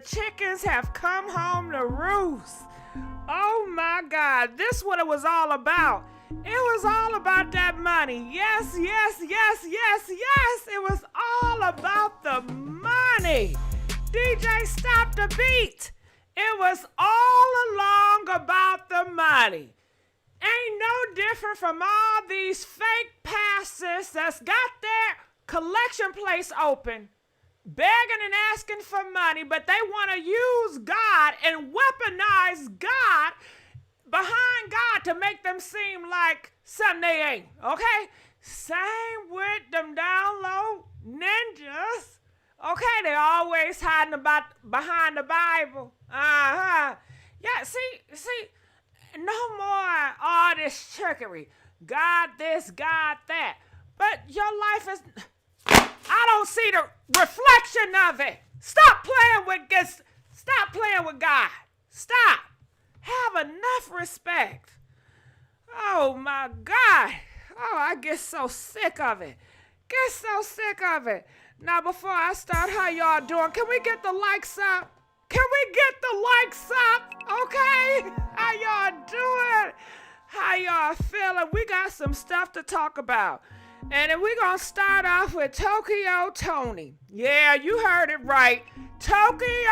chickens have come home to roost. Oh my God, this is what it was all about. It was all about that money. Yes, yes, yes, yes, yes. It was all about the money. DJ, stop the beat. It was all along about the money. Ain't no different from all these fake pastors that's got their collection place open, begging and asking for money, but they want to use God and weaponize God behind God to make them seem like something they ain't, okay? Same with them down low ninjas, okay? They always hiding behind the Bible. Yeah, see, no more all this trickery. God this, God that. But your life is, I don't see the reflection of it. Stop playing with God. Stop. Have enough respect. Oh my God. Oh, I get so sick of it. Now, before I start, how y'all doing? Can we get the likes up? Okay? How y'all doing? How y'all feeling? We got some stuff to talk about. And then we're going to start off with Toni. Yeah, you heard it right. Toni.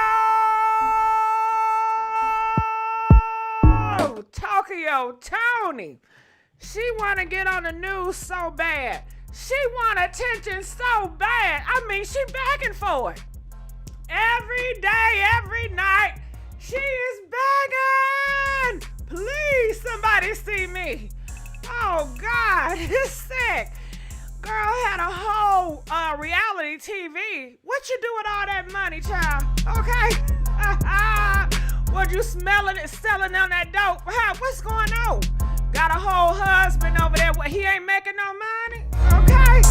She want to get on the news so bad. She want attention so bad. I mean, she begging for it. Every day, every night, she is begging. Please, somebody see me. Oh, God, it's sick. Girl had a whole reality TV. What you do with all that money, child? Okay? What you smelling it, selling on that dope? What's going on? Got a whole husband over there. What, he ain't making no money? Okay?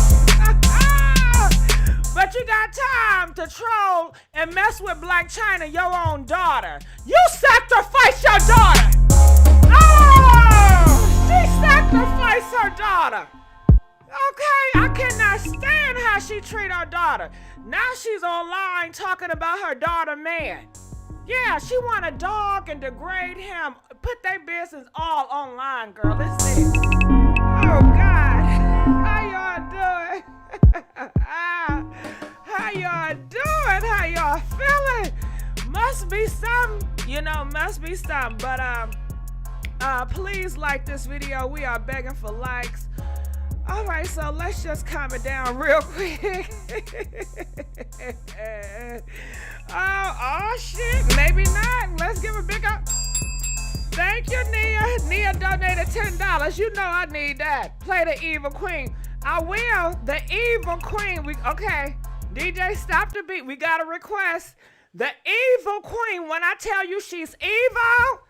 But you got time to troll and mess with Blac Chyna, your own daughter. You sacrificed your daughter. Oh, she sacrificed her daughter. Okay, I cannot stand how she treat her daughter. Now she's online talking about her daughter man. Yeah, she want to dog and degrade him. Put their business all online, girl. Let's see. Oh, God. How y'all doing? How y'all doing? How y'all feeling? Must be something. But, please like this video. We are begging for likes. All right, so let's just calm it down real quick. Oh, shit. Maybe not. Let's give a big up. Thank you, Nia. Nia donated $10. You know I need that. Play the evil queen. I will. The evil queen. Okay. DJ, stop the beat. We got a request. The evil queen. When I tell you she's evil,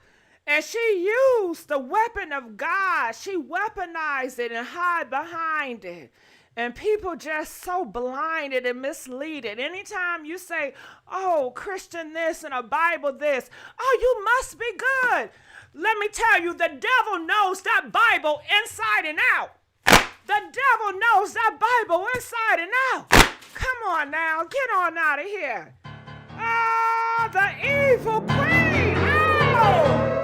and she used the weapon of God. She weaponized it and hide behind it. And people just so blinded and misleaded. Anytime you say, oh, Christian this and a Bible this, oh, you must be good. Let me tell you, the devil knows that Bible inside and out. The devil knows that Bible inside and out. Come on now, get on out of here. Oh, the evil queen. Oh!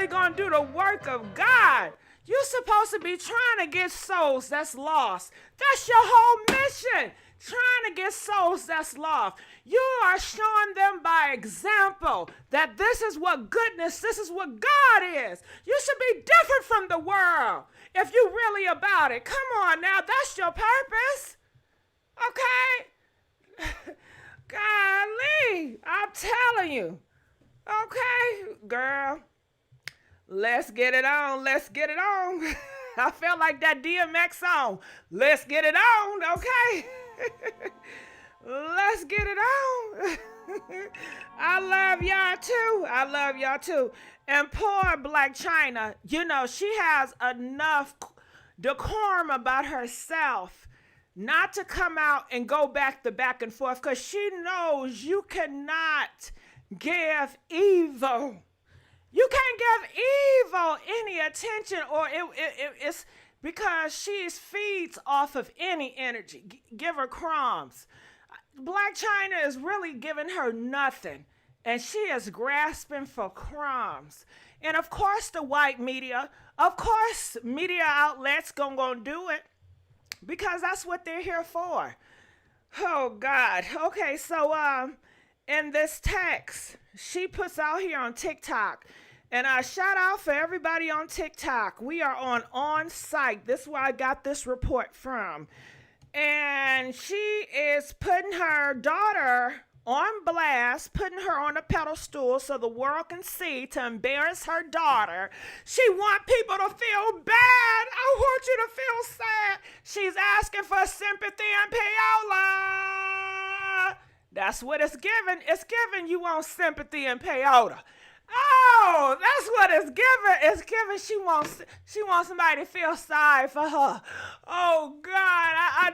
Gonna do the work of God. You're supposed to be trying to get souls that's lost. That's your whole mission. Trying to get souls that's lost. You are showing them by example that this is what goodness, this is what God is. You should be different from the world if you're really about it. Come on now, that's your purpose. Okay? Golly, I'm telling you. Okay, girl. Let's get it on. I felt like that DMX song. Let's get it on, okay? Let's get it on. I love y'all too. And poor Blac Chyna, you know, she has enough decorum about herself not to come out and go back and forth, because she knows you cannot give evil. You can't give evil any attention, or it's because she feeds off of any energy. Give her crumbs. Blac Chyna is really giving her nothing, and she is grasping for crumbs. And of course, the white media, of course, media outlets gonna do it, because that's what they're here for. Oh God. Okay, so in this text she puts out here on TikTok, and I shout out for everybody on TikTok. We are on site. This is where I got this report from. And she is putting her daughter on blast, putting her on a pedestal so the world can see, to embarrass her daughter. She wants people to feel bad. I want you to feel sad. She's asking for sympathy and payola. That's what it's giving. It's giving you want sympathy and payola. Oh, that's what it's giving. It's giving she wants somebody to feel sorry for her. Oh God, I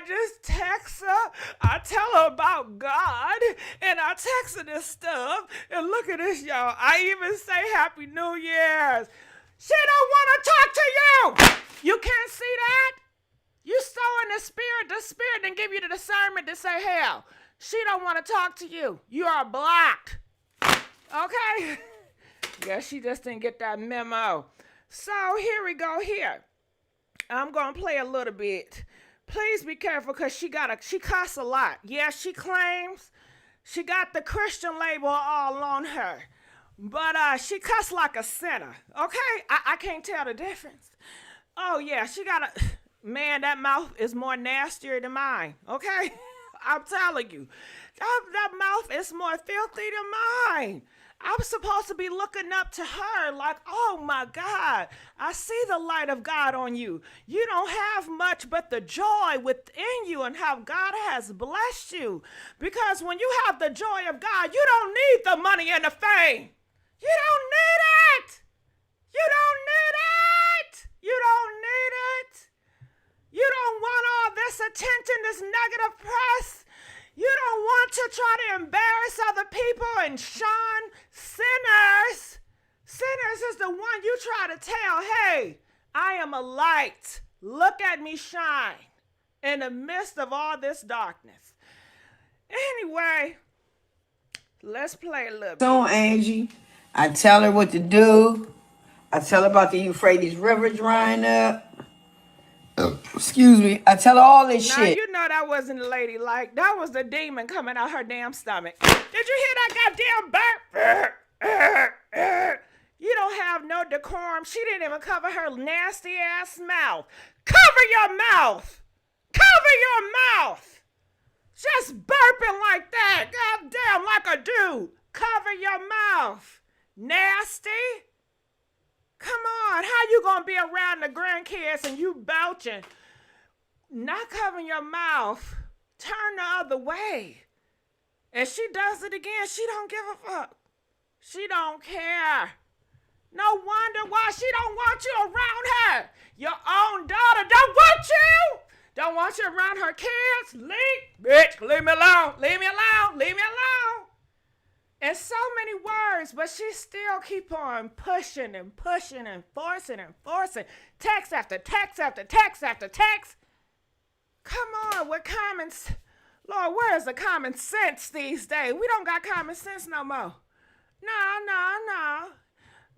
just text her. I tell her about God, and I text her this stuff. And look at this, y'all. I even say Happy New Year's. She don't want to talk to you. You can't see that? You sow in the spirit then give you the discernment to say hell. She don't want to talk to you. You are blocked. Okay. Yeah, she just didn't get that memo. So here we go here. I'm going to play a little bit. Please be careful, because she cuss a lot. Yeah, she claims she got the Christian label all on her. But she cuss like a sinner. Okay? I can't tell the difference. Oh, yeah, she got a... Man, that mouth is more nastier than mine. Okay? I'm telling you. That mouth is more filthy than mine. I'm supposed to be looking up to her like, oh my God, I see the light of God on you. You don't have much but the joy within you and how God has blessed you. Because when you have the joy of God, you don't need the money and the fame. You don't need it. You don't need it. You don't need it. You don't want all this attention, this negative press. You don't want to try to embarrass other people and shun sinners. Sinners is the one you try to tell, hey, I am a light. Look at me shine in the midst of all this darkness. Anyway, let's play a little bit. So, Angie, I tell her what to do. I tell her about the Euphrates River drying up. Excuse me. I tell her all this shit. Now, you know that wasn't a lady like. That was the demon coming out her damn stomach. Did you hear that goddamn burp? You don't have no decorum. She didn't even cover her nasty ass mouth. Cover your mouth. Cover your mouth. Just burping like that. Goddamn, like a dude. Cover your mouth. Nasty. Come on, how you gonna be around the grandkids and you belching? Not covering your mouth. Turn the other way. And she does it again. She don't give a fuck. She don't care. No wonder why she don't want you around her. Your own daughter don't want you. Don't want you around her kids. Bitch, leave me alone. Leave me alone. Leave me alone. And so many words, but she still keep on pushing and pushing and forcing and forcing. Text after text after text after text. Come on, with common... Lord, where's the common sense these days? We don't got common sense no more. No.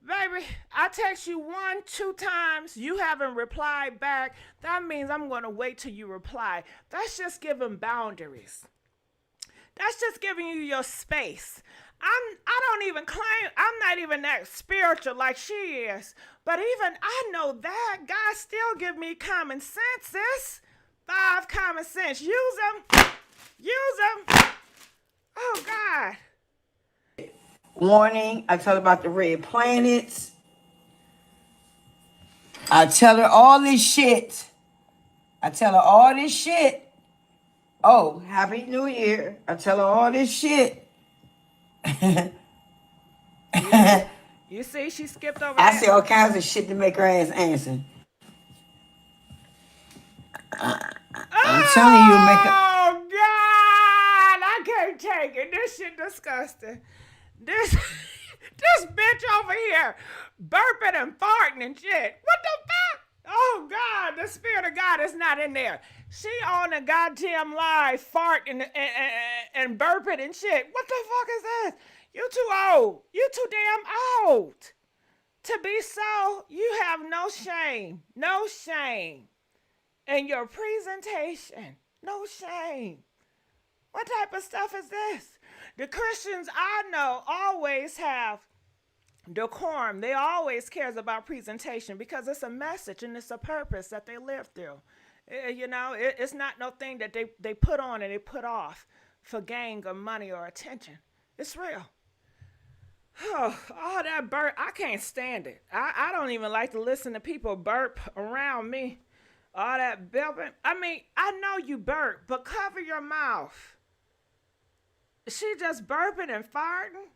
Baby, I text you 1, 2 times. You haven't replied back. That means I'm going to wait till you reply. That's just giving boundaries. That's just giving you your space. I don't even claim, I'm not even that spiritual like she is. But even I know that God still give me common sense, sis. 5 common sense. Use them. Use them. Oh, God. Warning. I tell her about the red planets. I tell her all this shit. Oh, Happy New Year. I tell her all this shit. You see, she skipped over I that. say all kinds of shit to make her ass answer. I'm telling you, make a. Oh God, I can't take it. This shit disgusting. This this bitch over here burping and farting and shit. What the fuck? Oh God, the spirit of God is not in there. She on a goddamn live farting and burping and shit. What the fuck is this? You too old. You too damn old to be so. You have no shame. No shame. And your presentation, no shame. What type of stuff is this? The Christians I know always have decorum. They always cares about presentation because it's a message and it's a purpose that they live through. You know, it's not no thing that they put on and they put off for gain or money or attention. It's real. Oh, all that burp, I can't stand it. I don't even like to listen to people burp around me. All that burping. I mean, I know you burp, but cover your mouth. She just burping and farting.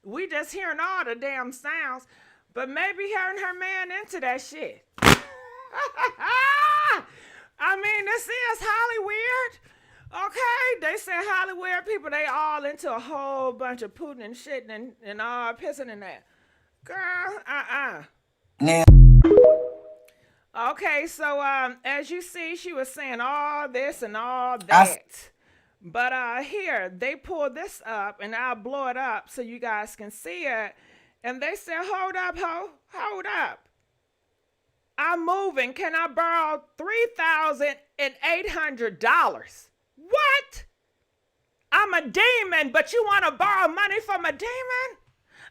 We just hearing all the damn sounds, but maybe her and her man into that shit. I mean, this is Hollywood. Okay, they say Hollywood people, they all into a whole bunch of pooting and shitting and all pissing in that. Girl, Now, Okay, so as you see, she was saying all this and all that. But here, they pulled this up, and I'll blow it up so you guys can see it. And they said, hold up, ho, hold up. I'm moving. Can I borrow $3,800? What? I'm a demon, but you want to borrow money from a demon?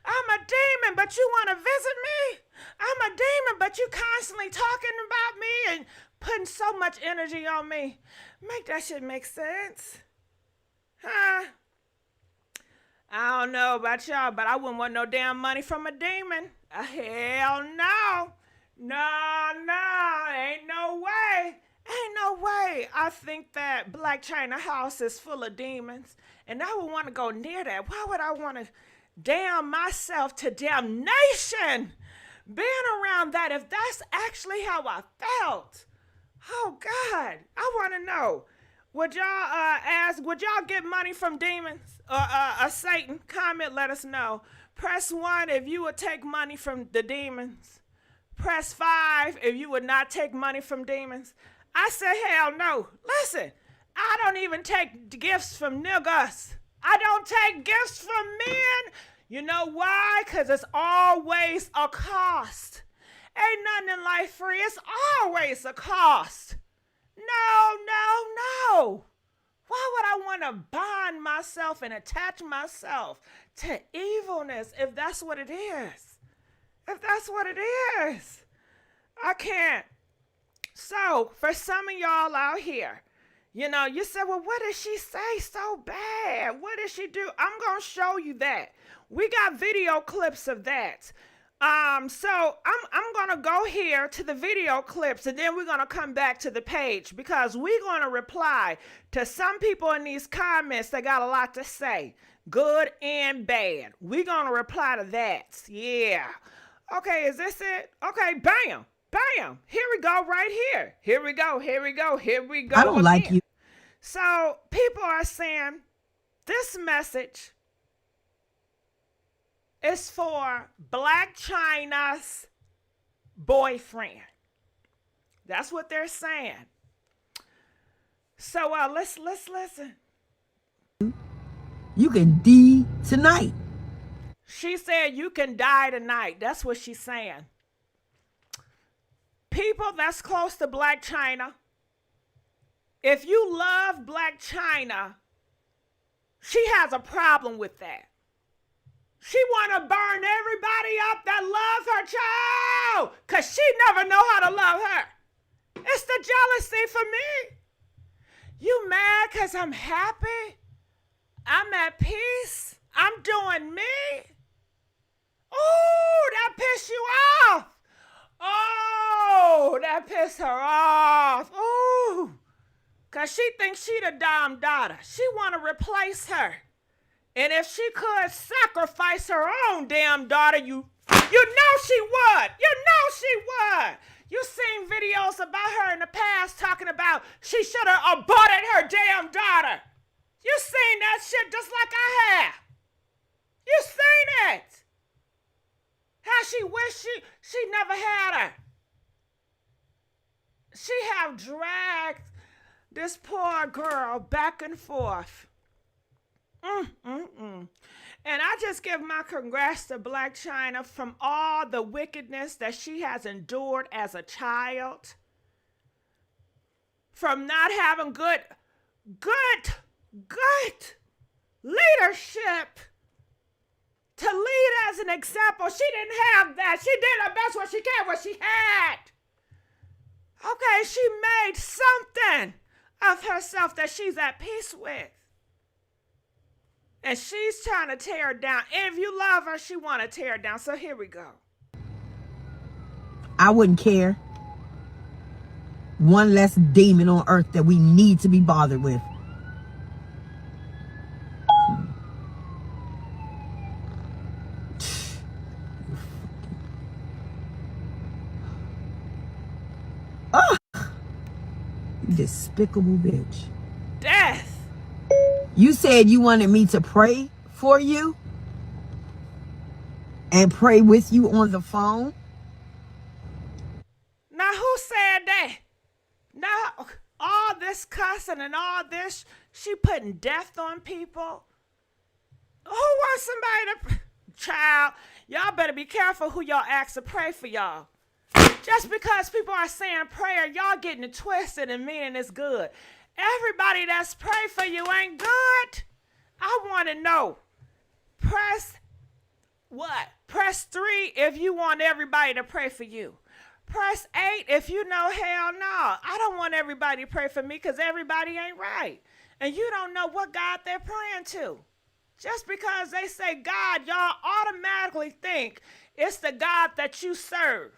I'm a demon, but you want to visit me? I'm a demon, but you constantly talking about me and putting so much energy on me. Make that shit make sense. Huh? I don't know about y'all, but I wouldn't want no damn money from a demon. Hell no. No, ain't no way. Ain't no way. I think that Blac Chyna house is full of demons, and I would want to go near that. Why would I want to damn myself to damnation being around that if that's actually how I felt? Oh God, I want to know. Would y'all would y'all get money from demons or Satan? Comment, let us know. Press 1 if you would take money from the demons. Press 5 if you would not take money from demons. I said, hell no. Listen, I don't even take gifts from niggas. I don't take gifts from men. You know why? Because it's always a cost. Ain't nothing in life free. It's always a cost. No. Why would I want to bind myself and attach myself to evilness if that's what it is? If that's what it is. I can't. So, for some of y'all out here, you know, you said, well, what did she say so bad? What did she do? I'm going to show you that. We got video clips of that. So I'm going to go here to the video clips, and then we're going to come back to the page because we're going to reply to some people in these comments that got a lot to say, good and bad. We're going to reply to that. Yeah. Okay, is this it? Okay, bam. Here we go right here. Here we go. I don't like you. So people are saying this message is for Blac Chyna's boyfriend. That's what they're saying. So let's listen. You can die tonight. She said you can die tonight. That's what she's saying. People that's close to Blac Chyna, if you love Blac Chyna, she has a problem with that. She want to burn everybody up that love her child because she never know how to love her. It's the jealousy for me. You mad because I'm happy? I'm at peace? I'm doing me? Ooh, that pissed you off. Oh, that pissed her off. Ooh, because she thinks she the damn daughter. She want to replace her. And if she could sacrifice her own damn daughter, you know she would. You seen videos about her in the past talking about she should have aborted her damn daughter. You seen that shit just like I have. You seen it. How she wished she never had her. She have dragged this poor girl back and forth. And I just give my congrats to Blac Chyna from all the wickedness that she has endured as a child. From not having good leadership. To lead as an example. She didn't have that. She did her best what she can, what she had. Okay, she made something of herself that she's at peace with. And she's trying to tear her down. And if you love her, she want to tear her down. So here we go. I wouldn't care. One less demon on earth that we need to be bothered with. Oh, you despicable bitch. Death. You said you wanted me to pray for you and pray with you on the phone. Now who said that? Now all this cussing and all this, she putting death on people. Who wants somebody to, child, y'all better be careful who y'all ask to pray for y'all. Just because people are saying prayer, y'all getting it twisted and meaning it's good. Everybody that's praying for you ain't good. I want to know. Press what? Press 3 if you want everybody to pray for you. Press 8 if you know hell no. I don't want everybody to pray for me because everybody ain't right. And you don't know what God they're praying to. Just because they say God, y'all automatically think it's the God that you serve.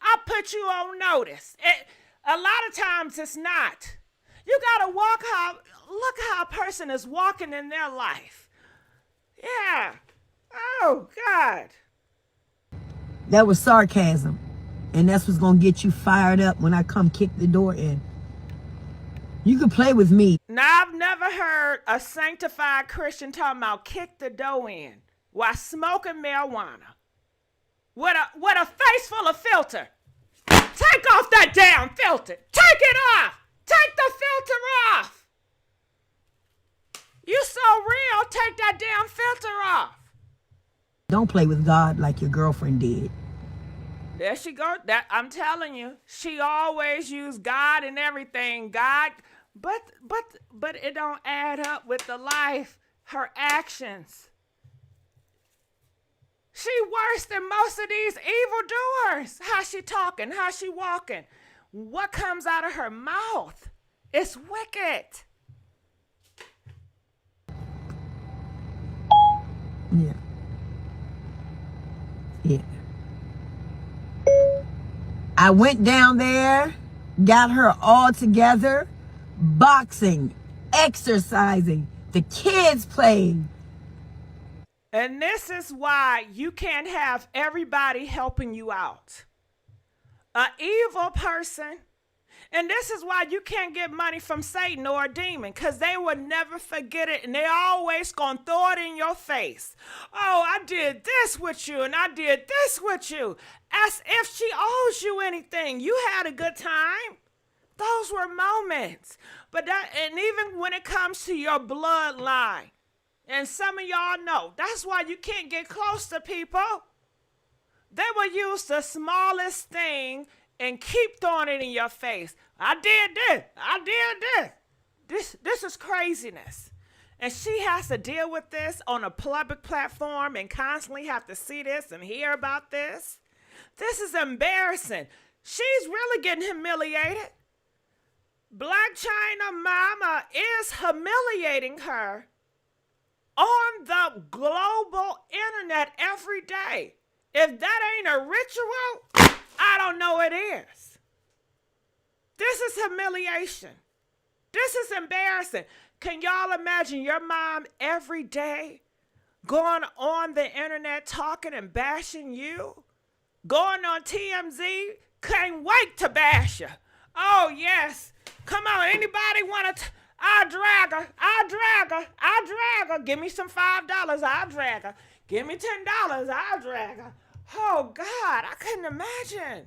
I put you on notice. A lot of times it's not. You gotta look how a person is walking in their life. Yeah. Oh, God. That was sarcasm. And that's what's gonna get you fired up when I come kick the door in. You can play with me. Now, I've never heard a sanctified Christian talking about kick the door in while smoking marijuana. With a face full of filter. Take off that damn filter. Take it off. Take the filter off. You so real, take that damn filter off. Don't play with God like your girlfriend did. There she go. That I'm telling you, she always used God and everything. God, but it don't add up with the life, her actions. She worse than most of these evildoers. How she talking? How she walking? What comes out of her mouth? It's wicked. Yeah. Yeah. I went down there, got her all together, boxing, exercising, the kids playing. And this is why you can't have everybody helping you out. An evil person. And this is why you can't get money from Satan or a demon, because they will never forget it, and they always gonna throw it in your face. Oh, I did this with you, and I did this with you. As if she owes you anything. You had a good time. Those were moments. But and even when it comes to your bloodline, and some of y'all know, that's why you can't get close to people. They will use the smallest thing and keep throwing it in your face. I did this. I did this. This is craziness. And she has to deal with this on a public platform and constantly have to see this and hear about this. This is embarrassing. She's really getting humiliated. Blac Chyna mama is humiliating her on the global internet every day. If that ain't a ritual, I don't know what is. This is humiliation. This is embarrassing. Can y'all imagine your mom every day going on the internet talking and bashing you? Going on TMZ, Can't wait to bash you. Oh, yes. Come on, anybody want to... I'll drag her. I'll drag her. I'll drag her. Give me some $5. I'll drag her. Give me $10. I'll drag her. Oh, God, I couldn't imagine.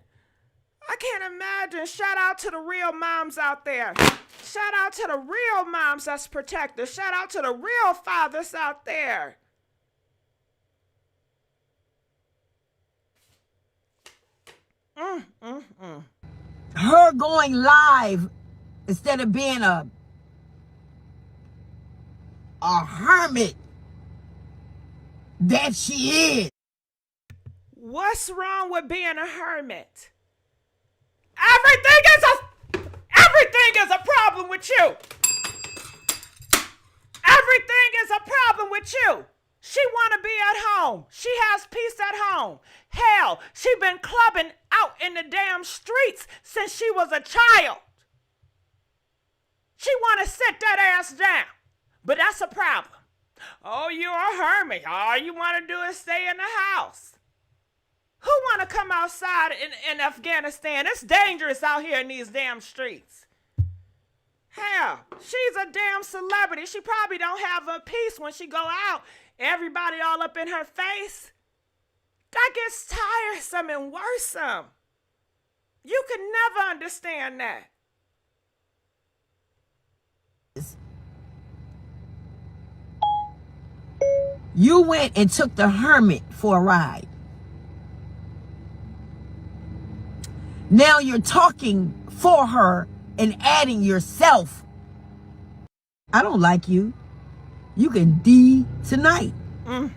I can't imagine. Shout out to the real moms out there. Shout out to the real moms that's protected. Shout out to the real fathers out there. Her going live instead of being a hermit that she is. What's wrong with being a hermit? Everything is a problem with you. Everything is a problem with you. She want to be at home. She has peace at home. Hell, she been clubbing out in the damn streets since she was a child. She want to sit that ass down. But that's a problem. Oh, you're a hermit. All you want to do is stay in the house. Who want to come outside in Afghanistan? It's dangerous out here in these damn streets. Hell, she's a damn celebrity. She probably don't have a peace when she go out. Everybody all up in her face. That gets tiresome and worrisome. You could never understand that. You went and took the hermit for a ride. Now you're talking for her and adding yourself. I don't like you. You can D tonight. And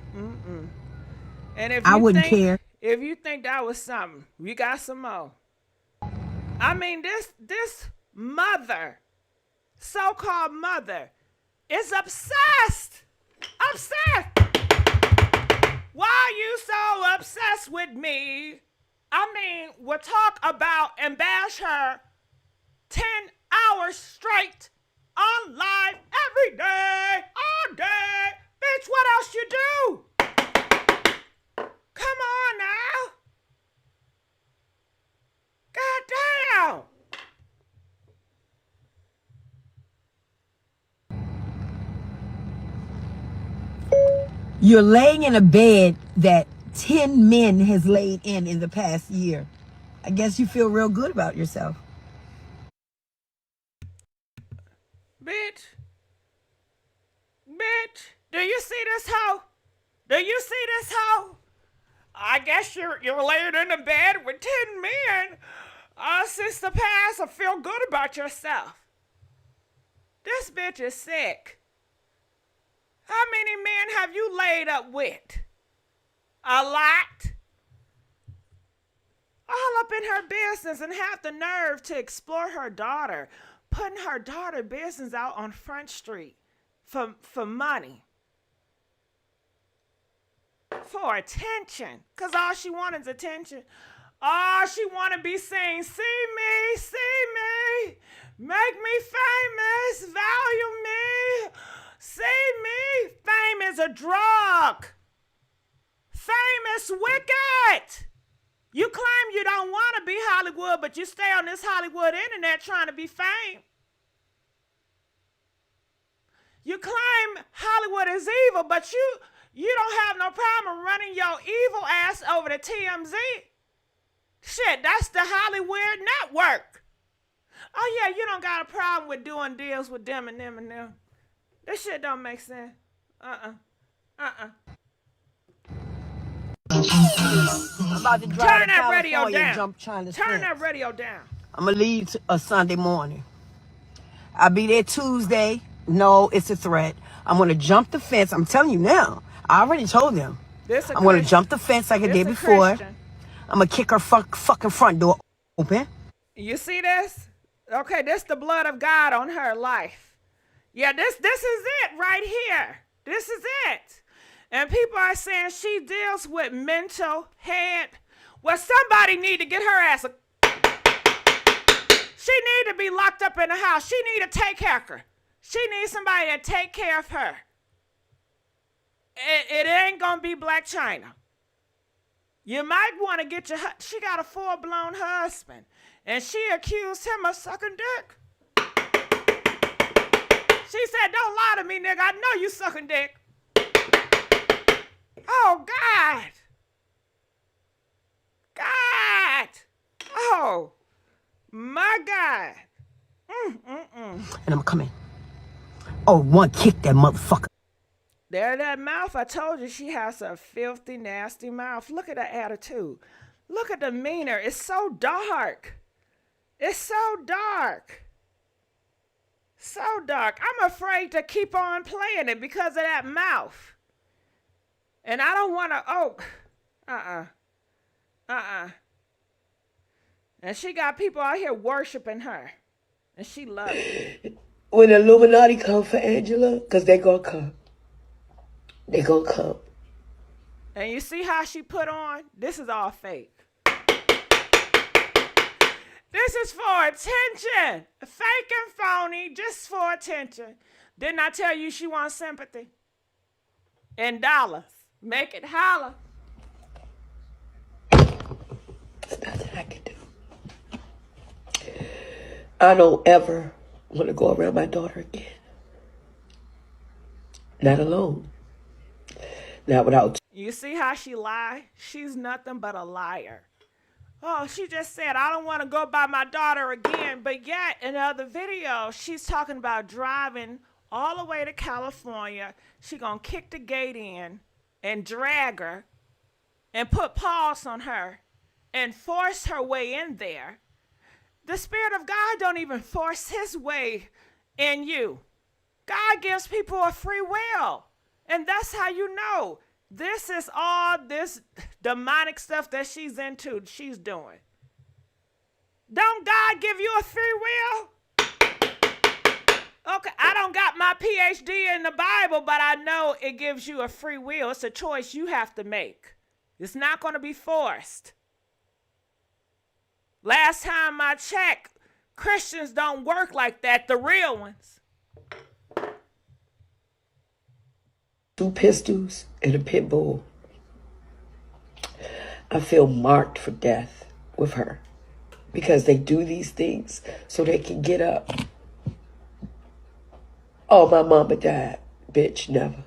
if I you wouldn't care. If you think that was something, we got some more. I mean, this mother, so-called mother, is obsessed. Obsessed. Why are you so obsessed with me? I mean, we'll talk about and bash her 10 hours straight on live every day, all day. Bitch, what else you do? Come on now. God damn. You're laying in a bed that 10 men has laid in the past year. I guess you feel real good about yourself. Bitch, do you see this hoe? Do you see this hoe? I guess you're laying in a bed with 10 men. Since the past, I feel good about yourself. This bitch is sick. How many men have you laid up with? A lot. All up in her business and have the nerve to explore her daughter, putting her daughter business out on Front Street for money. For attention. Because all she wanted is attention. Oh, she want to be seen. See me. Make me famous. Value me. See me. Fame is a drug. Fame is wicked. You claim you don't want to be Hollywood, but you stay on this Hollywood internet trying to be fame. You claim Hollywood is evil, but you don't have no problem running your evil ass over to TMZ. Shit, that's the Hollywood network. Oh yeah, you don't got a problem with doing deals with them and them and them. This shit don't make sense. I'm about to drive Turn to that radio California and down. jump China's Turn fence. that radio down. I'm going to leave a Sunday morning. I'll be there Tuesday. No, it's a threat. I'm going to jump the fence. I'm telling you now. I already told them. I'm going to jump the fence like I did before. Christian. I'm going to kick her fucking front door open. You see this? Okay, this the blood of God on her life. Yeah, this is it right here. This is it. And people are saying she deals with mental head. Well, somebody need to get her ass she need to be locked up in the house. She need to take care of her. She needs somebody to take care of her. It ain't gonna be Blac Chyna. You might want to get your, she got a full-blown husband, and she accused him of sucking dick. She said, don't lie to me, nigga. I know you sucking dick. Oh, God. God. Oh, my God. And I'm coming. Oh, one kick that motherfucker. There, that mouth. I told you she has a filthy, nasty mouth. Look at her attitude. Look at the demeanor. It's so dark. It's so dark. So dark. I'm afraid to keep on playing it because of that mouth. And I don't want to, And she got people out here worshiping her. And she loves it. When the Illuminati come for Angela, because they gonna come. They gonna come. And you see how she put on? This is all fake. This is for attention. Fake and phony, just for attention. Didn't I tell you she wants sympathy? And dollars. Make it holler. There's nothing I can do. I don't ever want to go around my daughter again. Not alone. Not without. You see how she lied? She's nothing but a liar. Oh, she just said, I don't want to go by my daughter again. But yet, in other videos, she's talking about driving all the way to California. She going to kick the gate in and drag her and put paws on her and force her way in there. The Spirit of God don't even force his way in you. God gives people a free will. And that's how you know. This is all this demonic stuff that she's into, she's doing. Don't God give you a free will? Okay, I don't got my PhD in the Bible, but I know it gives you a free will. It's a choice you have to make. It's not going to be forced. Last time I checked, Christians don't work like that, the real ones. 2 pistols and a pit bull. I feel marked for death with her because they do these things so they can get up. Oh, my mama died. Bitch, never.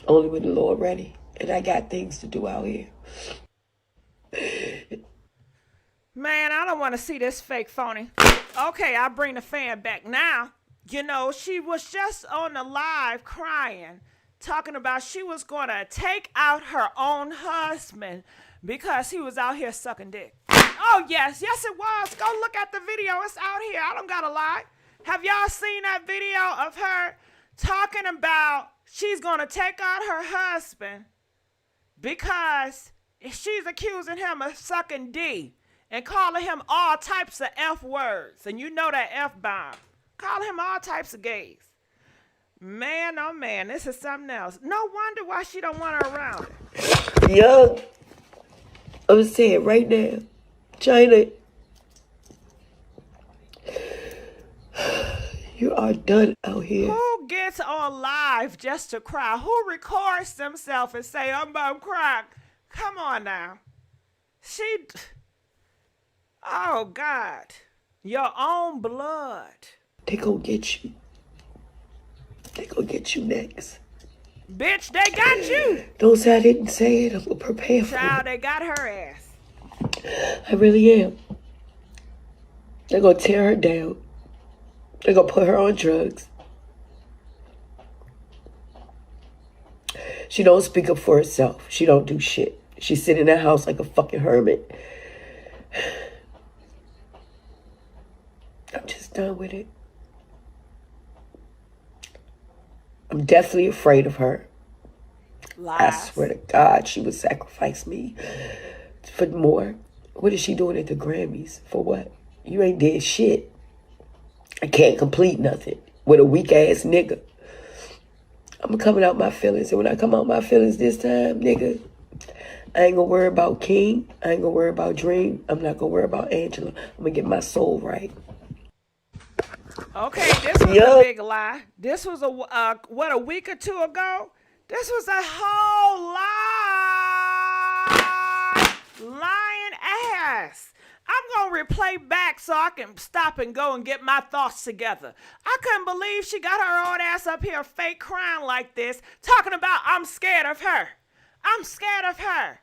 Only when the Lord ready. And I got things to do out here. Man, I don't want to see this fake phony. Okay, I'll bring the fan back now. You know, she was just on the live crying, talking about she was going to take out her own husband because he was out here sucking dick. Oh, yes, it was. Go look at the video. It's out here. I don't got to lie. Have y'all seen that video of her talking about she's going to take out her husband because she's accusing him of sucking D and calling him all types of F words. And you know that F-bomb. Calling him all types of gays. Man, oh man, this is something else. No wonder why she don't want her around her. Young, I'm saying right now, Chyna, you are done out here. Who gets on live just to cry? Who records themselves and say, I'm about to cry? Come on now. Oh God, your own blood. They gonna get you. They gonna get you next. Bitch, they got you. Don't say I didn't say it. I'm gonna prepare for Child, it. they got her ass. I really am. They're gonna tear her down. They're gonna put her on drugs. She don't speak up for herself. She don't do shit. She sit in that house like a fucking hermit. I'm just done with it. I'm definitely afraid of her. Lies. I swear to God, she would sacrifice me for more. What is she doing at the Grammys? For what? You ain't did shit. I can't complete nothing with a weak ass nigga. I'm coming out my feelings. And when I come out my feelings this time, nigga, I ain't gonna worry about King. I ain't gonna worry about Dream. I'm not gonna worry about Angela. I'm gonna get my soul right. Okay, this was a big lie. This was a week or two ago? This was a whole lie. Lying ass. I'm going to replay back so I can stop and go and get my thoughts together. I couldn't believe she got her own ass up here fake crying like this, talking about I'm scared of her. I'm scared of her.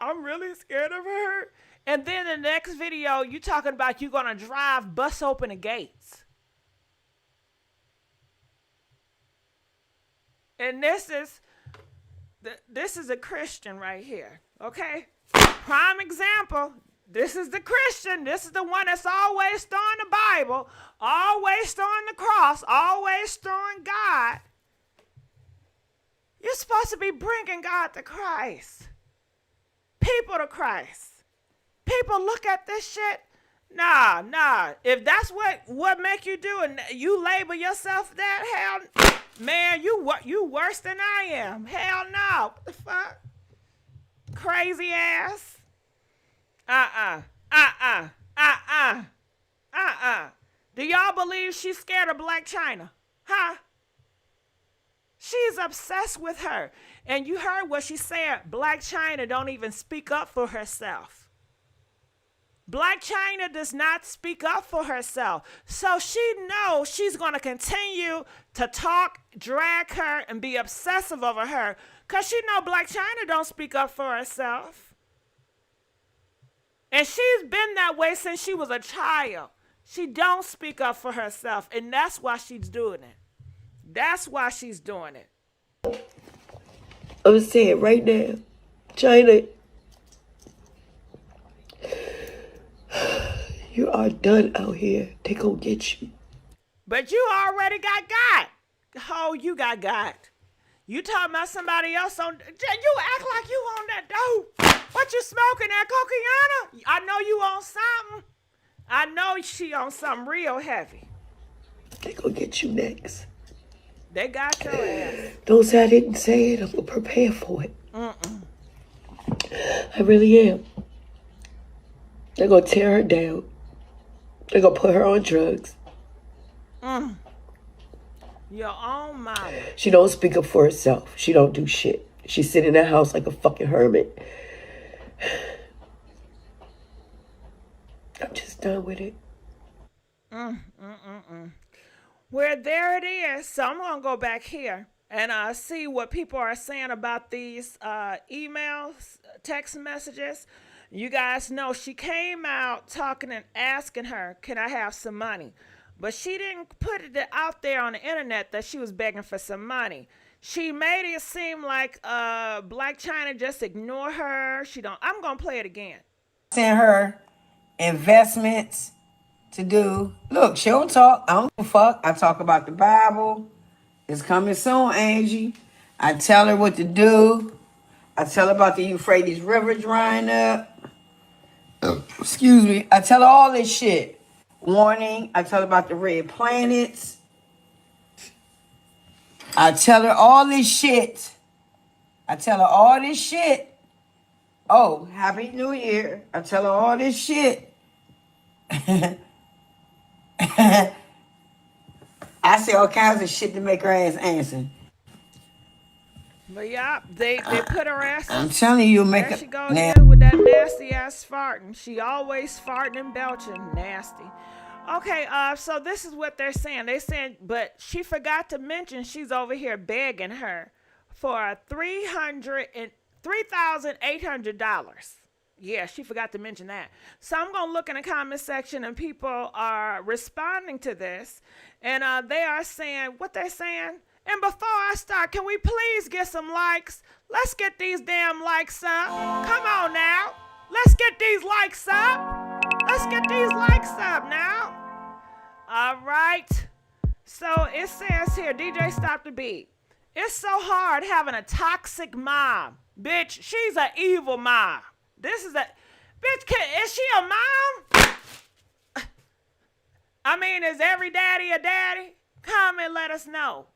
I'm really scared of her. And then the next video, you talking about you going to drive, bust open the gates. And this is a Christian right here, okay? Prime example. This is the Christian. This is the one that's always throwing the Bible, always throwing the cross, always throwing God. You're supposed to be bringing God to Christ. People to Christ. People look at this shit. Nah. If that's what make you do and you label yourself that, hell, man, you worse than I am. Hell no. What the fuck? Crazy ass. Do y'all believe she's scared of Blac Chyna? Huh? She's obsessed with her. And you heard what she said. Blac Chyna don't even speak up for herself. Blac Chyna does not speak up for herself. So she knows she's going to continue to talk, drag her, and be obsessive over her. Because she know Blac Chyna don't speak up for herself. And she's been that way since she was a child. She don't speak up for herself. And that's why she's doing it. That's why she's doing it. I'm saying right now, Chyna, you are done out here. They gonna get you. But you already got. Oh, you got. You talking about somebody else on. You act like you on that dope. What you smoking, that cocaine? I know you on something. I know she on something real heavy. They gonna get you next. They got your ass. Don't say I didn't say it. I'm gonna prepare for it. I really am. They're gonna tear her down. They're gonna put her on drugs. Your own mama. She don't speak up for herself. She don't do shit. She sit in that house like a fucking hermit. I'm just done with it. Well, there it is. So I'm going to go back here and see what people are saying about these emails, text messages. You guys know she came out talking and asking her, can I have some money? But she didn't put it out there on the internet that she was begging for some money. She made it seem like Blac Chyna just ignore her. She don't. I'm going to play it again. Send her investments to do. Look, she don't talk. I don't give a fuck. I talk about the Bible. It's coming soon, Angie. I tell her what to do. I tell her about the Euphrates River drying up. Excuse me. I tell her all this shit. Warning. I tell her about the red planets. I tell her all this shit. Oh, Happy New Year. I tell her all this shit. I say all kinds of shit to make her ass answer. But yeah, they put her ass. I'm telling you, make there her. She goes again with that nasty ass farting. She always farting and belching, nasty. Okay, so this is what they're saying. They saying, but she forgot to mention she's over here begging her for $3,800. Yeah, she forgot to mention that. So I'm going to look in the comment section and people are responding to this. And they are saying what they're saying. And before I start, can we please get some likes? Let's get these damn likes up. Come on now. Let's get these likes up. Let's get these likes up now. All right. So it says here, DJ stop the beat. It's so hard having a toxic mom. Bitch, she's an evil mom. This is a... Bitch, is she a mom? I mean, is every daddy a daddy? Come and let us know.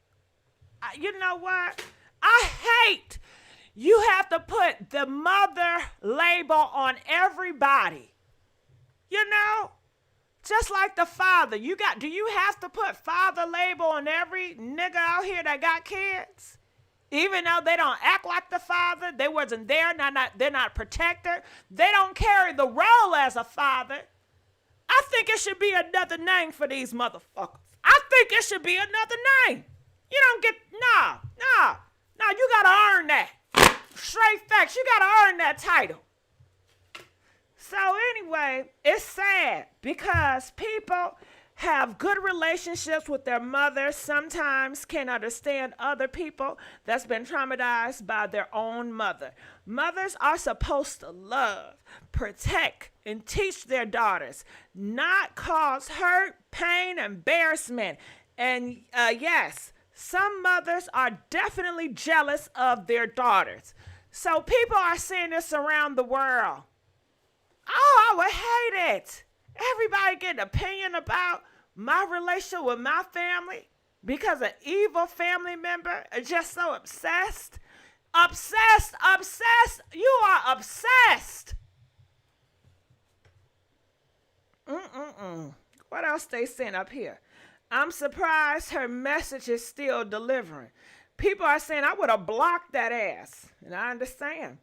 You know what? I hate you have to put the mother label on everybody. You know? Just like the father. Do you have to put father label on every nigga out here that got kids? Even though they don't act like the father, they wasn't there, they're not protector, they don't carry the role as a father. I think it should be another name for these motherfuckers. I think it should be another name. You don't get, no, you gotta earn that. Straight facts, you gotta earn that title. So anyway, it's sad because people have good relationships with their mother, sometimes can't understand other people that's been traumatized by their own mother. Mothers are supposed to love, protect, and teach their daughters, not cause hurt, pain, embarrassment. And yes, some mothers are definitely jealous of their daughters. So people are seeing this around the world. Oh, I would hate it. Everybody get an opinion about my relationship with my family because an evil family member is just so obsessed. Obsessed. You are obsessed. What else they saying up here? I'm surprised her message is still delivering. People are saying I would have blocked that ass. And I understand.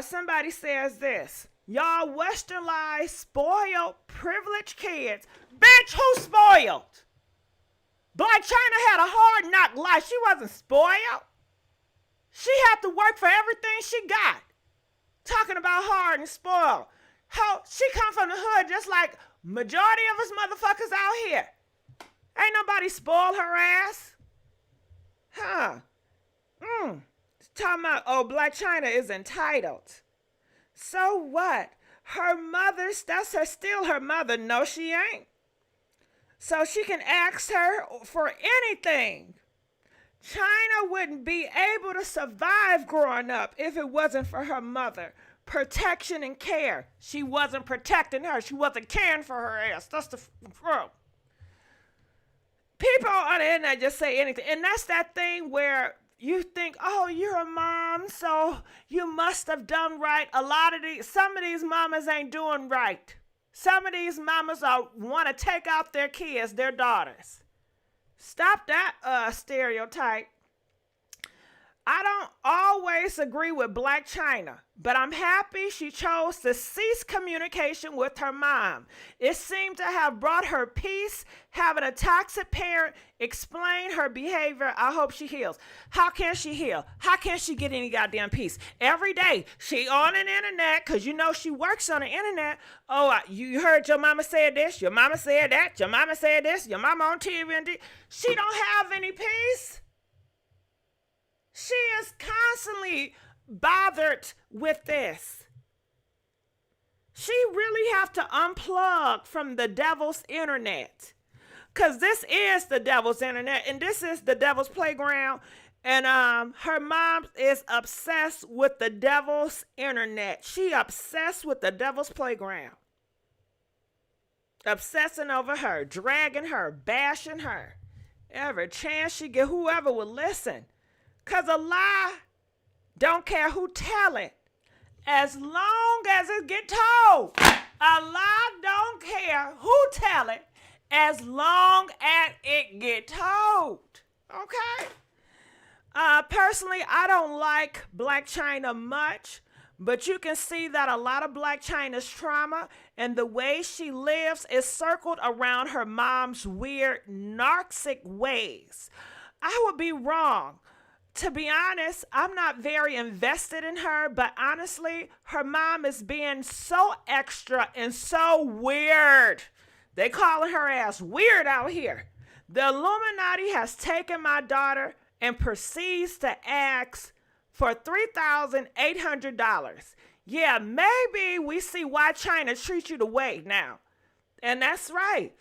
Somebody says this. Y'all westernized, spoiled, privileged kids. Bitch, who spoiled? Blac Chyna had a hard knock life. She wasn't spoiled. She had to work for everything she got. Talking about hard and spoiled. How she come from the hood just like majority of us motherfuckers out here. Ain't nobody spoiled her ass. Talking about, oh, Blac Chyna is entitled. So what? Her mother's, that's her, still her mother. No, she ain't. So she can ask her for anything. Chyna wouldn't be able to survive growing up if it wasn't for her mother. Protection and care. She wasn't protecting her. She wasn't caring for her ass. That's the truth. People on the internet just say anything. And that's that thing where you think, oh, you're a mom, so you must have done right. Some of these mamas ain't doing right. Some of these mamas want to take out their kids, their daughters. Stop that stereotype. I don't always agree with Blac Chyna, but I'm happy she chose to cease communication with her mom. It seemed to have brought her peace, having a toxic parent explain her behavior. I hope she heals. How can she heal? How can she get any goddamn peace? Every day, she on the internet, because you know she works on the internet. Oh, you heard your mama said this, your mama said that, your mama said this, your mama on TV. And she don't have any peace. She is constantly bothered with this. She really have to unplug from the devil's internet. Because this is the devil's internet and this is the devil's playground. And her mom is obsessed with the devil's internet. She obsessed with the devil's playground. Obsessing over her, dragging her, bashing her. Every chance she get, whoever will listen. Because a lie, don't care who tell it, as long as it get told. A lie don't care who tell it, as long as it get told. Okay? Personally, I don't like Blac Chyna much, but you can see that a lot of Blac Chyna's trauma and the way she lives is circled around her mom's weird, narcissic ways. I would be wrong. To be honest, I'm not very invested in her, but honestly, her mom is being so extra and so weird. They calling her ass weird out here. The Illuminati has taken my daughter and proceeds to ask for $3,800. Yeah, maybe we see why Chyna treats you the way now. And that's right.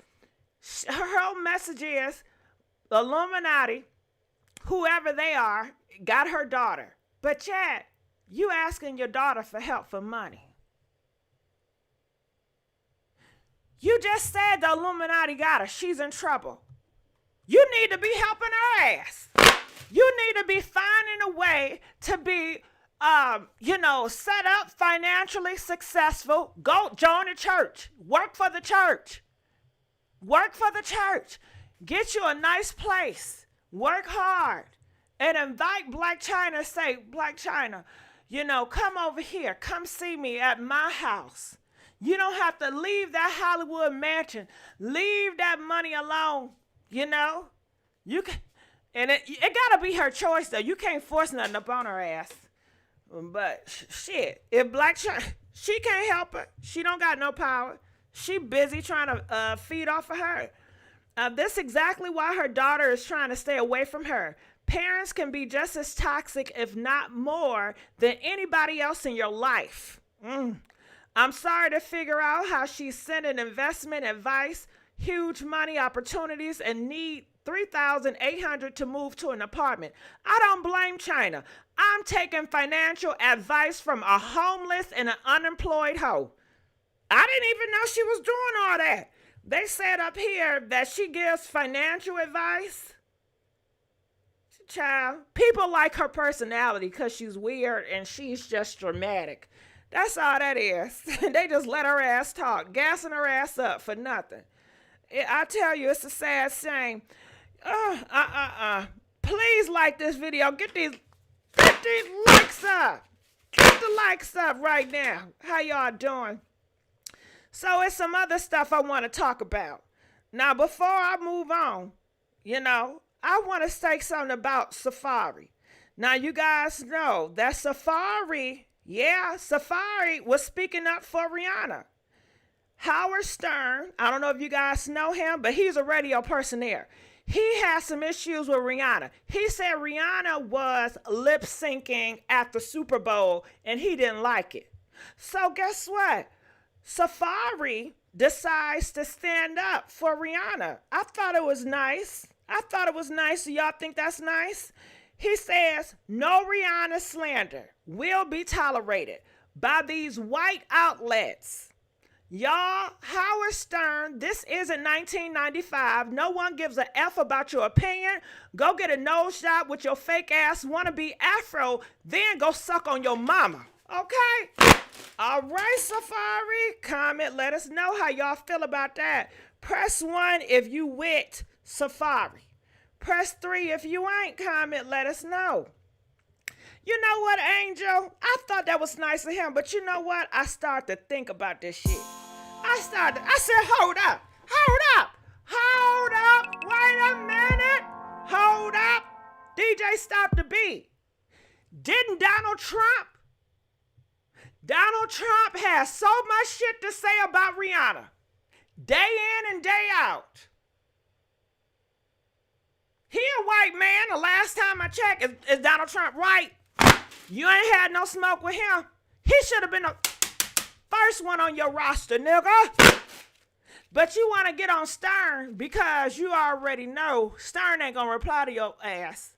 Her whole message is the Illuminati, whoever they are, got her daughter. But Chad, you asking your daughter for help for money. You just said the Illuminati got her. She's in trouble. You need to be helping her ass. You need to be finding a way to be, set up financially successful. Go join the church. Work for the church. Work for the church. Get you a nice place. Work hard. and invite Blac Chyna, say, Blac Chyna, you know, come over here, come see me at my house. You don't have to leave that Hollywood mansion. Leave that money alone, you know. You can, and it gotta be her choice though. You can't force nothing up on her ass. But shit, if Blac Chyna, she can't help it. She don't got no power. She busy trying to feed off of her. This is exactly why her daughter is trying to stay away from her. Parents can be just as toxic, if not more, than anybody else in your life. I'm sorry to figure out how she's sending investment advice, huge money opportunities, and need $3,800 to move to an apartment. I don't blame Chyna. I'm taking financial advice from a homeless and an unemployed hoe. I didn't even know she was doing all that. They said up here that she gives financial advice. Child, people like her personality because she's weird and she's just dramatic. That's all that is. They just let her ass talk, gassing her ass up for nothing. I tell you, it's a sad shame. Please like this video. Get these likes up. Get the likes up right now. How y'all doing? So it's some other stuff I want to talk about. Now, before I move on, you know, I want to say something about Safari. Now, you guys know that Safari was speaking up for Rihanna. Howard Stern, I don't know if you guys know him, but he's a radio person there. He has some issues with Rihanna. He said Rihanna was lip syncing at the Super Bowl and he didn't like it. So guess what? Safari decides to stand up for Rihanna. I thought it was nice. Do y'all think that's nice? He says, no Rihanna slander will be tolerated by these white outlets. Y'all, Howard Stern, this isn't 1995. No one gives a F about your opinion. Go get a nose job with your fake ass wannabe afro, then go suck on your mama. Okay? All right, Safari, comment, let us know how y'all feel about that. Press 1 if you with Safari. Press 3 if you ain't. Comment, let us know. You know what, Angel? I thought that was nice of him, but you know what? I started to think about this shit. I said, hold up, wait a minute, hold up. DJ, stop the beat. Didn't Donald Trump has so much shit to say about Rihanna, day in and day out. He a white man. The last time I checked, is Donald Trump right? You ain't had no smoke with him. He should have been the first one on your roster, nigga. But you want to get on Stern because you already know Stern ain't gonna reply to your ass.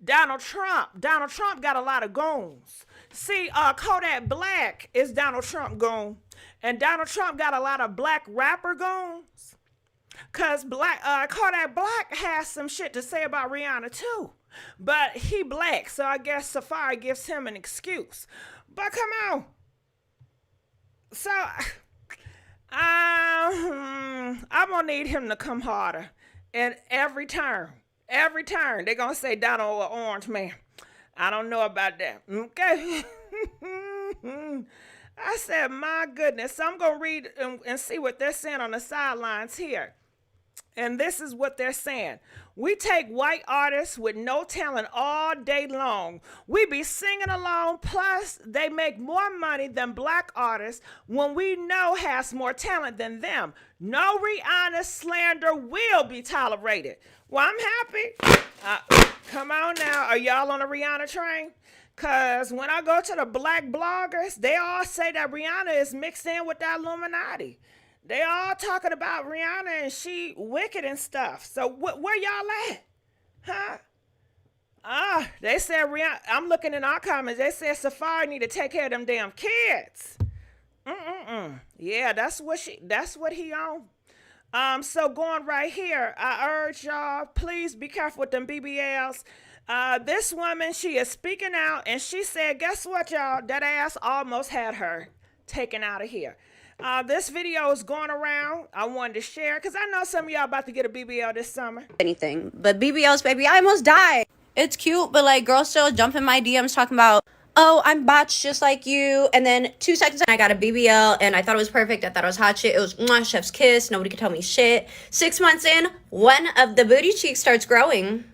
Donald Trump got a lot of goons. See, Kodak Blac is Donald Trump goon. And Donald Trump got a lot of black rapper goons. Because Kodak Blac has some shit to say about Rihanna too. But he black, so I guess Safari gives him an excuse. But come on. So, I'm going to need him to come harder. And every turn, they're going to say Donald or Orange Man. I don't know about that. Okay. I said, my goodness. So I'm going to read and see what they're saying on the sidelines here. And this is what they're saying. We take white artists with no talent all day long. We be singing along, plus they make more money than black artists when we know has more talent than them. No Rihanna slander will be tolerated. Well, I'm happy. Come on now. Are y'all on a Rihanna train? Because when I go to the black bloggers, they all say that Rihanna is mixed in with the Illuminati. They all talking about Rihanna and she wicked and stuff. So where y'all at? Huh? They said Rihanna. I'm looking in our comments. They said Safari need to take care of them damn kids. Yeah, that's what he on. So going right here, I urge y'all, please be careful with them BBLs. This woman, she is speaking out and she said, guess what, y'all? That ass almost had her taken out of here. This video is going around. I wanted to share because I know some of y'all about to get a BBL this summer. Anything but BBLs, baby. I almost died. It's cute, but like girls still jump in my DMs talking about, oh, I'm botched just like you. And then 2 seconds I got a BBL and I thought it was perfect. I thought it was hot shit. It was mwah, chef's kiss. Nobody could tell me shit. 6 months in, one of the booty cheeks starts growing.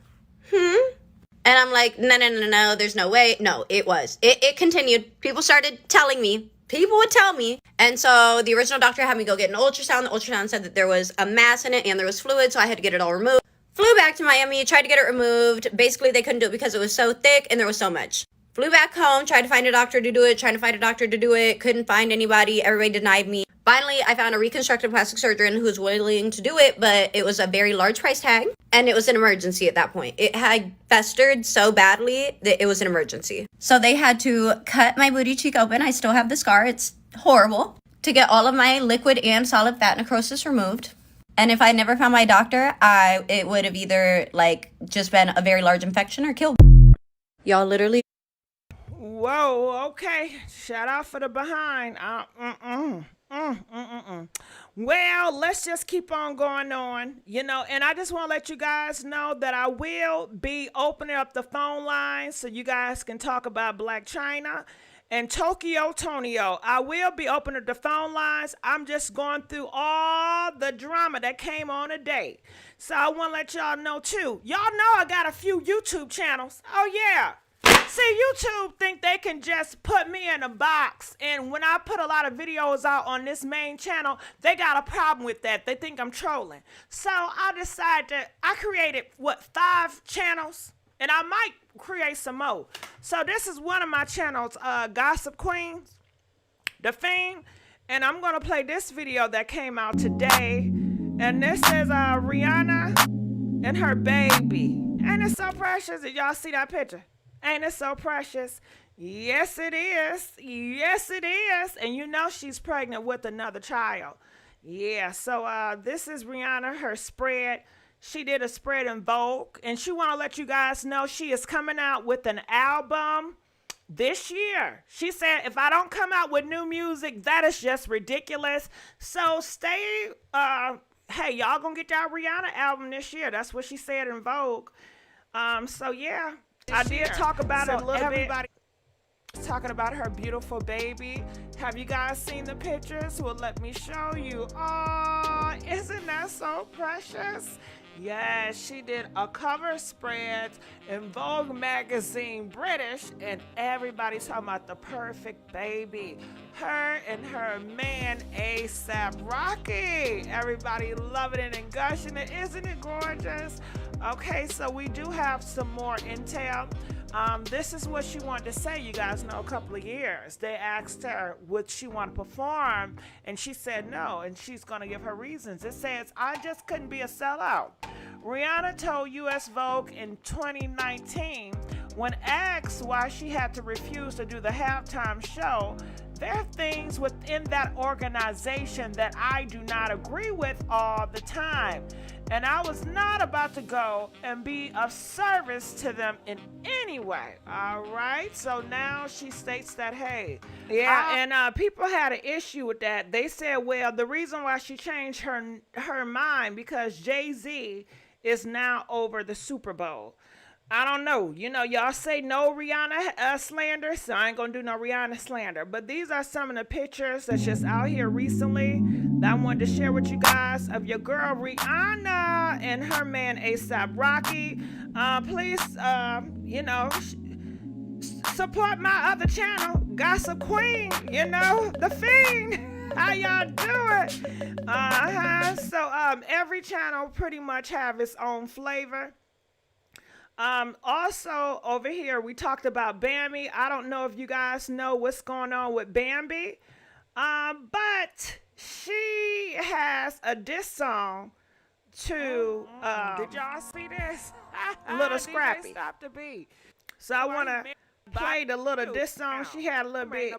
And I'm like, no, there's no way. No, it was. It continued. People started telling me. People would tell me. And so the original doctor had me go get an ultrasound. The ultrasound said that there was a mass in it and there was fluid, so I had to get it all removed. Flew back to Miami, tried to get it removed. Basically, they couldn't do it because it was so thick and there was so much. Flew back home, tried to find a doctor to do it, couldn't find anybody. Everybody denied me. Finally, I found a reconstructive plastic surgeon who was willing to do it, but it was a very large price tag, and it was an emergency at that point. It had festered so badly that it was an emergency. So they had to cut my booty cheek open. I still have the scar. It's horrible. To get all of my liquid and solid fat necrosis removed. And if I never found my doctor, it would have either like just been a very large infection or killed. Y'all literally. Whoa, okay. Shout out for the behind. Well, let's just keep on going on, and I just want to let you guys know that I will be opening up the phone lines so you guys can talk about Blac Chyna and Tokyo Tonio. I will be opening the phone lines. I'm just going through all the drama that came on today. So I want to let y'all know too. Y'all know I got a few YouTube channels. Oh yeah. See, YouTube think they can just put me in a box, and when I put a lot of videos out on this main channel, they got a problem with that. They think I'm trolling. So I decided I created, 5 channels, and I might create some more. So this is one of my channels, Gossip Queens, The Fiend, and I'm going to play this video that came out today, and this is Rihanna and her baby. Ain't it so precious? Did y'all see that picture? Ain't it so precious? Yes, it is. Yes, it is. And she's pregnant with another child. Yeah, so this is Rihanna, her spread. She did a spread in Vogue. And she want to let you guys know she is coming out with an album this year. She said, if I don't come out with new music, that is just ridiculous. So stay, hey, y'all gonna get that Rihanna album this year. That's what she said in Vogue. So yeah. I did talk about it a little bit. Talking about her beautiful baby. Have you guys seen the pictures? Well, let me show you. Oh, isn't that so precious? Yes, she did a cover spread in Vogue magazine, British, and everybody's talking about the perfect baby. Her and her man, A$AP Rocky. Everybody loving it and gushing it. Isn't it gorgeous? Okay, so we do have some more intel. This is what she wanted to say. You guys know, a couple of years they asked her would she want to perform, and she said no, and she's going to give her reasons. It says, I just couldn't be a sellout. Rihanna told US Vogue in 2019 when asked why she had to refuse to do the halftime show, there are things within that organization that I do not agree with all the time. And I was not about to go and be of service to them in any way. All right. So now she states that, hey, yeah. And people had an issue with that. They said, well, the reason why she changed her mind because Jay-Z is now over the Super Bowl. I don't know. Y'all say no Rihanna slander, so I ain't going to do no Rihanna slander. But these are some of the pictures that's just out here recently that I wanted to share with you guys of your girl Rihanna and her man A$AP Rocky. Please, support my other channel, Gossip Queen, The Fiend. How y'all doing? So every channel pretty much have its own flavor. Also over here, we talked about Bambi. I don't know if you guys know what's going on with Bambi. But she has a diss song to, did y'all see this? Little Scrappy. Stop the beat. So I want to play the little diss song she had a little bit.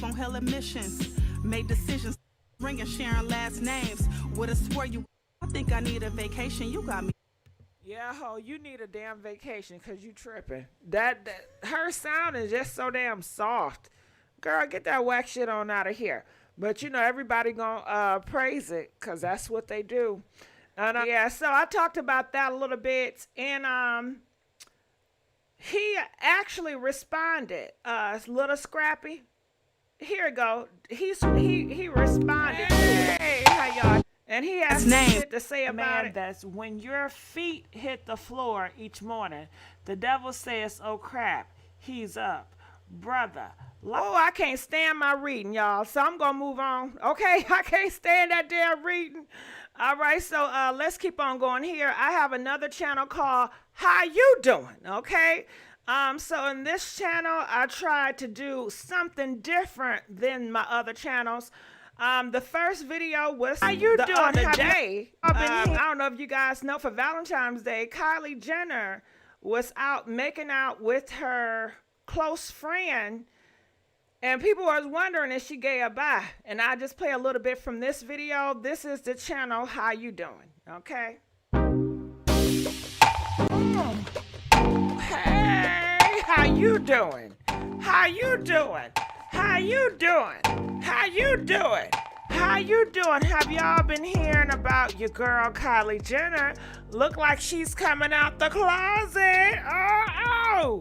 On hella missions, made decisions, ringing, sharing last names. Would've swore you, I think I need a vacation. You got me. Yeah, ho, you need a damn vacation because you tripping. That her sound is just so damn soft. Girl, get that whack shit on out of here. But, everybody gonna praise it because that's what they do. And, yeah, so I talked about that a little bit. And he actually responded. Little Scrappy. Here we go. He responded. Hey, how y'all? And he has shit to say about it. That's when your feet hit the floor each morning, the devil says, "Oh crap, he's up, brother." Oh, I can't stand my reading, y'all. So I'm gonna move on. Okay, I can't stand that damn reading. All right, so let's keep on going here. I have another channel called How You Doing? Okay. So in this channel, I tried to do something different than my other channels. The first video was how you doing other day. I don't know if you guys know, for Valentine's Day, Kylie Jenner was out making out with her close friend, and people was wondering if she gay or bi. And I just play a little bit from this video. This is the channel How You Doing? Okay. Hey, how you doing? How you doing? How you doing? How you doing? How you doing? Have y'all been hearing about your girl Kylie Jenner? Look like she's coming out the closet. Oh.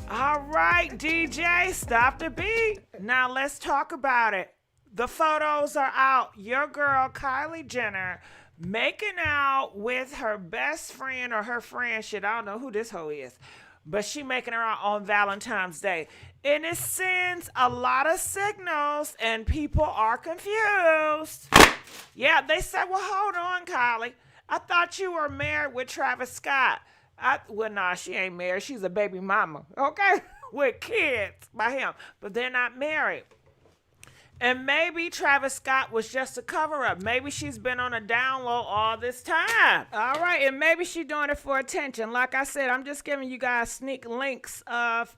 All right, DJ, stop the beat. Now let's talk about it. The photos are out. Your girl Kylie Jenner making out with her best friend or her friend. Shit, I don't know who this hoe is. But she making her out on Valentine's Day. And it sends a lot of signals and people are confused. Yeah, they said, well, hold on, Kylie. I thought you were married with Travis Scott. Well, nah, she ain't married. She's a baby mama, okay? With kids by him. But they're not married. And maybe Travis Scott was just a cover-up. Maybe she's been on a down low all this time. All right, and maybe she's doing it for attention. Like I said, I'm just giving you guys sneak links of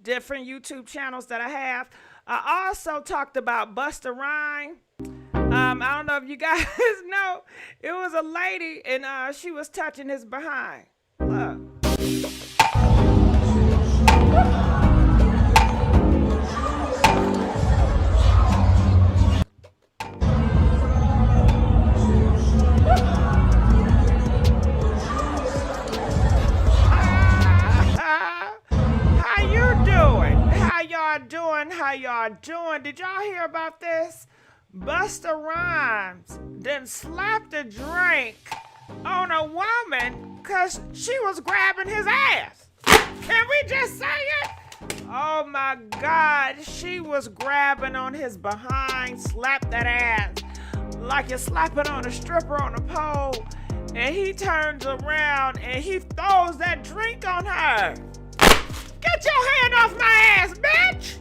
different YouTube channels that I have. I also talked about Busta Rhymes. I don't know if you guys know. It was a lady, and she was touching his behind. Look. How y'all doing? Did y'all hear about this? Busta Rhymes then slapped a drink on a woman because she was grabbing his ass. Can we just say it? Oh my God, she was grabbing on his behind, slapped that ass like you're slapping on a stripper on a pole, and he turns around and he throws that drink on her. Get your hand off my ass, bitch!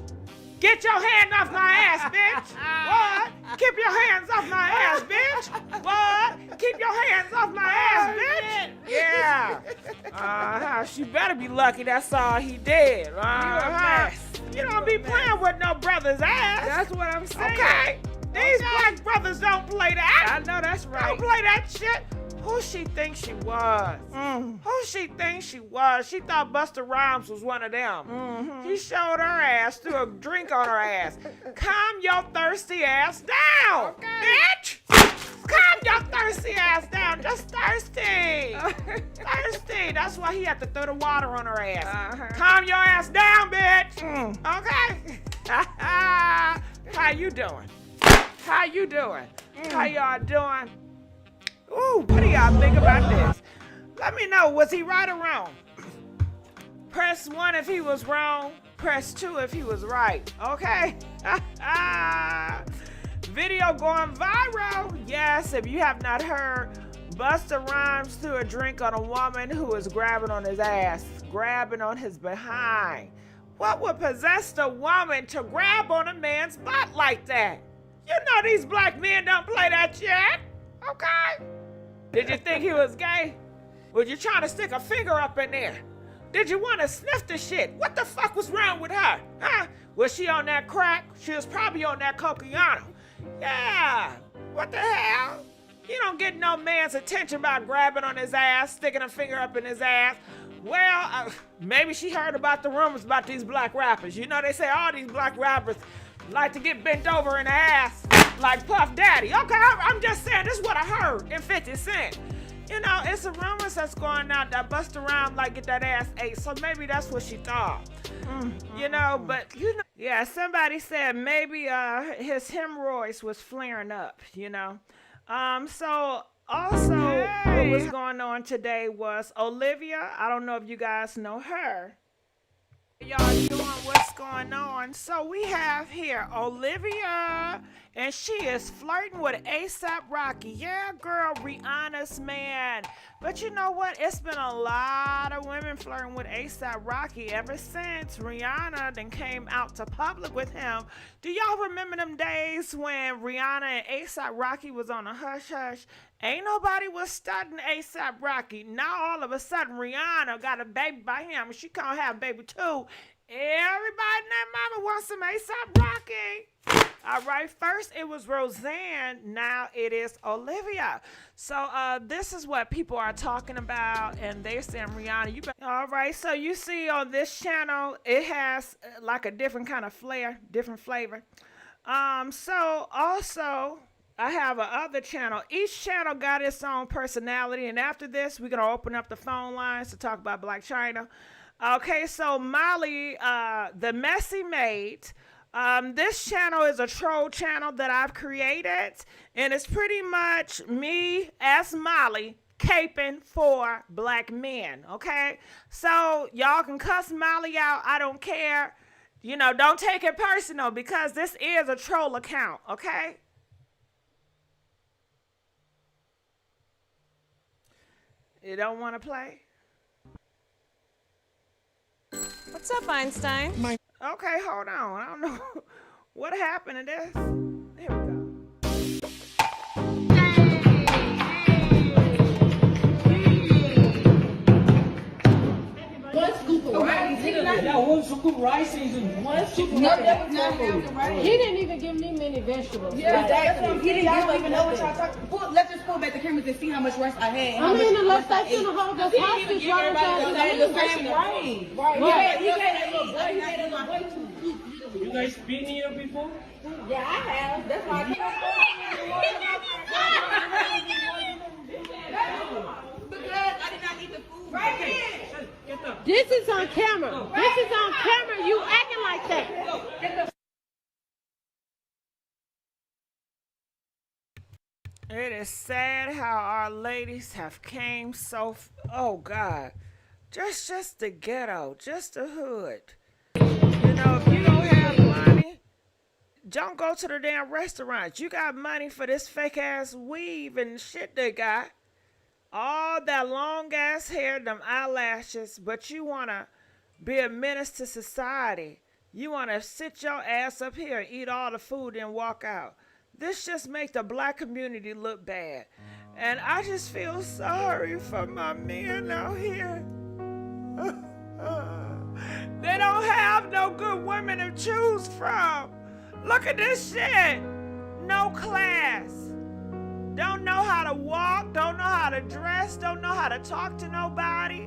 Get your hand off my ass, bitch! What? Keep your hands off my ass, bitch! What? Keep your hands off my ass, bitch! Yeah. She better be lucky that's all he did. You don't be playing with no brother's ass. That's what I'm saying. Okay? These black brothers don't play that. I know that's right. Don't play that shit. Who she thinks she was? Who she thinks she was? She thought Busta Rhymes was one of them. He showed her ass, threw a drink on her ass. Calm your thirsty ass down, bitch! Calm your thirsty ass down. Just thirsty. Thirsty. That's why he had to throw the water on her ass. Calm your ass down, bitch. Okay? How you doing? How you doing? How y'all doing? Ooh, what do y'all think about this? Let me know, was he right or wrong? Press 1 if he was wrong. Press 2 if he was right. Okay? Video going viral. Yes, if you have not heard, Busta Rhymes threw a drink on a woman who was grabbing on his ass, grabbing on his behind. What would possess the woman to grab on a man's butt like that? You know these black men don't play that shit. Okay? Did you think he was gay? Was you trying to stick a finger up in there? Did you want to sniff the shit? What the fuck was wrong with her? Huh? Was she on that crack? She was probably on that cocaine. Yeah. What the hell? You don't get no man's attention by grabbing on his ass, sticking a finger up in his ass. Well, maybe she heard about the rumors about these black rappers. You know, they say all these black rappers like to get bent over in the ass like Puff Daddy. Okay, I'm just saying, this is what I heard in 50 Cent. You know, it's some rumors that's going out that bust around like get that ass ate. So maybe that's what she thought. You know, but you know, yeah, somebody said maybe his hemorrhoids was flaring up, you know. So also what was going on today was Olivia. I don't know if you guys know her. Y'all doing what's going on. So we have here Olivia, and she is flirting with ASAP Rocky. Yeah, girl, Rihanna's man. But you know what? It's been a lot of women flirting with ASAP Rocky ever since Rihanna then came out to public with him. Do y'all remember them days when Rihanna and ASAP Rocky was on a hush hush? Ain't nobody was studying ASAP Rocky. Now all of a sudden Rihanna got a baby by him. She can't have a baby too. Everybody and their mama wants some ASAP Rocky. All right, first it was Roseanne, now it is Olivia. So this is what people are talking about, and they're saying, Rihanna, you better. All right, so you see on this channel, it has like a different kind of flair, different flavor. So also, I have a other channel. Each channel got its own personality, and after this, we're gonna open up the phone lines to talk about Blac Chyna. Okay, so Molly, the Messy Maid. This channel is a troll channel that I've created, and it's pretty much me as Molly caping for black men, okay? So y'all can cuss Molly out, I don't care. You know, don't take it personal because this is a troll account, okay? You don't want to play? What's up, Einstein? Okay, hold on. I don't know what happened to this. Here we go. One scoop of rice. Yeah, one scoop of rice and one scoop of rice. He didn't even give me many vegetables. Yeah, exactly. He didn't even know what y'all talking about. Let's just pull back the cameras and see how much rice I had. I mean, unless they finna hold us hostage right Everybody the inside. same right. Right. He had a little boy. He had a little boy too. You guys been here before? Yeah, I have. That's why I because I did not eat the food. Right here. This is on camera. This is on camera. You acting like that. It is sad how our ladies have came so, oh God, just the ghetto, just the hood. You know, if you don't have money, don't go to the damn restaurants. You got money for this fake ass weave and shit they got. All that long ass hair, them eyelashes, but you want to be a menace to society. You want to sit your ass up here and eat all the food and walk out. This just makes the black community look bad. And I just feel sorry for my men out here. They don't have no good women to choose from. Look at this shit. No class. Don't know how to walk, don't know how to dress, don't know how to talk to nobody.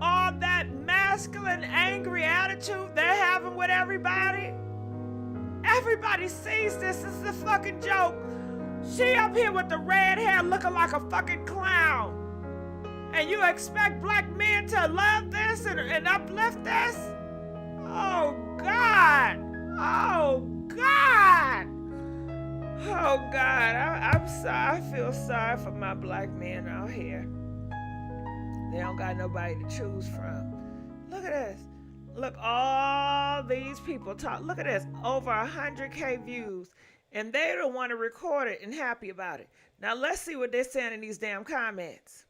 All that masculine, angry attitude they're having with everybody. Everybody sees this. This is a fucking joke. She up here with the red hair looking like a fucking clown. And you expect black men to love this and uplift this? Oh, God. Oh, God. Oh, God. I'm sorry. I feel sorry for my black men out here. They don't got nobody to choose from. Look at this. Look, all these people talk. Look at this. Over 100K views. And they don't want to record it and happy about it. Now, let's see what they're saying in these damn comments.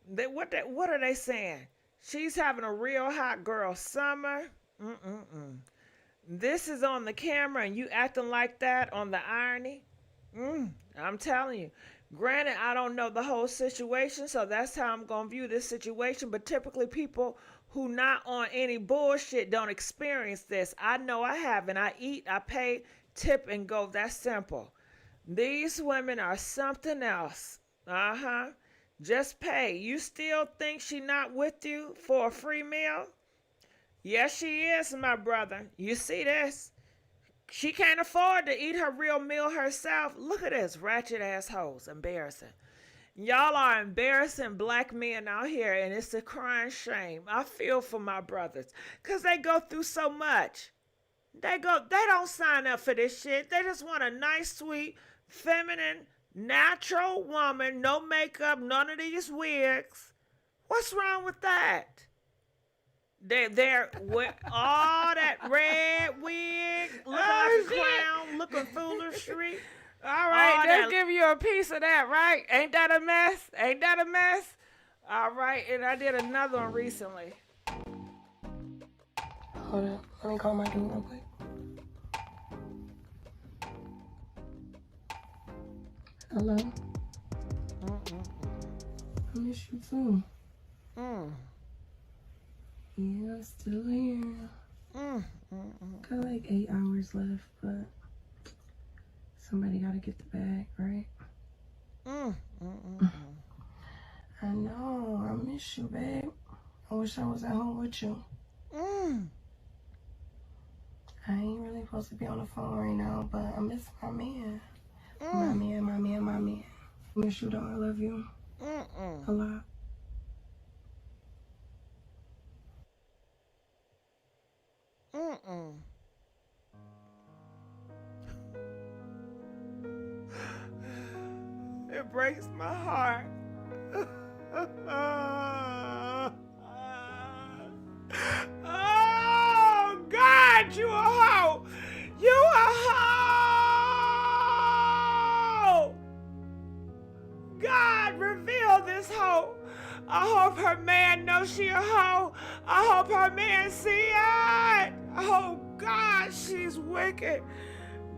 What are they saying? She's having a real hot girl summer. This is on the camera and you acting like that on the irony. I'm telling you. Granted, I don't know the whole situation, so that's how I'm going to view this situation. But typically people who not on any bullshit don't experience this. I know I haven't. I eat, I pay, tip, and go. That's simple. These women are something else. Just pay. You still think she not with you for a free meal? Yes, she is, my brother. You see this? She can't afford to eat her real meal herself. Look at this ratchet assholes. Embarrassing. Y'all are embarrassing black men out here, and it's a crying shame. I feel for my brothers, because they go through so much. They don't sign up for this shit. They just want a nice, sweet, feminine, natural woman, no makeup, none of these wigs. What's wrong with that? They're with all that red wig, look like a clown, looking foolishly. All right, they'll give you a piece of that, right? Ain't that a mess? Ain't that a mess? All right, and I did another one recently. Hold up, let me call my dude real quick. Hello? I miss you too. Yeah, I'm still here. Got like 8 hours left, but somebody gotta get the bag, right? I know, I miss you, babe. I wish I was at home with you. I ain't really supposed to be on the phone right now, but I miss my man. My man. I miss you, though. I love you. A lot. It breaks my heart. Oh, God, you a hoe. You a hoe. God, reveal this hoe. I hope her man knows she a hoe. I hope her man see it. Oh, God, she's wicked.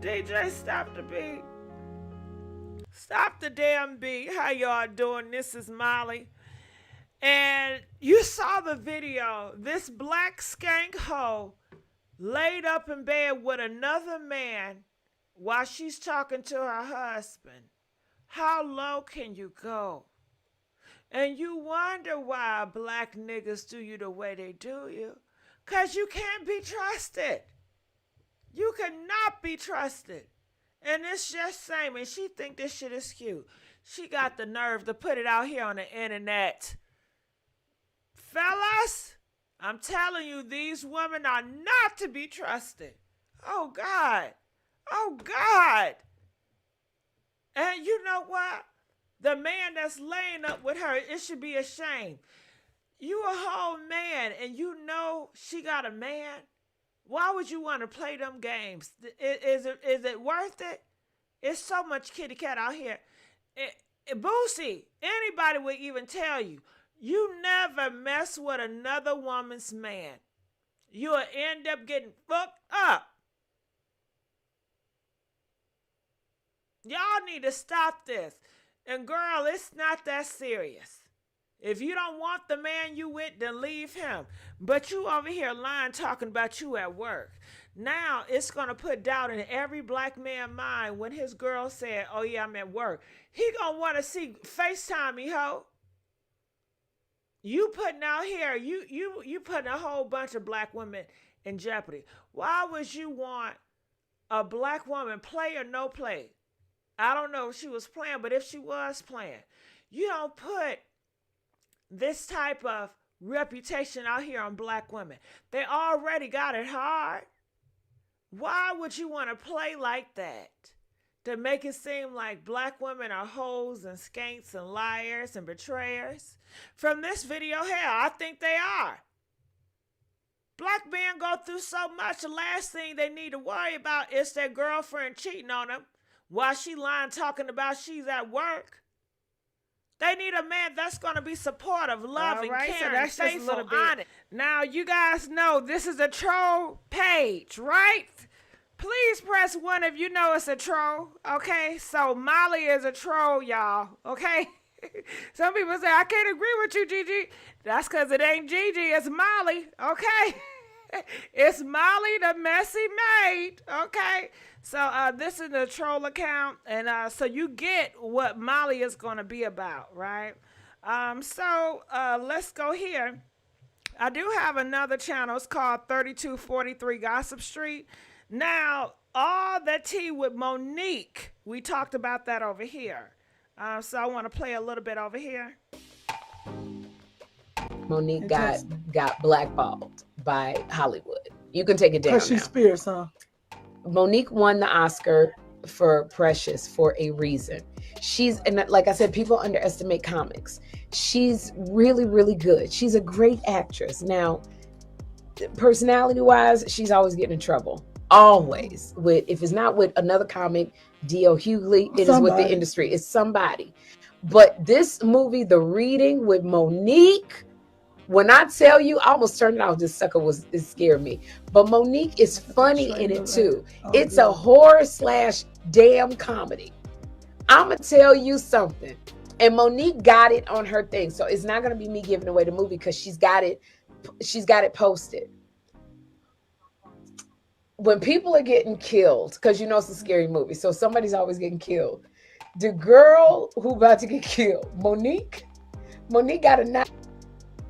DJ, stop the beat. Stop the damn beat. How y'all doing? This is Molly. And you saw the video. This black skank hoe laid up in bed with another man while she's talking to her husband. How low can you go? And you wonder why black niggas do you the way they do you. Because you can't be trusted. You cannot be trusted. And it's just same. And she think this shit is cute. She got the nerve to put it out here on the internet. Fellas, I'm telling you, these women are not to be trusted. Oh, God. Oh, God. And you know what? The man that's laying up with her, it should be a shame. You a whole man and you know she got a man. Why would you want to play them games? Is it worth it? It's so much kitty cat out here. Boosie, anybody would even tell you, you never mess with another woman's man. You'll end up getting fucked up. Y'all need to stop this. And girl, it's not that serious. If you don't want the man you with, then leave him. But you over here lying, talking about you at work. Now it's going to put doubt in every black man's mind when his girl said, oh yeah, I'm at work. He going to want to see FaceTime me, ho. You putting out here, you putting a whole bunch of black women in jeopardy. Why would you want a black woman, play or no play? I don't know if she was playing, but if she was playing, you don't put this type of reputation out here on black women. They already got it hard. Why would you want to play like that? To make it seem like black women are hoes and skanks and liars and betrayers? From this video here, I think they are. Black men go through so much, the last thing they need to worry about is their girlfriend cheating on them while she lying talking about she's at work. They need a man that's going to be supportive, loving, caring, so faithful, honest. Now, you guys know this is a troll page, right? Please press 1 if you know it's a troll, okay? So, Molly is a troll, y'all, okay? Some people say, I can't agree with you, Gigi. That's because it ain't Gigi, it's Molly, okay? It's Molly the messy maid, okay? So this is a troll account, and so you get what Molly is going to be about, right? So let's go here. I do have another channel. It's called 3243 Gossip Street. Now, all that tea with Monique, we talked about that over here. So I want to play a little bit over here. Monique got blackballed by Hollywood. You can take it down. Because she's Spears, huh? Monique won the Oscar for Precious for a reason. And like I said, people underestimate comics. She's really, really good. She's a great actress. Now, personality-wise, she's always getting in trouble. Always. If it's not with another comic, D.L. Hughley, it is with the industry. It's somebody. But this movie, The Reading with Monique, when I tell you, I almost turned it off. This sucker it scared me. But Monique is funny in it too. It's a horror / damn comedy. I'ma tell you something. And Monique got it on her thing. So it's not gonna be me giving away the movie because she's got it posted. When people are getting killed, because you know it's a scary movie, so somebody's always getting killed. The girl who about to get killed, Monique got a knife.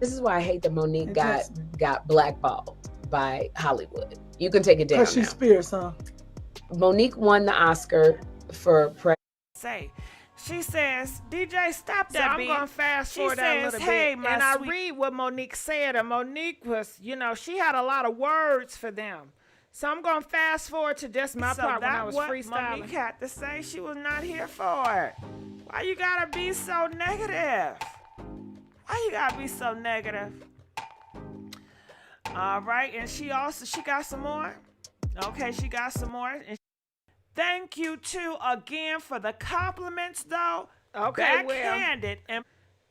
This is why I hate that Monique got blackballed by Hollywood. You can take it down. Because she's Spears, huh? Monique won the Oscar for She says, DJ, stop that beat. I'm going to fast forward that a little bit. Hey, and I read what Monique said, and Monique was, she had a lot of words for them. So I'm going to fast forward to just my part when I was freestyling. Monique had to say she was not here for it. Why you got to be so negative? Why you got to be so negative? All right, and she got some more. Okay, she got some more. And thank you, too, again for the compliments, though. Okay, backhanded. And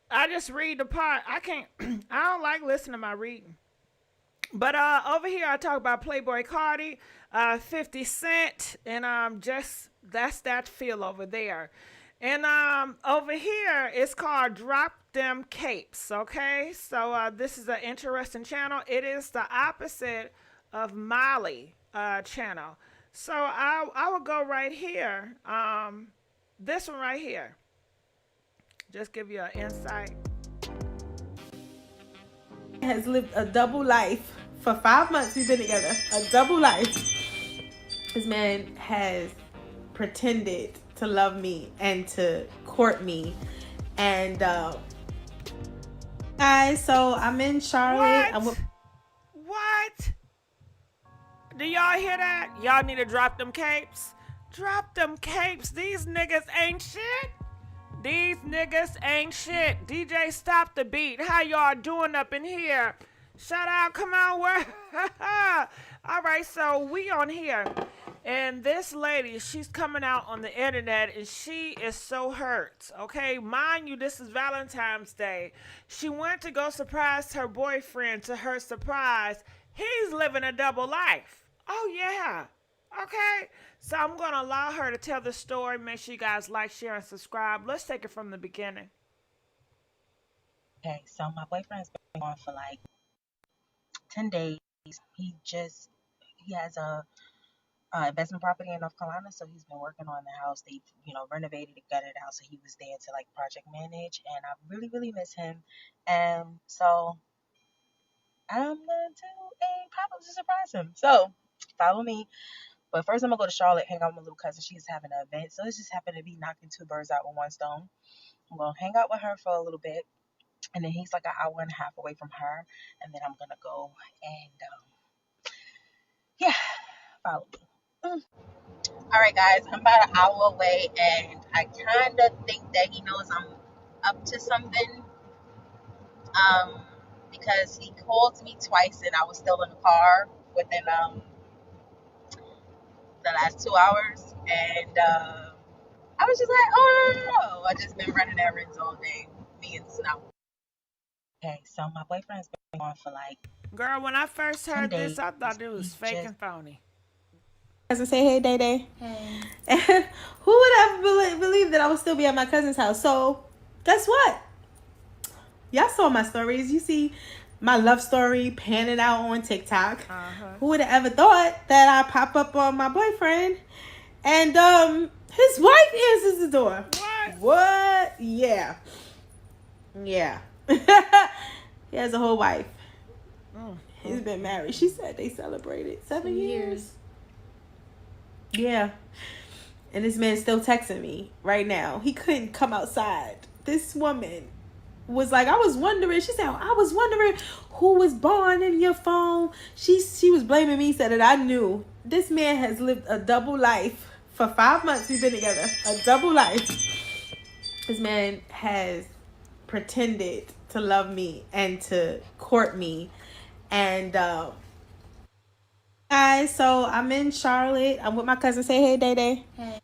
I just read the part. I don't like listening to my reading. But over here, I talk about Playboy Cardi, 50 Cent, and that's that feel over there. And over here, it's called Drop Them Capes, okay? So this is an interesting channel. It is the opposite of Molly channel. So I will go right here. This one right here. Just give you an insight. Has lived a double life for 5 months. We've been together. A double life. This man has pretended to love me and to court me. And guys, so I'm in Charlotte. What? Do y'all hear that? Y'all need to drop them capes. Drop them capes. These niggas ain't shit. These niggas ain't shit. DJ, stop the beat. How y'all doing up in here? Shout out, come on, where? All right, so we on here. And this lady, she's coming out on the internet and she is so hurt. Okay, mind you, this is Valentine's Day. She went to go surprise her boyfriend. To her surprise, he's living a double life. Oh, yeah. Okay, so I'm going to allow her to tell the story. Make sure you guys like, share, and subscribe. Let's take it from the beginning. Okay, so my boyfriend's been on for like 10 days. He has a investment property in North Carolina, so he's been working on the house. They've, renovated and gutted it out, so he was there to like project manage, and I really, really miss him. And so I'm going to probably surprise him. So follow me. But first I'm going to go to Charlotte, hang out with my little cousin. She's having an event. So it's just happened to be knocking 2 birds out with one stone. I'm going to hang out with her for a little bit. And then he's like an hour and a half away from her. And then I'm going to go and, follow me. All right, guys. I'm about an hour away. And I kind of think that he knows I'm up to something. Because he called me twice and I was still in the car within, the last 2 hours, and I was just like, oh, I just been running errands all day, me and Snow. Okay, so my boyfriend's been on for like, girl, when I first heard this, I thought it was fake and phony. Cousin, say hey, Day Day. Hey. Who would have believed that I would still be at my cousin's house? So guess what? Y'all saw my stories. You see my love story panning out on TikTok. Who would have ever thought that I pop up on my boyfriend and his wife answers the door? What? Yeah. He has a whole wife. He's been married. She said they celebrated 7 years. Yeah. And this man's still texting me right now. He couldn't come outside. This woman was like, I was wondering. She said, I was wondering who was born in your phone. She was blaming me, said that I knew. This man has lived a double life. For 5 months we've been together. A double life. This man has pretended to love me and to court me. And guys, so I'm in Charlotte. I'm with my cousin. Say hey, Day Day. Hey.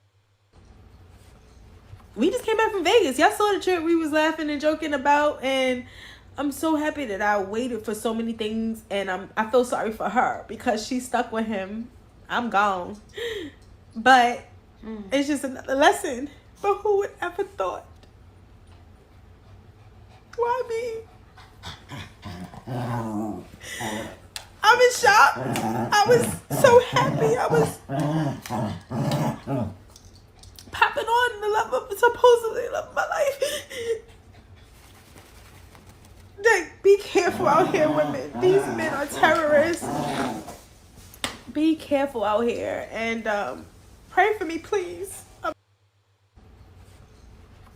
We just came back from Vegas. Y'all saw the trip we was laughing and joking about, and I'm so happy that I waited for so many things, and I feel sorry for her because she's stuck with him. I'm gone. But it's just another lesson. But who would ever thought? Why me? I'm in shock. I was so happy. I was popping on the love of supposedly love of my life. Like, be careful out here, women. These men are terrorists. Be careful out here, and pray for me, please.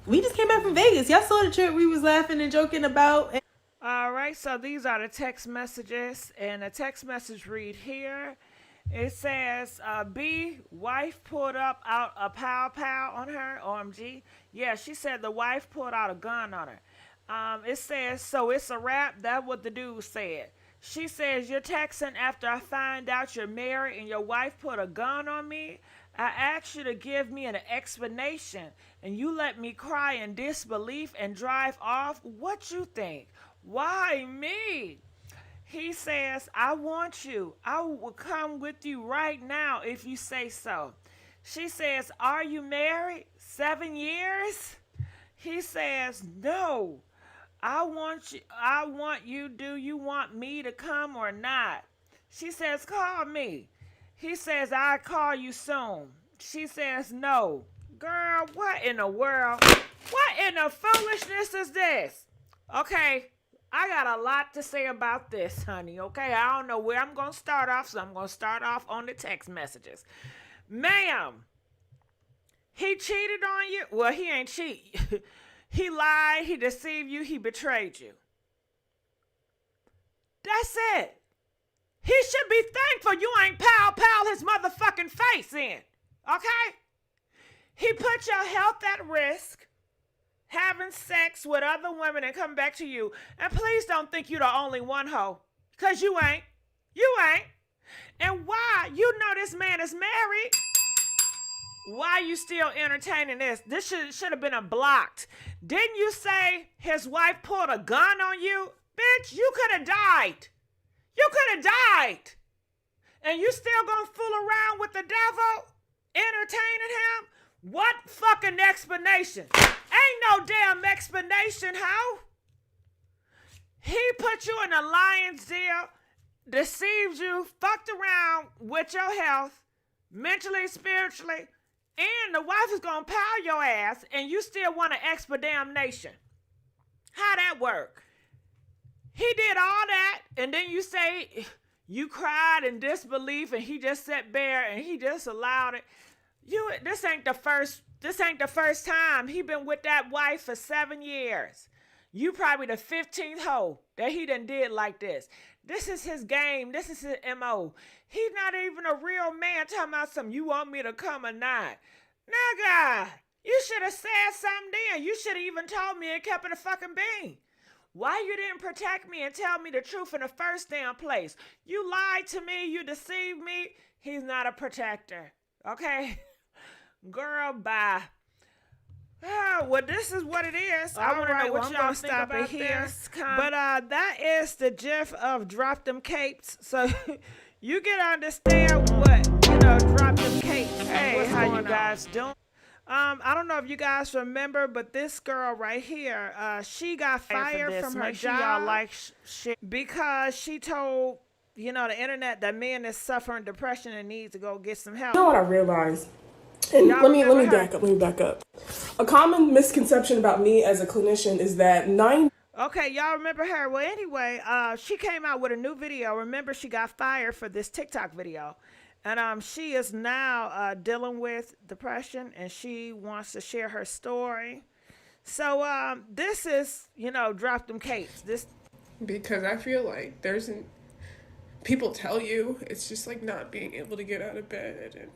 We just came back from Vegas. Y'all saw the trip we was laughing and joking about. All right, so these are the text messages, and the text message read here. It says, B, wife pulled out a pow on her, OMG. Yeah, she said the wife pulled out a gun on her. It says, so it's a wrap. That's what the dude said. She says, you're texting after I find out you're married and your wife put a gun on me. I asked you to give me an explanation, and you let me cry in disbelief and drive off. What you think? Why me? He says, I want you. I will come with you right now if you say so. She says, are you married? 7 years? He says, no. I want you. Do you want me to come or not? She says, call me. He says, I'll call you soon. She says, no. Girl, what in the world? What in the foolishness is this? Okay, I got a lot to say about this, honey, okay? I don't know where I'm going to start off, so I'm going to start off on the text messages. Ma'am, he cheated on you? Well, he ain't cheat. He lied, he deceived you, he betrayed you. That's it. He should be thankful you ain't pal his motherfucking face in, okay? He put your health at risk, having sex with other women and come back to you. And please don't think you're the only one, hoe, because you ain't. You ain't. And why? You know this man is married. Why you still entertaining this? This should have been a blocked. Didn't you say his wife pulled a gun on you? Bitch, you could have died. You could have died. And you still gonna fool around with the devil? Entertaining him? What fucking explanation? Ain't no damn explanation, hoe. He put you in a lion's deal, deceived you, fucked around with your health, mentally, spiritually, and the wife is gonna pile your ass, and you still want an expedamnation. How that work? He did all that, and then you say you cried in disbelief, and he just sat there and he just allowed it. This ain't the first time. He been with that wife for 7 years. You probably the 15th hoe that he done did like this. This is his game. This is his MO. He's not even a real man talking about something. You want me to come or not? Nigga, you should have said something then. You should have even told me and kept it a fucking bean. Why you didn't protect me and tell me the truth in the first damn place? You lied to me. You deceived me. He's not a protector. Okay? Girl, bye. Well, this is what it is. I want to know what y'all think about this. But that is the gif of Drop Them Capes. So you can understand what, Drop Them Capes. Hey, how you guys doing? I don't know if you guys remember, but this girl right here, she got fired from her job because she told, the internet that men is suffering depression and needs to go get some help. You know what I realized? And let me back up. A common misconception about me as a clinician is that Okay, y'all remember her. Well, anyway, she came out with a new video. Remember, she got fired for this TikTok video. And she is now dealing with depression, and she wants to share her story. So this is, drop them capes. This because I feel like people tell you it's just like not being able to get out of bed and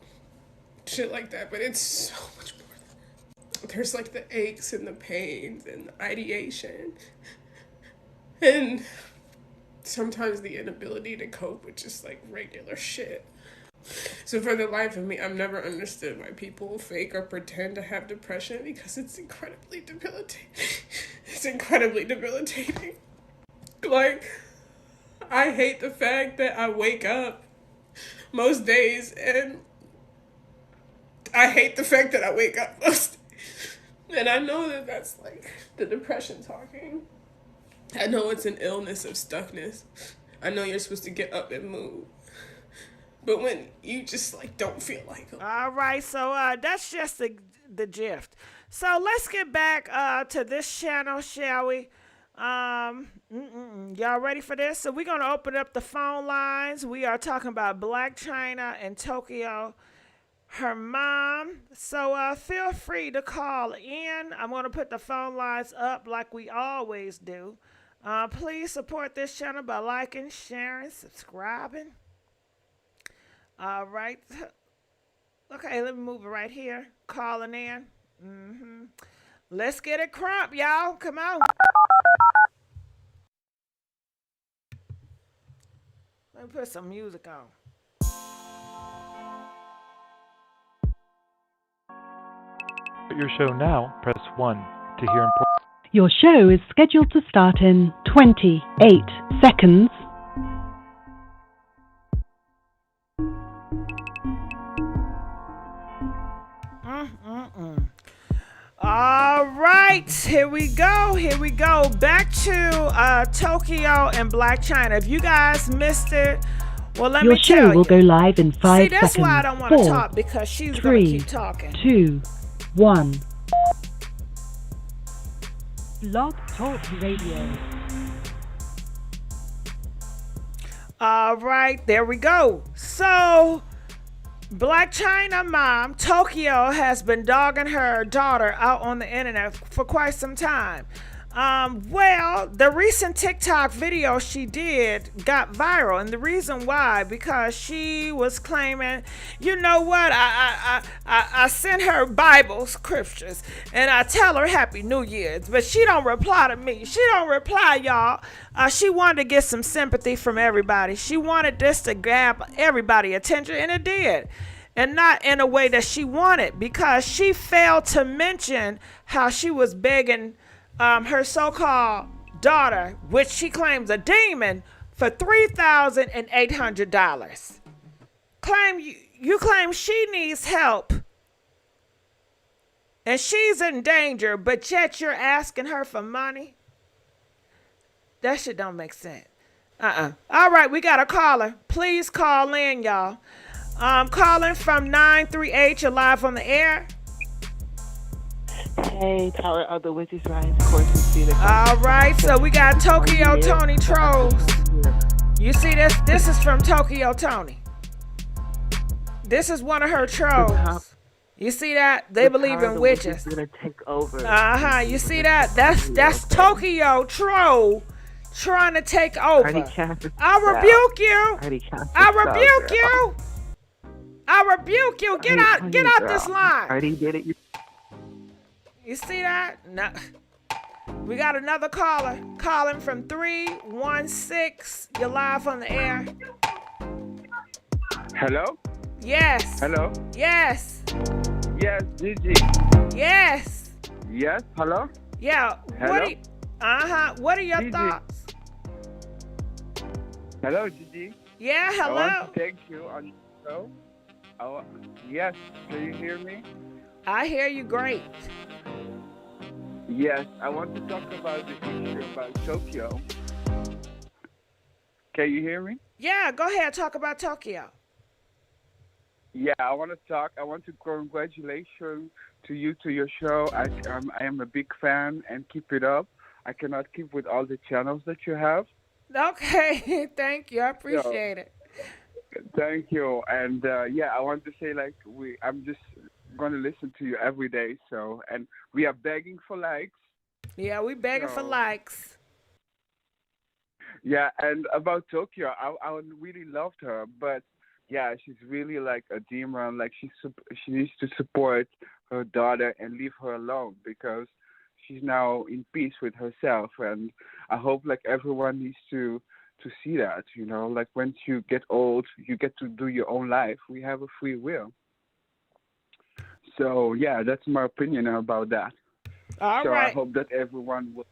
shit like that, but it's so much more than that. There's like the aches and the pains and the ideation and sometimes the inability to cope with just like regular shit. So for the life of me, I've never understood why people fake or pretend to have depression, because it's incredibly debilitating. It's incredibly debilitating. Like, I hate the fact that I wake up most days and I hate the fact that I wake up most days. And I know that that's like the depression talking. I know it's an illness of stuckness. I know you're supposed to get up and move. But when you just like don't feel like it. All right, so that's just the gist. So let's get back to this channel, shall we? Y'all ready for this? So we're gonna open up the phone lines. We are talking about Blac Chyna and Tokyo, her mom. So feel free to call in. I'm gonna put the phone lines up like we always do. Please support this channel by liking, sharing, subscribing. All right. Okay, let me move it right here. Calling in. Let's get it crump, y'all. Come on. Let me put some music on. Your show now, press 1 to hear important. Your show is scheduled to start in 28 seconds. All right, here we go. Back to Tokyo and Blac Chyna. If you guys missed it, well, let me tell you. Your show will go live in 5 seconds. See, that's why I don't want to talk, because she's going to keep talking. 2, 1. Blog Talk Radio. All right, there we go. So, Blac Chyna mom, Tokyo, has been dogging her daughter out on the internet for quite some time. Well, the recent TikTok video she did got viral, and the reason why, because she was claiming, you know what, I sent her Bible scriptures, and I tell her Happy New Year's, but she don't reply to me. She don't reply, y'all. She wanted to get some sympathy from everybody. She wanted this to grab everybody's attention, and it did. And not in a way that she wanted, because she failed to mention how she was begging her so-called daughter, which she claims a demon, for $3,800. You claim she needs help and she's in danger, but yet you're asking her for money? That shit don't make sense. All right, we got a caller. Please call in, y'all. Calling from 938. You're live on the air. Hey, Tower of the Witches Rise. Of course, you see the. All right, so we got Tokyo Toni trolls. You see this? This is from Tokyo Toni. This is one of her trolls. You see that? They believe in witches. Gonna take over. You see that? That's Tokyo troll trying to take over. I rebuke you. I rebuke you. I rebuke you. Get out this line. Already did it. You see that? No. We got another caller calling from 316. You're live on the air. Hello? Yes. Hello? Yes. Yes, Gigi. Yes. Yes, hello? Yeah. Hello? What are your Gigi. thoughts? Hello, Gigi. Yeah, hello. I want to thank you on the show. Yes, do you hear me? I hear you great. Yes, I want to talk about the issue about Tokyo. Can you hear me? Yeah, go ahead. Talk about Tokyo. Yeah, I want to congratulations to you, to your show. I am a big fan, and keep it up. I cannot keep with all the channels that you have. Okay, thank you. I appreciate it. Thank you. And yeah, I want to say like I'm just gonna listen to you every day. So and we are begging for likes. Yeah, we begging for So likes. yeah, and about Tokyo, I really loved her, but yeah, she's really like a demon. Like she needs to support her daughter and leave her alone because she's now in peace with herself. And I hope like everyone needs to see that. You know, like once you get old, you get to do your own life. We have a free will. So yeah, that's my opinion about that. All So I right. hope that everyone will.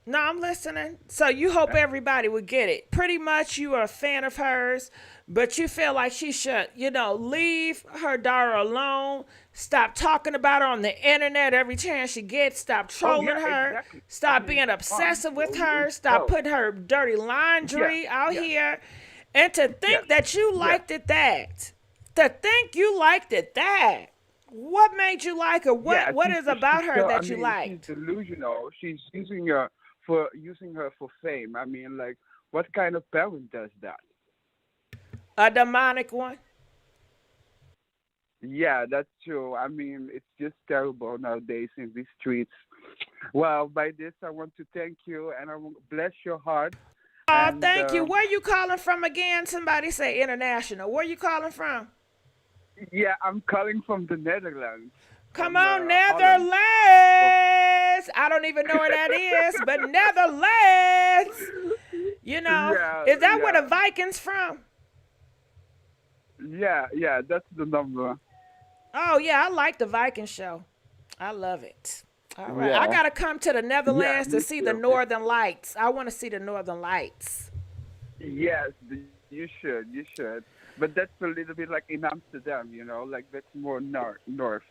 No, I'm listening. So you hope everybody would get it. Pretty much you are a fan of hers, but you feel like she should, leave her daughter alone. Stop talking about her on the internet every chance she gets. Stop Oh trolling yeah, her. exactly. Stop I mean, being fun. obsessive with her. Stop Oh, putting her dirty yeah, laundry out yeah, here. And to yeah, think that you yeah, liked it that. To think you liked it that. What made you like her? yeah. What is She's about her so. I that you mean, she's liked? delusional. She's using her for fame. I mean, like, what kind of parent does that? A demonic one? Yeah, that's true. I mean, it's just terrible nowadays in these streets. Well, by this, I want to thank you and I want to bless your heart. Oh, And thank you. Where you calling from again? Somebody say international. Where you calling from? yeah, I'm calling from the Netherlands, Come from on, Holland. Netherlands. I don't even know where that is, but Netherlands. Yeah, Is that where yeah, the Vikings from? yeah. That's the number. Oh, yeah, I like the Viking show. I love it. All right. I Yeah, got to come to the yeah, Netherlands to me see the too. Northern Lights. I want to see the Northern Lights. Yes, you should, you should. But that's a little bit like in Amsterdam, like that's more north.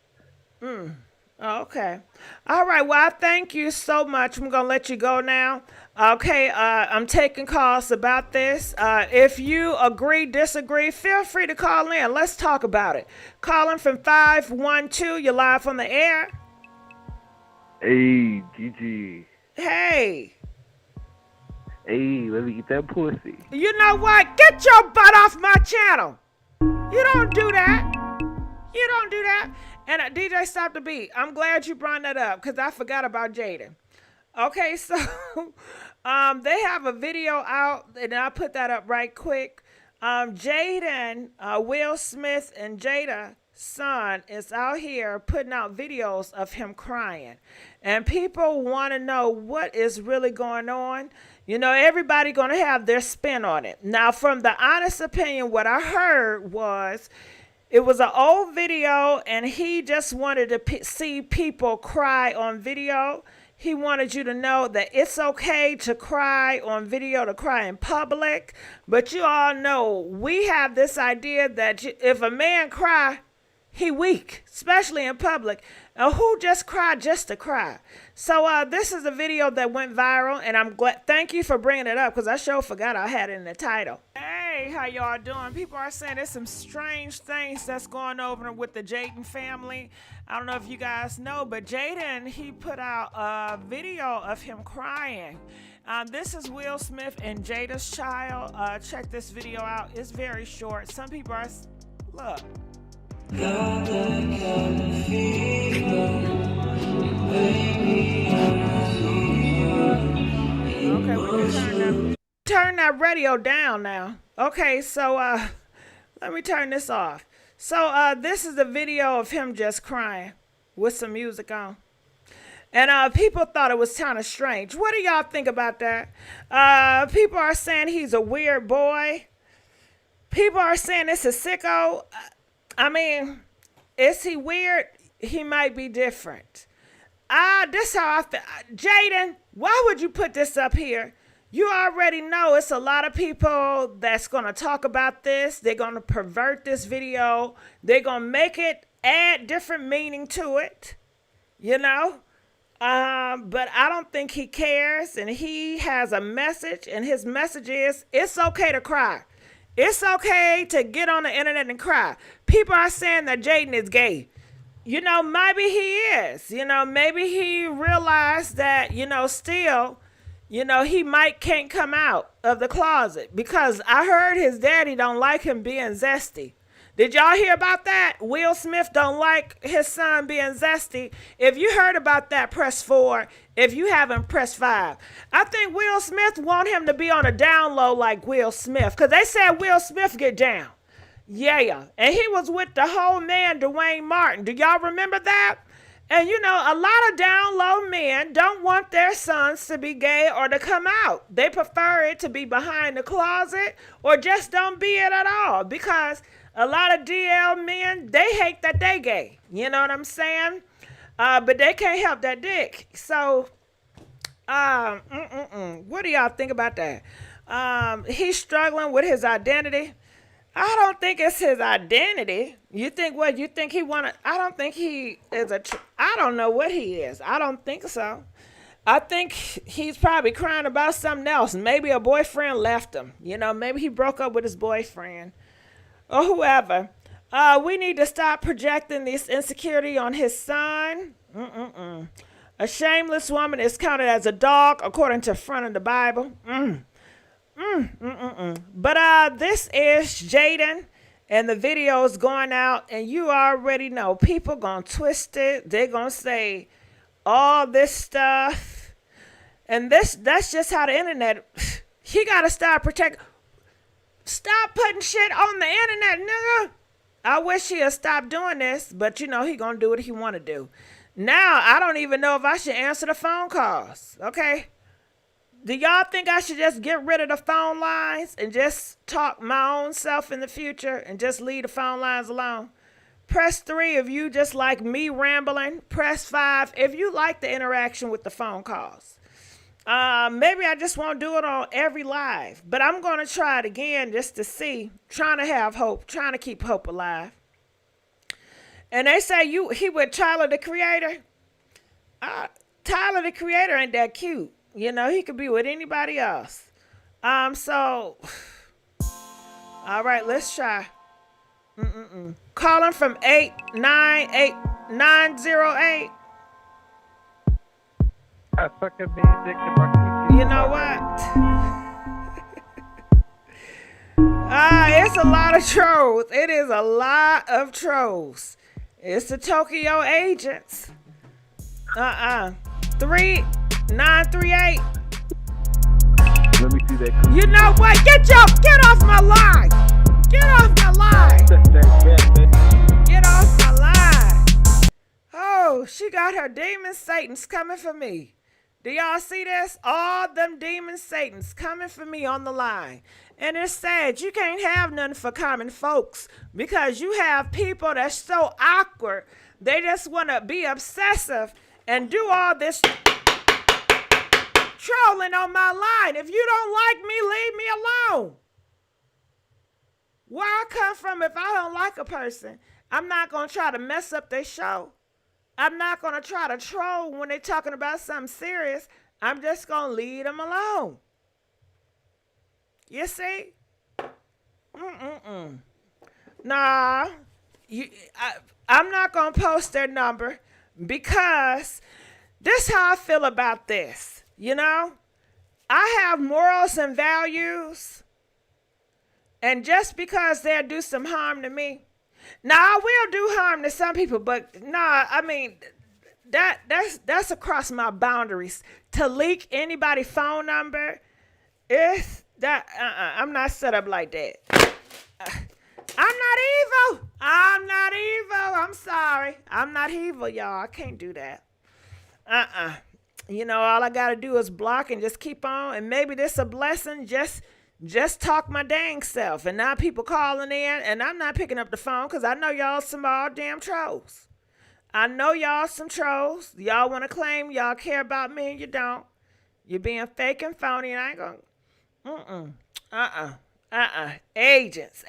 Mm. Oh, okay. All right. Well, I thank you so much. I'm going to let you go now. Okay. I'm taking calls about this. If you agree, disagree, feel free to call in. Let's talk about it. Calling from 512. You're live on the air. Hey, Gigi. Hey. Hey, let me get that pussy. You know what? Get your butt off my channel. You don't do that. You don't do that. And DJ, stop the beat. I'm glad you brought that up because I forgot about Jaden. Okay, so they have a video out, and I'll put that up right quick. Jaden, Will Smith, and Jada's son is out here putting out videos of him crying. And people want to know what is really going on. Everybody going to have their spin on it. Now, from the honest opinion, what I heard was it was an old video, and he just wanted to see people cry on video. He wanted you to know that it's okay to cry on video, to cry in public. But you all know we have this idea that if a man cry, he weak, especially in public. Who just cried just to cry? So this is a video that went viral, and I'm glad. Thank you for bringing it up because I sure forgot I had it in the title. Hey, how y'all doing? People are saying there's some strange things that's going over with the Jaden family. I don't know if you guys know, but Jaden, he put out a video of him crying. This is Will Smith and Jada's child. Check this video out. It's very short. Some people are, look. Okay, we can turn that radio down now. Okay, so let me turn this off. So this is a video of him just crying with some music on. And people thought it was kind of strange. What do y'all think about that? People are saying he's a weird boy. People are saying it's a sicko. I mean, is he weird? He might be different. This how I feel. Jaden, why would you put this up here? You already know it's a lot of people that's going to talk about this. They're going to pervert this video. They're going to make it, add different meaning to it, But I don't think he cares. And he has a message. And his message is, it's okay to cry. It's okay to get on the internet and cry. People are saying that Jaden is gay. Maybe he is. Maybe he realized that, still, you know, he might can't come out of the closet because I heard his daddy don't like him being zesty. Did y'all hear about that? Will Smith don't like his son being zesty. If you heard about that, press 4. If you haven't, press 5. I think Will Smith want him to be on a down low like Will Smith, because they said Will Smith get down. Yeah. And he was with the whole man, Dwayne Martin. Do y'all remember that? And you know, a lot of down low men don't want their sons to be gay or to come out. They prefer it to be behind the closet or just don't be it at all, because a lot of DL men, they hate that they gay. You know what I'm saying? But they can't help that dick. So, what do y'all think about that? He's struggling with his identity. I don't think it's his identity. You think what? You think he I don't think he is I don't know what he is. I don't think so. I think he's probably crying about something else. Maybe a boyfriend left him. You know, maybe he broke up with his boyfriend or whoever. We need to stop projecting this insecurity on his son. A shameless woman is counted as a dog according to front of the Bible. But this is Jaden, and the video is going out, and you already know people gonna twist it. They're gonna say all this stuff, and that's just how the internet. He gotta stop putting shit on the internet, nigga. I wish he'd stop doing this, but you know he gonna do what he wanna do. Now I don't even know if I should answer the phone calls. Okay. Do y'all think I should just get rid of the phone lines and just talk my own self in the future and just leave the phone lines alone? Press 3 if you just like me rambling. Press 5 if you like the interaction with the phone calls. Maybe I just won't do it on every live, but I'm going to try it again just to see. Trying to have hope, trying to keep hope alive. And they say he with Tyler, the Creator. Tyler, the Creator ain't that cute. You know, he could be with anybody else. So, all right, let's try. Calling from 898908. I fucking made dick in my coochie. You know what? It's a lot of trolls. It is a lot of trolls. It's the Tokyo agents. 3938. Let me see that. You know what? Get off my line. Get off my line. Get off my line. Oh, she got her demon Satans coming for me. Do y'all see this? All them demon Satans coming for me on the line. And it's sad. You can't have nothing for common folks because you have people that's so awkward. They just want to be obsessive and do all this trolling on my line. If you don't like me, leave me alone. Where I come from, if I don't like a person, I'm not going to try to mess up their show. I'm not going to try to troll when they're talking about something serious. I'm just going to leave them alone. You see? Nah, I'm not going to post their number because this is how I feel about this. You know, I have morals and values, and just because they'll do some harm to me, now I will do harm to some people, but nah, I mean, that's across my boundaries. To leak anybody's phone number, I'm not set up like that. I'm not evil. I'm sorry. I'm not evil, y'all. I can't do that. You know, all I got to do is block and just keep on. And maybe this a blessing. Just talk my dang self. And now people calling in. And I'm not picking up the phone because I know y'all some all damn trolls. I know y'all some trolls. Y'all want to claim y'all care about me and you don't. You're being fake and phony. And I ain't going to. Agents.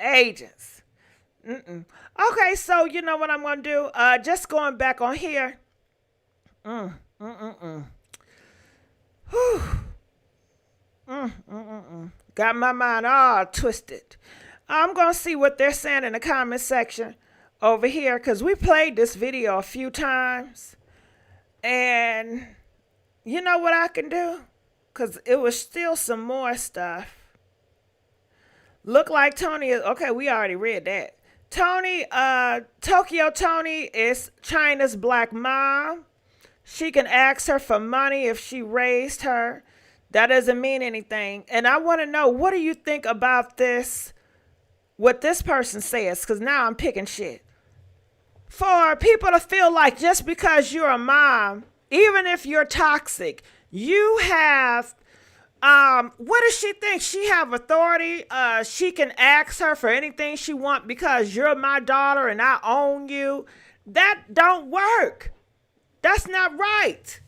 Okay, so you know what I'm going to do? Just going back on here. Got my mind all twisted. I'm going to see what they're saying in the comment section over here because we played this video a few times. And you know what I can do? because it was still some more stuff. Look like Toni is, okay, we already read that. Toni, Tokyo Toni is Chyna's black mom. She can ask her for money if she raised her. That doesn't mean anything. And I want to know, what do you think about this, what this person says? Because now I'm picking shit. For people to feel like just because you're a mom, even if you're toxic, you have, what does she think? She have authority. She can ask her for anything she want because you're my daughter and I own you. That don't work. That's not right.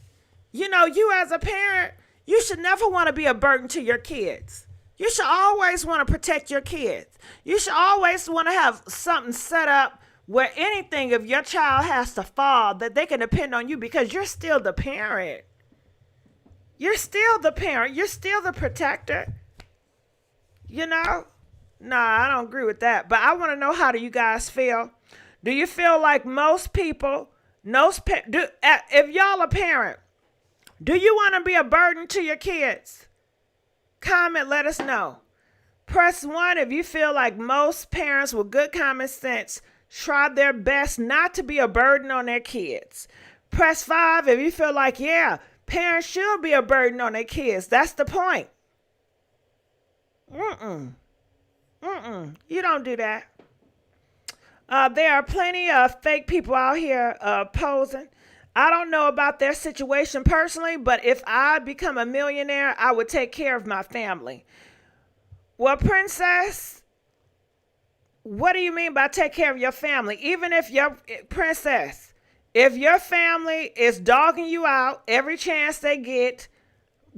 You know, you as a parent, you should never want to be a burden to your kids. You should always want to protect your kids. You should always want to have something set up where anything, if your child has to fall, that they can depend on you because you're still the parent. You're still the parent. You're still the protector. You know? Nah, I don't agree with that. But I want to know, how do you guys feel? Do you feel like most people, if y'all a parent, do you want to be a burden to your kids? Comment, let us know. Press 1 if you feel like most parents with good common sense try their best not to be a burden on their kids. Press 5 if you feel like, yeah, parents should be a burden on their kids. That's the point. You don't do that. There are plenty of fake people out here posing. I don't know about their situation personally, but if I become a millionaire, I would take care of my family. Well, princess, what do you mean by take care of your family? Even if your princess, if your family is dogging you out every chance they get,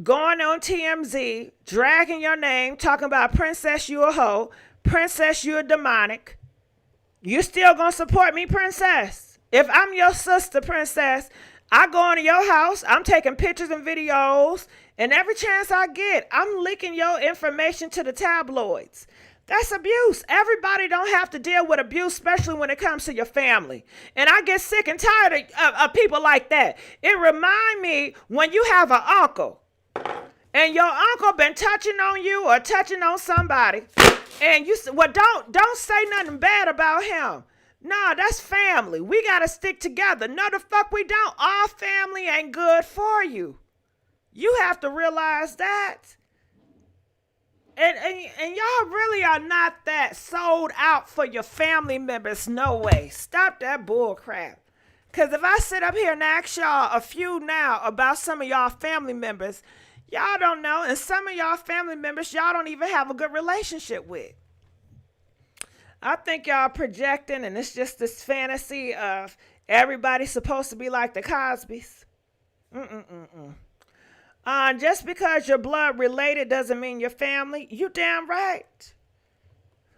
going on TMZ, dragging your name, talking about princess, you a hoe, princess, you a demonic, you still gonna support me, princess? If I'm your sister, princess, I go into your house, I'm taking pictures and videos, and every chance I get, I'm leaking your information to the tabloids. That's abuse. Everybody don't have to deal with abuse, especially when it comes to your family. And I get sick and tired of people like that. It reminds me when you have an uncle, and your uncle been touching on you or touching on somebody, and you say, well, don't say nothing bad about him. Nah, that's family. We got to stick together. No, the fuck we don't. Our family ain't good for you. You have to realize that. And y'all really are not that sold out for your family members. No way. Stop that bull crap. Because if I sit up here and ask y'all a few now about some of y'all family members, y'all don't know. And some of y'all family members, y'all don't even have a good relationship with. I think y'all projecting, and it's just this fantasy of everybody's supposed to be like the Cosbys. Just because you're blood related doesn't mean you're family. You damn right.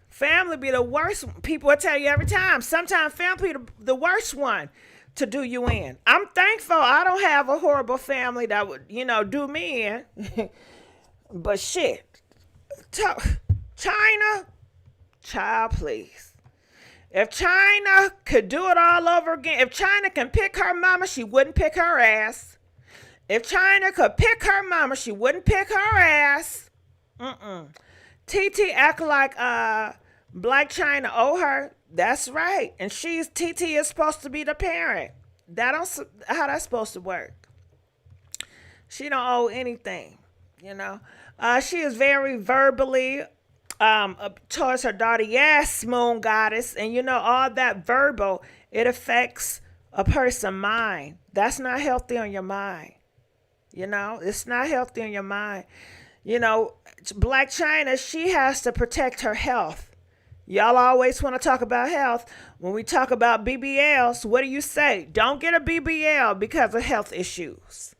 Family be the worst. People will tell you every time. Sometimes family the worst one to do you in. I'm thankful I don't have a horrible family that would, do me in. But shit. Chyna. Child, please. If Chyna could do it all over again, if Chyna can pick her mama, she wouldn't pick her ass. If Chyna could pick her mama, she wouldn't pick her ass. TT act like Blac Chyna owe her. That's right. And TT is supposed to be the parent. How that's supposed to work. She don't owe anything, She is very verbally towards her daughter. Yes, moon goddess. And all that verbal, it affects a person's mind. That's not healthy on your mind. It's not healthy on your mind. Blac Chyna, she has to protect her health. Y'all always want to talk about health. When we talk about BBLs, what do you say? Don't get a BBL because of health issues.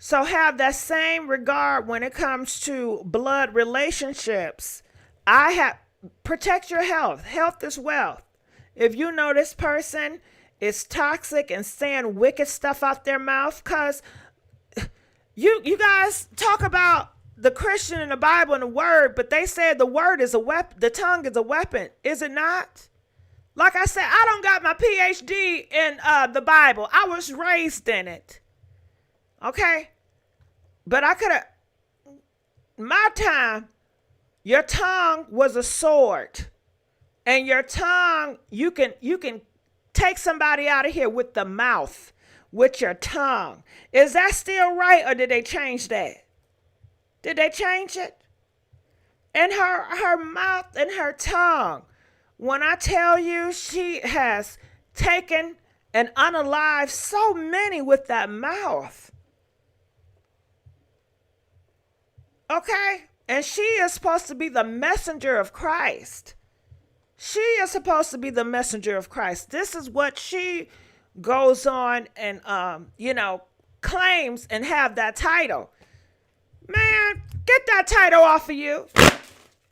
So have that same regard when it comes to blood relationships. Protect your health. Health is wealth. If you know this person is toxic and saying wicked stuff out their mouth, because you guys talk about the Christian in the Bible and the word, but they said the word is a weapon. The tongue is a weapon. Is it not? Like I said, I don't got my PhD in the Bible. I was raised in it. Okay? But I could have, my time, your tongue was a sword. And your tongue, you can take somebody out of here with the mouth, with your tongue. Is that still right, or did they change that? Did they change it? And her mouth and her tongue. When I tell you, she has taken and unalived so many with that mouth. Okay? And she is supposed to be the messenger of Christ. She is supposed to be the messenger of Christ. This is what she goes on and, claims and have that title. Man, get that title off of you.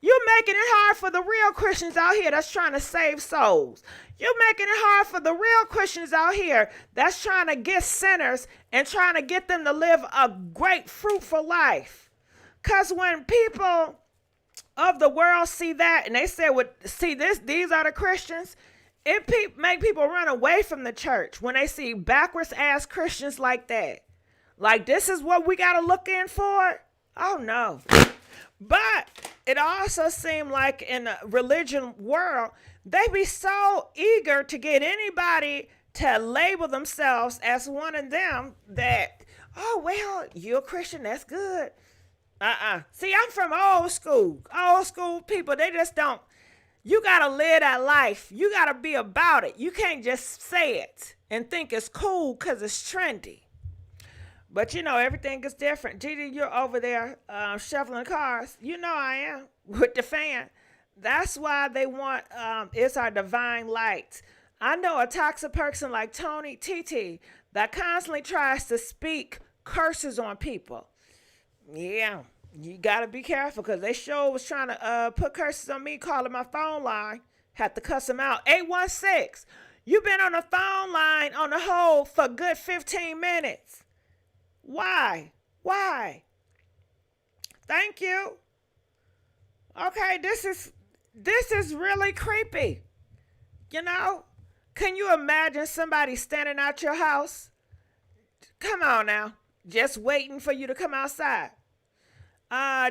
You're making it hard for the real Christians out here that's trying to save souls. You're making it hard for the real Christians out here that's trying to get sinners and trying to get them to live a great, fruitful life. Because when people of the world see that and they say, well, see this, these are the Christians, it make people run away from the church when they see backwards ass Christians like that. Like, this is what we got to look in for? Oh, no. But it also seemed like in the religion world, they be so eager to get anybody to label themselves as one of them that, oh, well, you're a Christian, that's good. See, I'm from old school. Old school people, they just don't. You got to live that life. You got to be about it. You can't just say it and think it's cool because it's trendy. But, everything is different. Gigi, you're over there shoveling cars. You know I am with the fan. That's why they want, it's our divine light. I know a toxic person like Toni, TT, that constantly tries to speak curses on people. Yeah, you got to be careful because they sure was trying to put curses on me, calling my phone line. Had to cuss them out. 816, you've been on the phone line on the hold for a good 15 minutes. Why? Thank you. Okay, this is really creepy. Can you imagine somebody standing out your house? Come on now. Just waiting for you to come outside.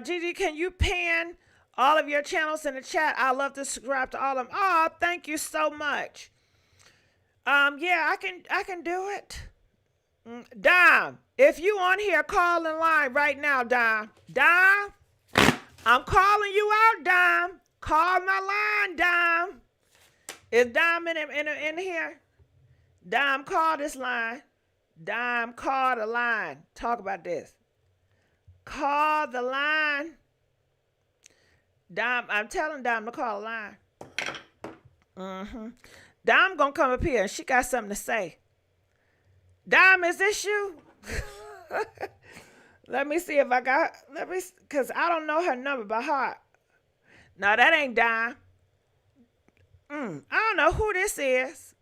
Gigi, can you pin all of your channels in the chat? I love to subscribe to all of them. Oh, thank you so much. Yeah, I can do it. Dom, if you on here, call in line right now, Dom. Dom, I'm calling you out, Dom. Call my line, Dom. Is Dom in here? Dom, call this line. Dom, call the line. Talk about this. Call the line. Dom, I'm telling Dom to call the line. Dom gonna come up here and she got something to say. Dom, is this you? Let me see if I got, because I don't know her number by heart. No, that ain't Dom. I don't know who this is.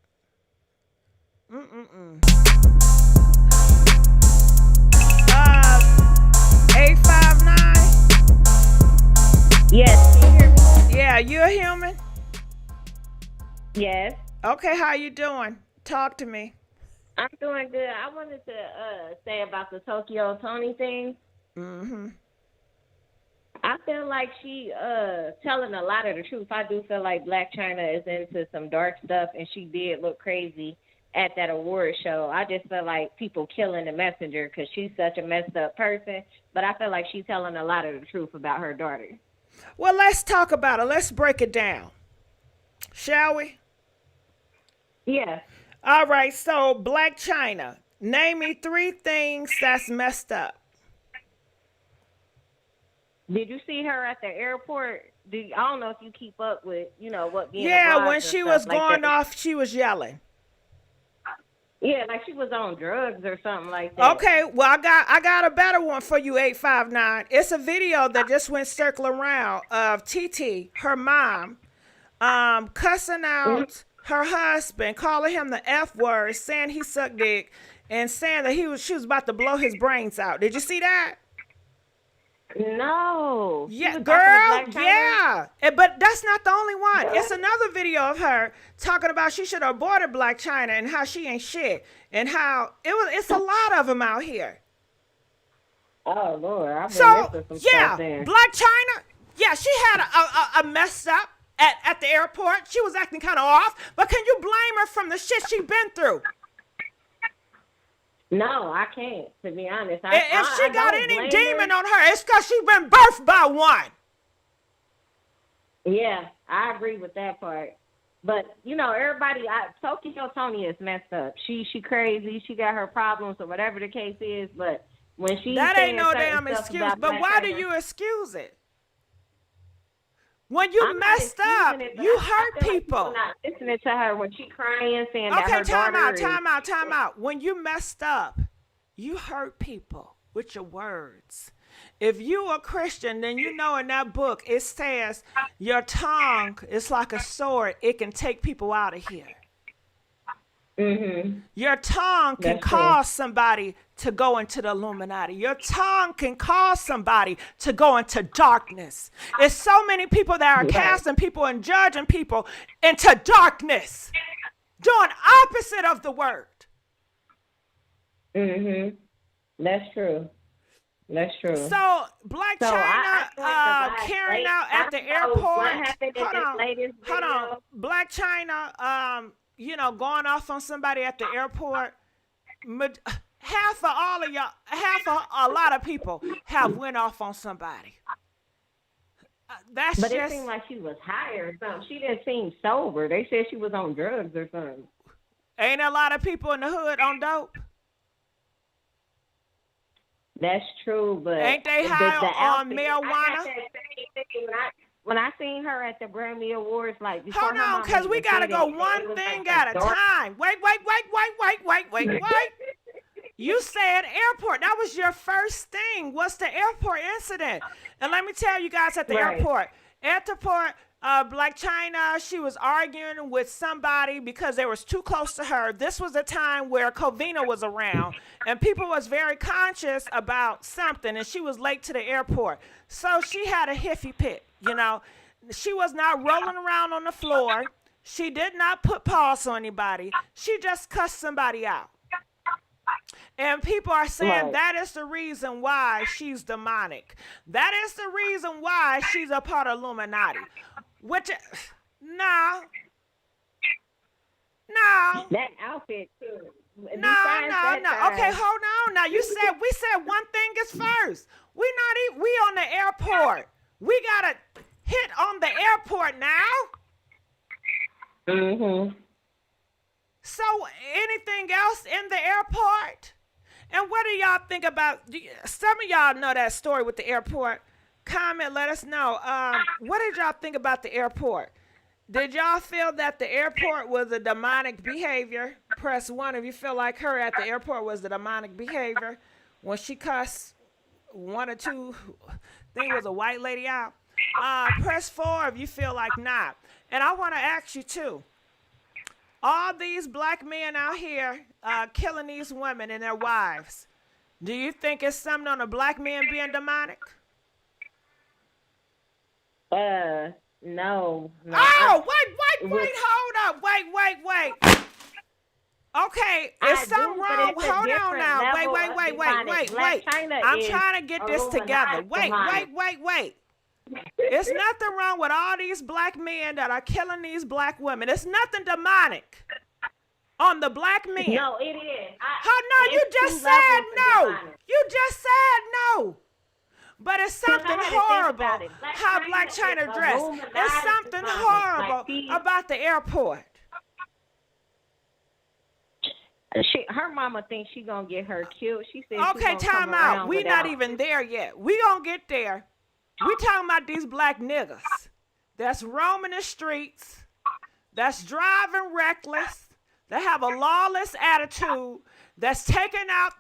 859? Yes, can you hear me? Yeah, you a human? Yes. Okay, how you doing? Talk to me. I'm doing good. I wanted to say about the Tokyo Toni thing. I feel like she telling a lot of the truth. I do feel like Blac Chyna is into some dark stuff, and she did look crazy at that award show. I just feel like people killing the messenger because she's such a messed up person, but I feel like she's telling a lot of the truth about her daughter. Well, let's talk about it. Let's break it down. Shall we? Yeah. All right, so Blac Chyna, name me 3 things that's messed up. Did you see her at the airport? I don't know if you keep up with, what being Yeah, when she was going off, she was yelling. Yeah, like she was on drugs or something like that. Okay, well, I got a better one for you, 859. It's a video that just went circling around of TT, her mom, cussing out her husband, calling him the F word, saying he sucked dick, and saying that she was about to blow his brains out. Did you see that? No. Yeah, girl, yeah. But that's not the only one. It's another video of her talking about she should have aborted Blac Chyna and how she ain't shit. And how it's a lot of them out here. Oh Lord, I've been So missing some yeah, stuff there. Blac Chyna, yeah, she had a mess up at the airport. She was acting kind of off, but can you blame her from the shit she been through? No, I can't. To be honest, If she got any demon her. on her, it's because she been birthed by one. Yeah, I agree with that part. But you know, everybody, Tokyo Toni is messed up. She crazy. She got her problems or whatever the case is. But when she that ain't no damn excuse. But why do you excuse it? When you messed up, you hurt people. Like not listening to her when she crying, saying okay, that her time out. When you messed up, you hurt people with your words. If you are Christian, then you know in that book it says your tongue is like a sword. It can take people out of here. Mm-hmm. Your tongue can cause somebody to go into the Illuminati. Your tongue can cause somebody to go into darkness. It's so many people that are casting people and judging people into darkness, doing opposite of the word. Mm-hmm. That's true. That's true. So Blac Chyna carrying out at the airport. Hold on. Blac Chyna, you know, going off on somebody at the airport. Half of all of y'all, a lot of people have went off on somebody. But it seemed like she was high or something. She didn't seem sober. They said she was on drugs or something. Ain't a lot of people in the hood on dope? That's true, but ain't they high on marijuana? When I seen her at the Grammy Awards, like before hold on, because we gotta go one thing at a time. Wait. You said airport. That was your first thing. What's the airport incident? And let me tell you guys at the airport. At the port, Blac Chyna, she was arguing with somebody because they was too close to her. This was a time where Covina was around, and people was very conscious about something, and she was late to the airport. So she had a hiffy pit, you know. She was not rolling around on the floor. She did not put paws on anybody. She just cussed somebody out. And people are saying that is the reason why she's demonic. That is the reason why she's a part of Illuminati. Which, no. That outfit too. No. Okay, hold on. Now we said one thing is first. We on the airport. We gotta hit on the airport now. Mhm. So anything else in the airport? And what do y'all think about? Some of y'all know that story with the airport. Comment, let us know. What did y'all think about the airport? Did y'all feel that the airport was a demonic behavior? Press 1 if you feel like her at the airport was the demonic behavior when she cussed 1 or 2. I think it was a white lady out. Press 4 if you feel like not. And I want to ask you too. All these black men out here killing these women and their wives. Do you think it's something on a black man being demonic? No. Oh, wait, hold up. Wait. Okay, is something wrong? Hold on now. Wait. I'm trying to get this together. Wait. It's nothing wrong with all these black men that are killing these black women. It's nothing demonic on the black men. No, it is. You just said no. You just said no. But it's something horrible how Blac Chyna dressed. It's something horrible about the airport. Her mama thinks she gonna get her killed. She said, okay, time out. We not even there yet. We gonna get there. We talking about these black niggas that's roaming the streets, that's driving reckless, that have a lawless attitude, that's taking out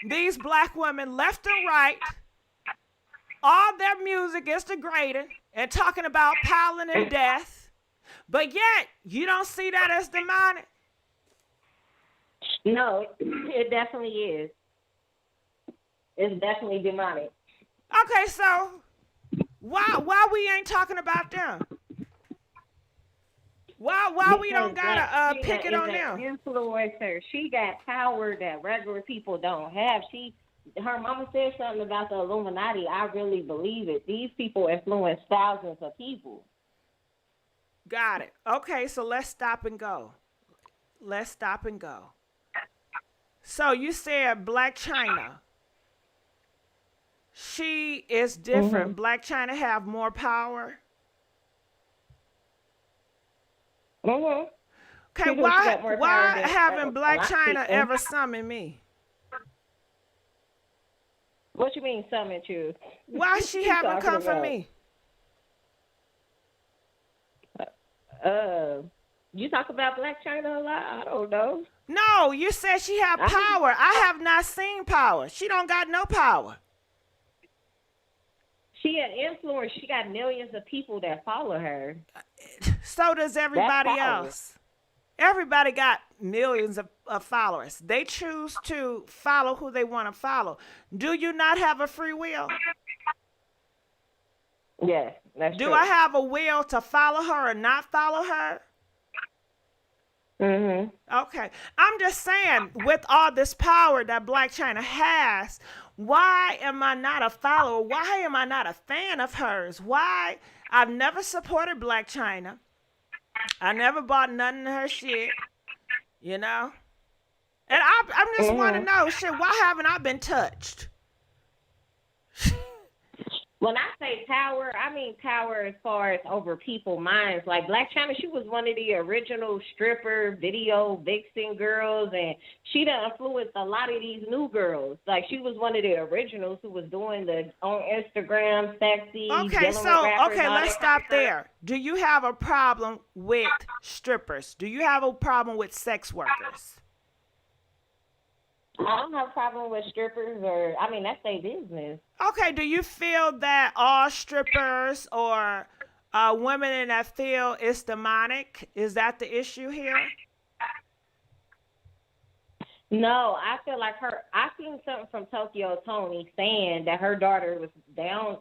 these black women left and right. All their music is degrading and talking about piling and death. But yet, you don't see that as demonic? No, it definitely is. It's definitely demonic. Okay, so why we ain't talking about them? Why we don't gotta pick it on them? Influencer. She got power that regular people don't have. She her mama said something about the Illuminati. I really believe it. These people influence thousands of people. Got it. Okay, so let's stop and go. Let's stop and go. So you said Blac Chyna. She is different. Blac Chyna have more power. Okay, why haven't Blac Chyna ever summoned me? What you mean summoned you? Why she haven't come for me? You talk about Blac Chyna a lot? I don't know. No, you said she have power. I have not seen power. She don't got no power. She an influencer. She got millions of people that follow her. So does everybody else. Everybody got millions of followers. They choose to follow who they want to follow. Do you not have a free will? Yes, that's true. Do I have a will to follow her or not follow her? Okay. I'm just saying, with all this power that Blac Chyna has, why am I not a follower? Why am I not a fan of hers? Why? I've never supported Blac Chyna. I never bought nothing of her shit, you know? And I just want to know, shit, why haven't I been touched? When I say power, I mean power as far as over people's minds. Like Blac Chyna, she was one of the original stripper, video, vixen girls, and she done influenced a lot of these new girls. Like she was one of the originals who was doing the on Instagram, sexy. Okay, let's stop there. Do you have a problem with strippers? Do you have a problem with sex workers? I don't have a problem with strippers, that's their business. Okay, do you feel that all strippers or women in that field is demonic? Is that the issue here? No, I feel like I seen something from Toni saying that her daughter was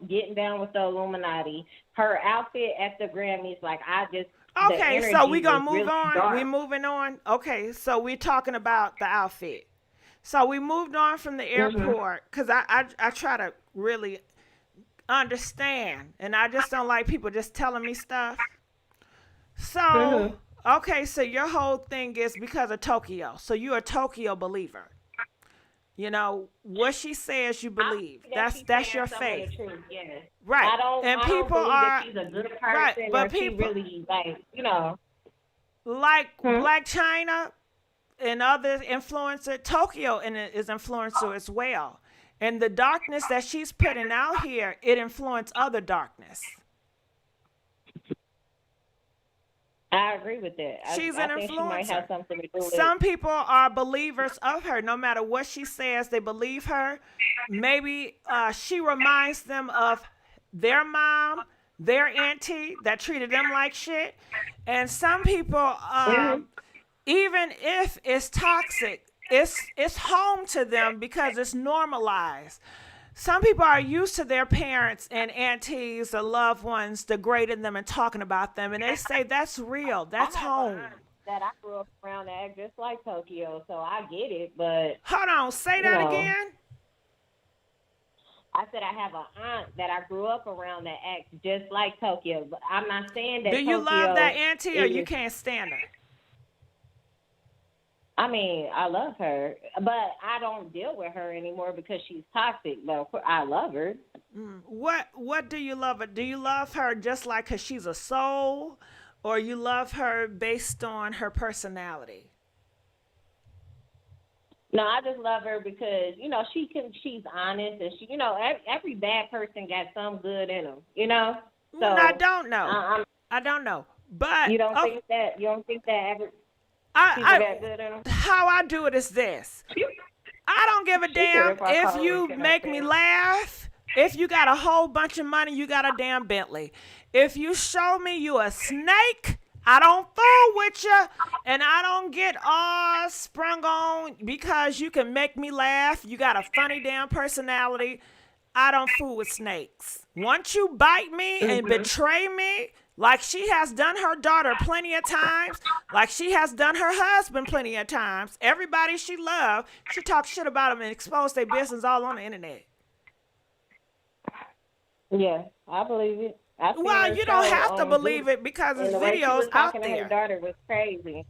getting down with the Illuminati. Her outfit at the Grammys, Okay, so we gonna move on. We moving on. Okay, so we're talking about the outfit. So we moved on from the airport because I try to really understand, and I just don't like people just telling me stuff. So, okay, so your whole thing is because of Tokyo. So you're a Tokyo believer. You know, what she says you believe. That's your faith. Yes. Right. I don't believe that she's a good person, right, but people, she really, like Blac Chyna and other influencer, Tokyo is influencer as well. And the darkness that she's putting out here, it influenced other darkness. I agree with that. She's I an think influencer. She might have something to do with Some people are believers of her. No matter what she says, they believe her. Maybe she reminds them of their mom, their auntie that treated them like shit. And some people... even if it's toxic, it's home to them because it's normalized. Some people are used to their parents and aunties or loved ones degrading them and talking about them, and they say that's real, that's home. That I grew up around that act just like Tokyo, so I get it, but... Hold on, say that again? I said I have an aunt that I grew up around that acts just like Tokyo, but I'm not saying that. Do you love that auntie or you can't stand her? I mean, I love her, but I don't deal with her anymore because she's toxic. But I love her. What do you love her? Do you love her just like because she's a soul, or you love her based on her personality? No, I just love her because she's honest and she every bad person got some good in them. So I don't know. I don't know, but you don't think that ever. How I do it is this. I don't give a damn if you make me laugh. If you got a whole bunch of money, you got a damn Bentley. If you show me you a snake, I don't fool with you. And I don't get all sprung on because you can make me laugh. You got a funny damn personality. I don't fool with snakes. Once you bite me and betray me, Like she has done her daughter plenty of times, like she has done her husband plenty of times. Everybody she loved, she talks shit about them and exposed their business all on the internet. Yeah, I believe it. Well, you don't have to believe it because it's videos out there. The way she was talking to her daughter was crazy.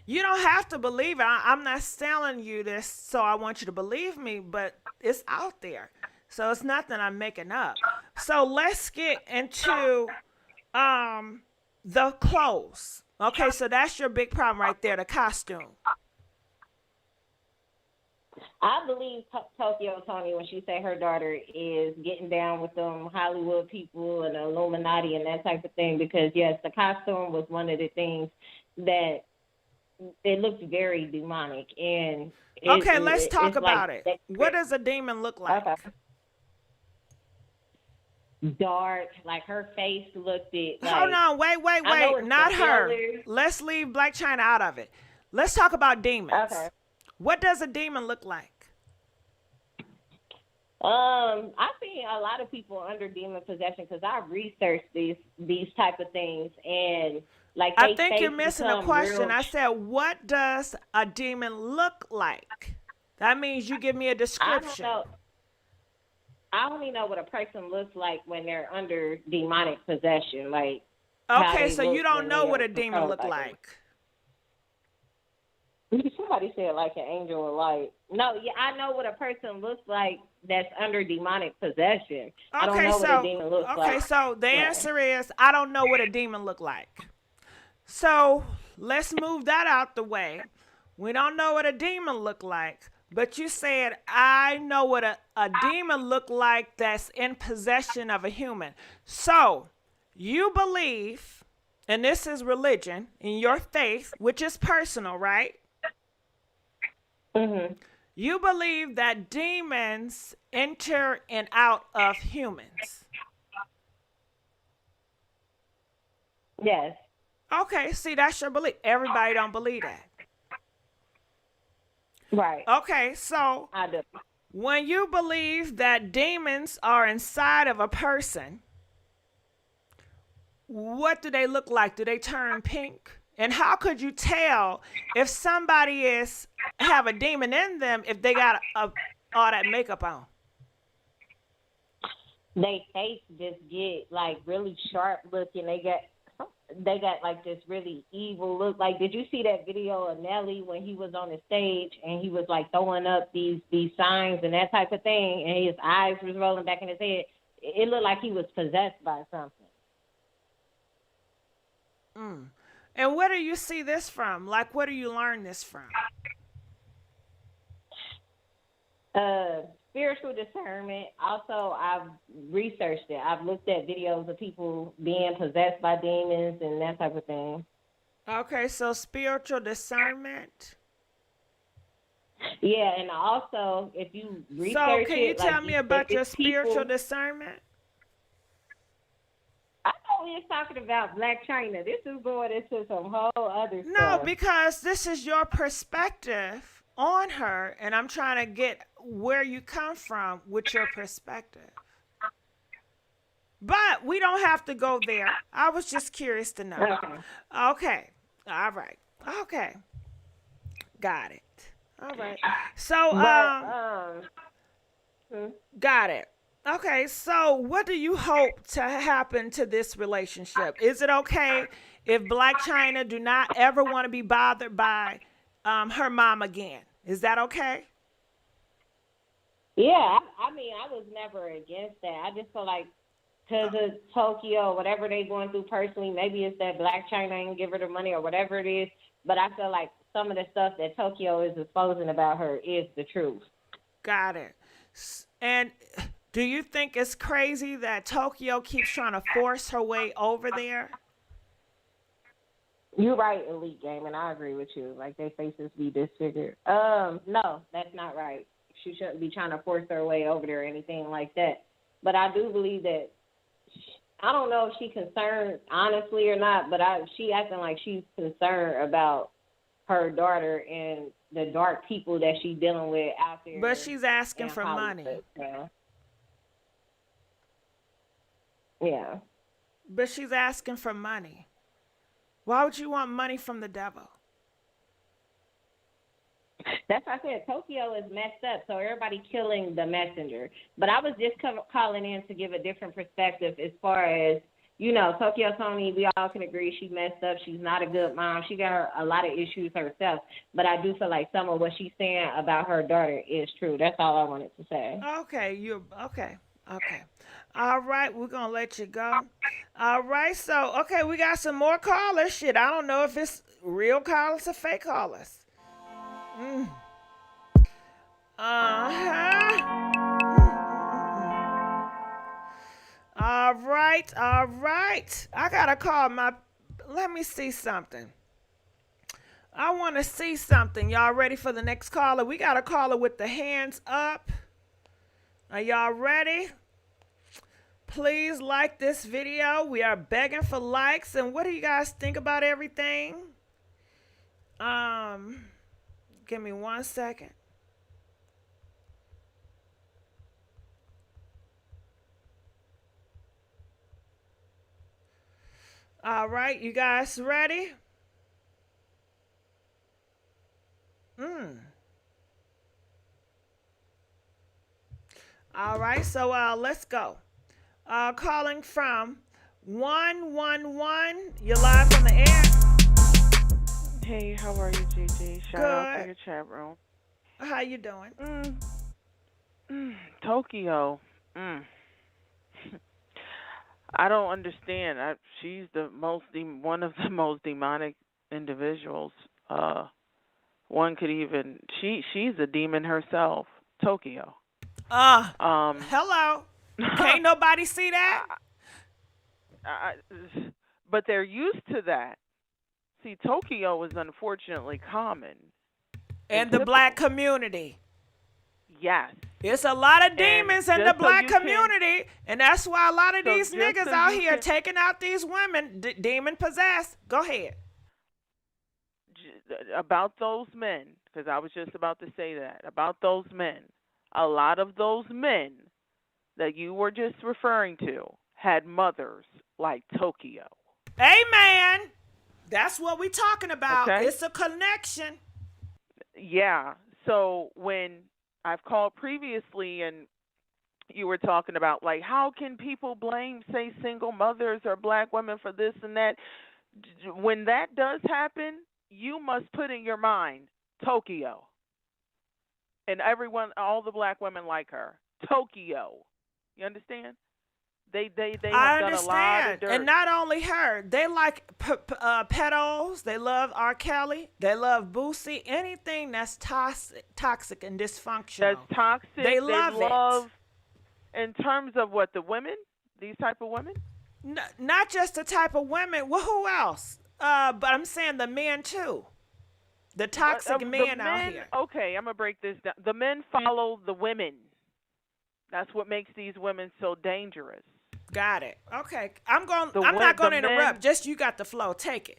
You don't have to believe it. I'm not telling you this so I want you to believe me, but it's out there. So it's nothing I'm making up. So let's get into the clothes. Okay, so that's your big problem right there, the costume. I believe Tokyo Toni when she say her daughter is getting down with them Hollywood people and the Illuminati and that type of thing, because yes, the costume was one of the things that it looked very demonic. And let's talk about it. What does a demon look like? Okay. Dark, like her face looked it. Like, hold on, wait, not her. Let's leave Blac Chyna out of it. Let's talk about demons. Okay. What does a demon look like? I've seen a lot of people under demon possession because I researched these type of things, and like I think you're missing a question. I said, what does a demon look like? That means you give me a description. I only know what a person looks like when they're under demonic possession. Like, okay, so you don't know what a demon look like. Somebody said like an angel of light. No, yeah, I know what a person looks like that's under demonic possession. I don't know what a demon looks like. Okay, so the answer is I don't know what a demon look like. So let's move that out the way. We don't know what a demon look like, but you said I know what a demon look like that's in possession of a human. So you believe, and this is religion, in your faith, which is personal, right? Mm-hmm. You believe that demons enter and out of humans. Yes. Okay, see, that's your belief. Everybody don't believe that. Right. Okay, so I do. When you believe that demons are inside of a person, what do they look like? Do they turn pink? And how could you tell if somebody have a demon in them if they got all that makeup on? They face just get like really sharp looking. They got like this really evil look. Like, did you see that video of Nelly when he was on the stage and he was like throwing up these signs and that type of thing, and his eyes was rolling back in his head? It looked like he was possessed by something. And where do you see this from? Like, where do you learn this from? Spiritual discernment. Also, I've researched it. I've looked at videos of people being possessed by demons and that type of thing. Okay, so spiritual discernment. Yeah, and also if you research it, can you tell me about your spiritual discernment? I know we're talking about Blac Chyna. This is going into some whole other stuff. No, because this is your perspective on her, and I'm trying to get where you come from with your perspective. But we don't have to go there. I was just curious to know. Okay. All right. Okay. Got it. All right. So, got it. Okay, so what do you hope to happen to this relationship? Is it okay if Blac Chyna do not ever want to be bothered by her mom again? Is that okay? Yeah, I mean, I was never against that. I just feel like because of Tokyo, whatever they going through personally, maybe it's that Blac Chyna ain't give her the money or whatever it is, but I feel like some of the stuff that Tokyo is exposing about her is the truth. Got it. And do you think it's crazy that Tokyo keeps trying to force her way over there? You're right, Elite Game, and I agree with you. Like, their faces be disfigured. No, that's not right. She shouldn't be trying to force her way over there or anything like that. But I do believe that, I don't know if she's concerned, honestly, or not, but she acting like she's concerned about her daughter and the dark people that she's dealing with out there. But she's asking for money. Yeah. But she's asking for money. Why would you want money from the devil? That's why I said Tokyo is messed up, so everybody killing the messenger. But I was just calling in to give a different perspective as far as, you know, Tokyo Toni, we all can agree she messed up. She's not a good mom. She got a lot of issues herself. But I do feel like some of what she's saying about her daughter is true. That's all I wanted to say. Okay, okay. All right, we're gonna let you go. All right, so okay, we got some more callers. Shit, I don't know if it's real callers or fake callers. Uh-huh. All right. I gotta call my. Let me see something. I want to see something. Y'all ready for the next caller? We got a caller with the hands up. Are y'all ready? Please like this video. We are begging for likes. And what do you guys think about everything? Give me 1 second. All right, you guys ready? All right, so let's go. Calling from 111. You're live on the air. Hey, how are you, Gigi? Shout out to your chat room. How you doing? Tokyo. I don't understand. She's one of the most demonic individuals. One could even she's a demon herself. Tokyo. Hello. Can't nobody see that? But they're used to that. See, Tokyo is unfortunately common. In the black community. Yes. It's a lot of demons in the black community, and that's why a lot of these niggas out here taking out these women, demon possessed. Go ahead. About those men, because I was just about to say that. About those men. A lot of those men that you were just referring to had mothers like Tokyo. Amen. That's what we talking about. Okay? It's a connection. Yeah. So when I've called previously and you were talking about, like, how can people blame, say, single mothers or black women for this and that? When that does happen, you must put in your mind Tokyo. And everyone, all the black women like her. Tokyo. You understand? They have done a lot of dirt. And not only her, they like pedos. They love R. Kelly. They love Boosie. Anything that's toxic and dysfunctional. That's toxic. They love it. In terms of what, the women? These type of women? Not just the type of women. Well, who else? But I'm saying the men too. The toxic men out here. Okay, I'm going to break this down. The men follow the women. That's what makes these women so dangerous. Got it. Okay. I'm not going to interrupt. Just you got the flow. Take it.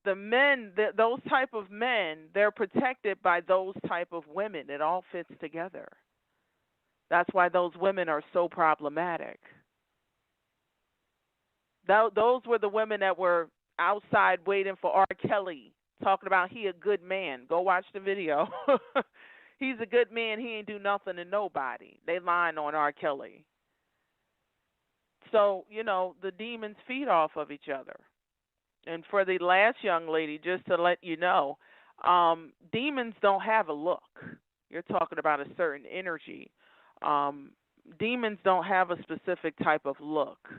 The men, those type of men, they're protected by those type of women. It all fits together. That's why those women are so problematic. Those were the women that were outside waiting for R. Kelly, talking about he a good man. Go watch the video. He's a good man. He ain't do nothing to nobody. They lying on R. Kelly. So, the demons feed off of each other. And for the last young lady, just to let you know, demons don't have a look. You're talking about a certain energy. Demons don't have a specific type of look.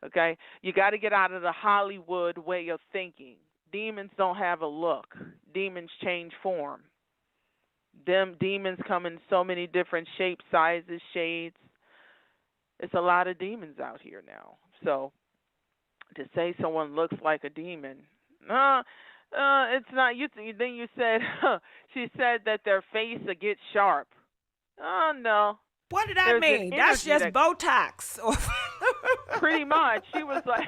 Okay? You got to get out of the Hollywood way of thinking. Demons don't have a look. Demons change form. Demons come in so many different shapes, sizes, shades. It's a lot of demons out here now. So to say someone looks like a demon, it's not. Then you said, she said that their face will get sharp. Oh, no. What did I mean? That's just Botox. Pretty much. She was like,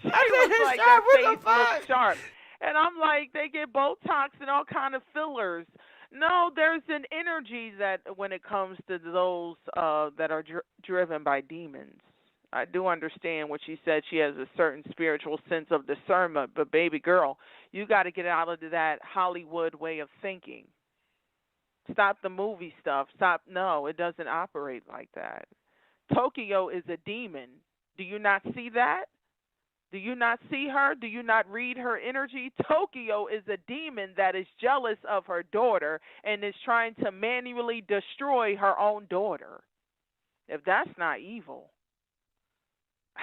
their face looks sharp. And I'm like, they get Botox and all kind of fillers. No, there's an energy that when it comes to those that are driven by demons. I do understand what she said. She has a certain spiritual sense of discernment, but baby girl, you got to get out of that Hollywood way of thinking. Stop the movie stuff. Stop. No, it doesn't operate like that. Tokyo is a demon. Do you not see that? Do you not see her? Do you not read her energy? Tokyo is a demon that is jealous of her daughter and is trying to manually destroy her own daughter. If that's not evil,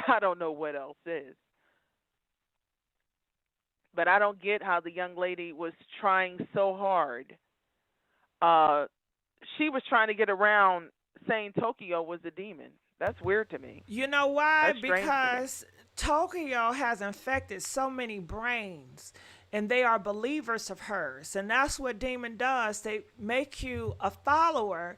I don't know what else is. But I don't get how the young lady was trying so hard. She was trying to get around saying Tokyo was a demon. That's weird to me. You know why? That's strange Because Tokyo has infected so many brains, and they are believers of hers. And that's what demon does. They make you a follower.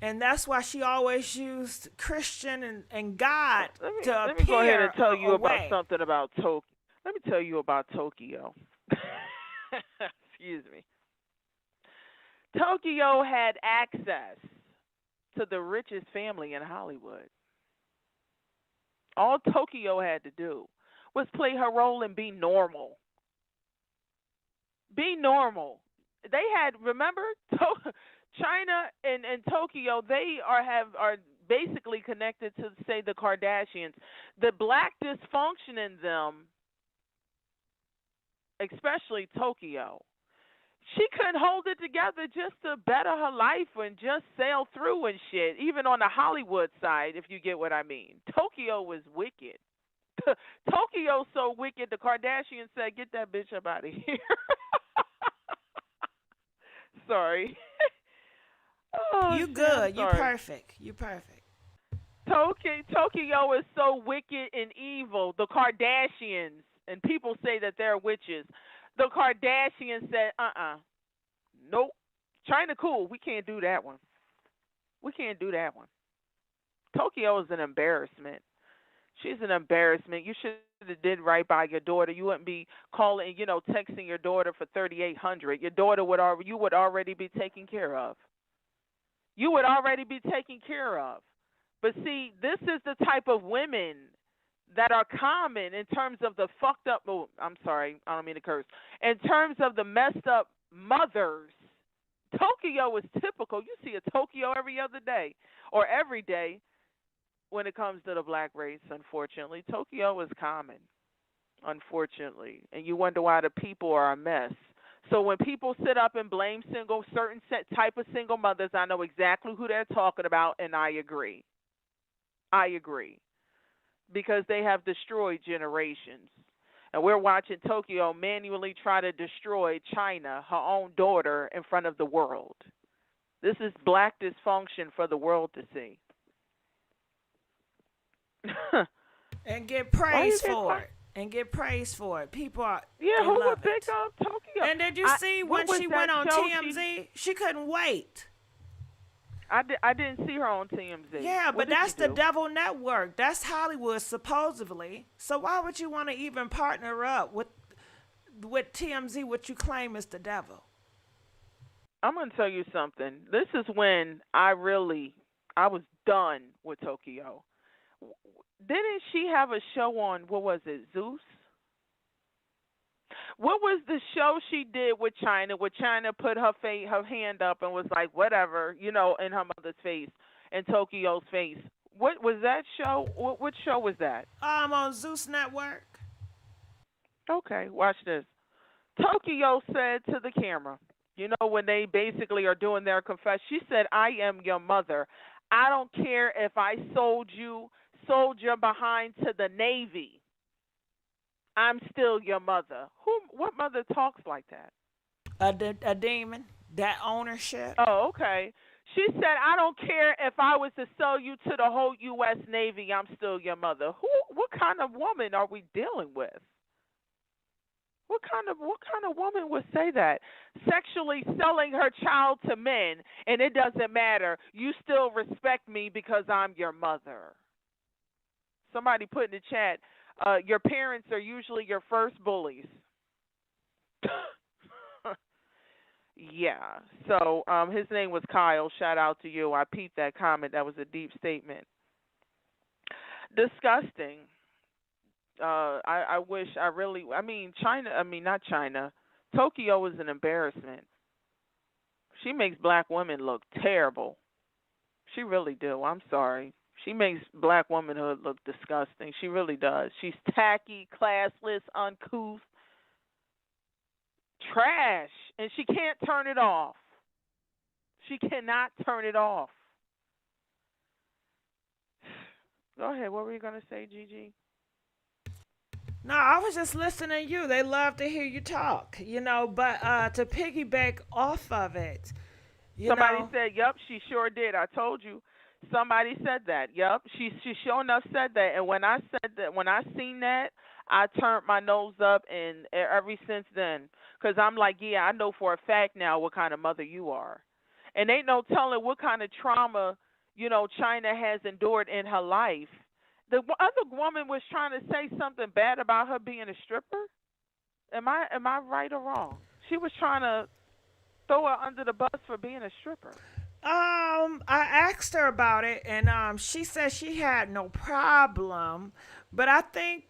And that's why she always used Christian and God to appear. Let me go ahead and tell you away. about something about Tokyo. Let me tell you about Tokyo. Excuse me. Tokyo had access to the richest family in Hollywood. All Tokyo had to do was play her role and be normal. Be normal. They had, remember, Chyna and Tokyo, they are basically connected to, say, the Kardashians. The black dysfunction in them, especially Tokyo, she couldn't hold it together just to better her life and just sail through and shit, even on the Hollywood side, if you get what I mean. Tokyo was wicked. Tokyo's so wicked, the Kardashians said, get that bitch up out of here. Sorry. Oh, you shit, good. You sorry. perfect. You perfect. Tokyo is so wicked and evil. The Kardashians, and people say that they're witches. The Kardashians said, nope. Chyna cool. We can't do that one. We can't do that one. Tokyo is an embarrassment. She's an embarrassment. You should have did right by your daughter. You wouldn't be calling, texting your daughter for $3,800. Your daughter you would already be taken care of. You would already be taken care of. But see, this is the type of women that are common in terms of the fucked up, I'm sorry, I don't mean to curse, in terms of the messed up mothers. Tokyo is typical. You see a Tokyo every other day or every day when it comes to the black race, unfortunately. Tokyo is common, unfortunately. And you wonder why the people are a mess. So when people sit up and blame certain type of single mothers, I know exactly who they're talking about, and I agree. I agree. Because they have destroyed generations. And we're watching Tokyo manually try to destroy Chyna, her own daughter, in front of the world. This is black dysfunction for the world to see. And get praise for it. And get praise for it. People are who would love pick it. up Tokyo? And did you see when she went on TMZ? She couldn't wait. I didn't see her on TMZ. Yeah, but that's the Devil Network. That's Hollywood, supposedly. So why would you want to even partner up with TMZ, what you claim is the devil? I'm going to tell you something. This is when I was done with Tokyo. Didn't she have a show on, what was it, Zeus? What was the show she did with Chyna, where Chyna put her hand up and was like, whatever, in her mother's face and Tokyo's face? What was that show? What show was that? On Zeus Network. Okay, watch this. Tokyo said to the camera, when they basically are doing their confession, she said, I am your mother. I don't care if I sold your behind to the Navy. I'm still your mother. What mother talks like that? A demon. That ownership. Oh, okay. She said, I don't care if I was to sell you to the whole U.S. Navy, I'm still your mother. What kind of woman are we dealing with? What kind of woman would say that? Sexually selling her child to men, and it doesn't matter. You still respect me because I'm your mother. Somebody put in the chat, your parents are usually your first bullies. Yeah. So his name was Kyle. Shout out to you. I peeped that comment. That was a deep statement. Disgusting. I wish I really. I mean, Chyna. I mean, not Chyna. Tokyo is an embarrassment. She makes black women look terrible. She really do. I'm sorry. She makes black womanhood look disgusting. She really does. She's tacky, classless, uncouth, trash, and she can't turn it off. She cannot turn it off. Go ahead. What were you going to say, Gigi? No, I was just listening to you. They love to hear you talk, but to piggyback off of it, Somebody said, "Yep, she sure did." I told you. Somebody said that. Yep, she sure enough said that. And when I said that, when I seen that, I turned my nose up, and ever since then, because I'm like, yeah, I know for a fact now what kind of mother you are, and ain't no telling what kind of trauma Chyna has endured in her life. The other woman was trying to say something bad about her being a stripper. Am I right or wrong? She was trying to throw her under the bus for being a stripper. I asked her about it, and she said she had no problem, but I think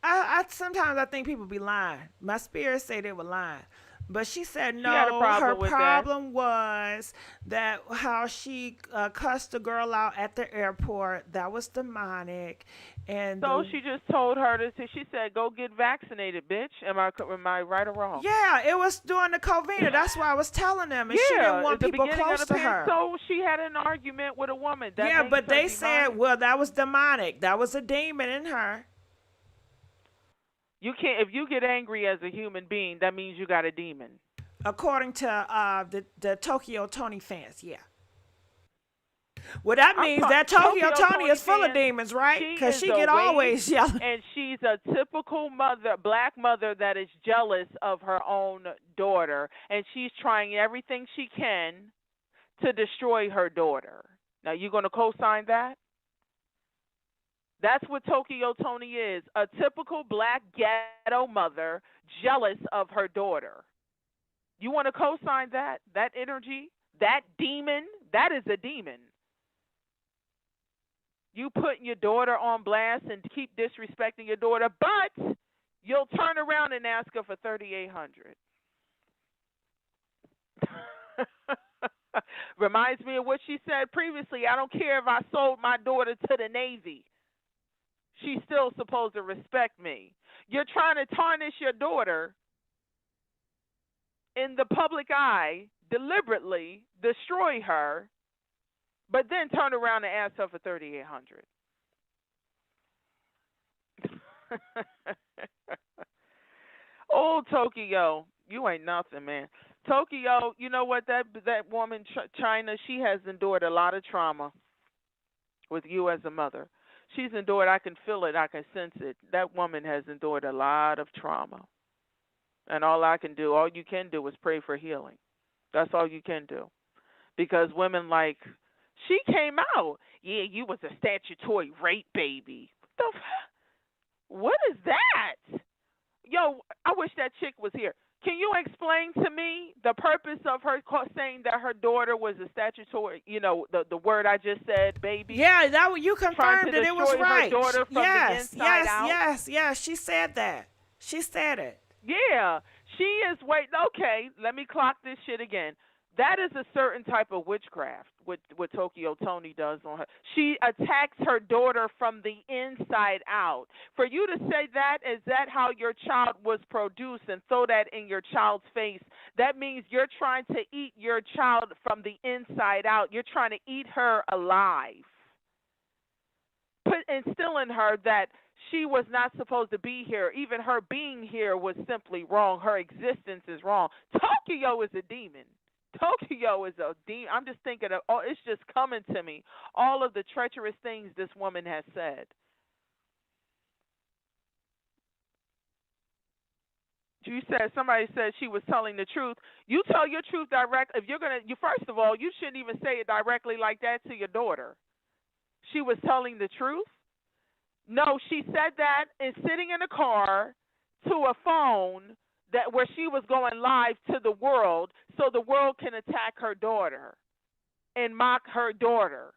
I sometimes I think people be lying. My spirit say they were lying. But she said no. She had a problem her with problem was that how she cussed the girl out at the airport. That was demonic. And so she just told her to. She said, "Go get vaccinated, bitch." Am I right or wrong? Yeah, it was during the COVID. That's why I was telling them, and she didn't want people close to her. So she had an argument with a woman. Yeah, but they said, well, that was demonic. That was a demon in her. You can't. If you get angry as a human being, that means you got a demon. According to the Tokyo Toni fans, yeah. Well, that means that Tokyo Toni is full of demons, right? Because she get always yelling. And she's a typical mother, black mother that is jealous of her own daughter, and she's trying everything she can to destroy her daughter. Now, you going to co-sign that? That's what Tokyo Toni is, a typical black ghetto mother jealous of her daughter. You want to co-sign that? That energy? That demon? That is a demon. You putting your daughter on blast and keep disrespecting your daughter, but you'll turn around and ask her for $3,800. Reminds me of what she said previously. I don't care if I sold my daughter to the Navy. She's still supposed to respect me. You're trying to tarnish your daughter in the public eye, deliberately destroy her, but then turn around and ask her for $3,800. Oh, Tokyo, you ain't nothing, man. Tokyo, you know what? That woman, Chyna, she has endured a lot of trauma with you as a mother. She's endured, I can feel it, I can sense it. That woman has endured a lot of trauma. And all you can do is pray for healing. That's all you can do. Because women like, she came out, yeah, you was a statutory rape baby. What is that? Yo, I wish that chick was here. Can you explain to me the purpose of her saying that her daughter was a statutory, the word I just said, baby? Yeah, you confirmed that it was right. Her daughter from the inside out. Yes, she said that. She said it. Yeah, she is, okay, let me clock this shit again. That is a certain type of witchcraft, what Tokyo Toni does on her. She attacks her daughter from the inside out. For you to say that, is that how your child was produced, and throw that in your child's face, that means you're trying to eat your child from the inside out. You're trying to eat her alive. Instill in her that she was not supposed to be here. Even her being here was simply wrong. Her existence is wrong. Tokyo is a demon. Tokyo is a demon. I'm just thinking of, it's just coming to me, all of the treacherous things this woman has said. Somebody said she was telling the truth. You tell your truth direct. If you're first of all, you shouldn't even say it directly like that to your daughter. She was telling the truth? No, she said that and sitting in a car to a phone where she was going live to the world so the world can attack her daughter and mock her daughter.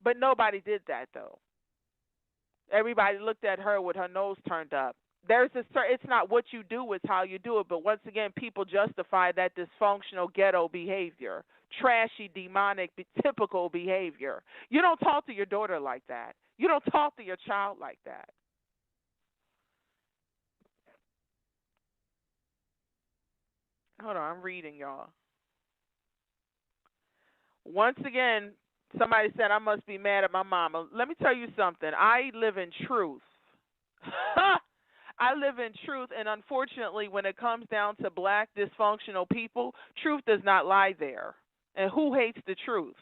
But nobody did that, though. Everybody looked at her with her nose turned up. It's not what you do, it's how you do it. But once again, people justify that dysfunctional ghetto behavior, trashy, demonic, typical behavior. You don't talk to your daughter like that. You don't talk to your child like that. Hold on, I'm reading, y'all. Once again, somebody said I must be mad at my mama. Let me tell you something. I live in truth. I live in truth, and unfortunately, when it comes down to black dysfunctional people, truth does not lie there. And who hates the truth?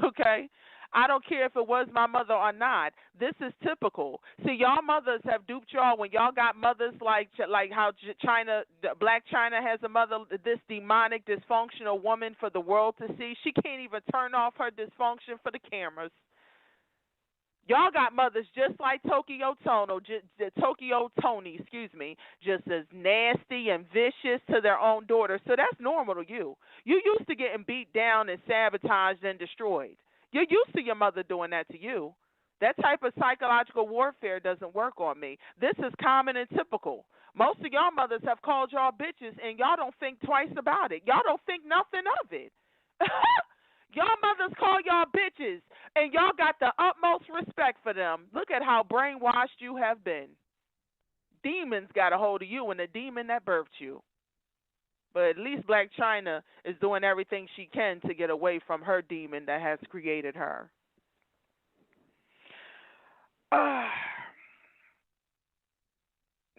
Okay? I don't care if it was my mother or not. This is typical. See, y'all mothers have duped y'all when y'all got mothers like how Chyna, Blac Chyna has a mother, this demonic, dysfunctional woman for the world to see. She can't even turn off her dysfunction for the cameras. Y'all got mothers just like Tokyo Toni, just as nasty and vicious to their own daughter. So that's normal to you. You used to getting beat down and sabotaged and destroyed. You're used to your mother doing that to you. That type of psychological warfare doesn't work on me. This is common and typical. Most of y'all mothers have called y'all bitches, and y'all don't think twice about it. Y'all don't think nothing of it. Y'all mothers call y'all bitches, and y'all got the utmost respect for them. Look at how brainwashed you have been. Demons got a hold of you, and the demon that birthed you. But at least Blac Chyna is doing everything she can to get away from her demon that has created her.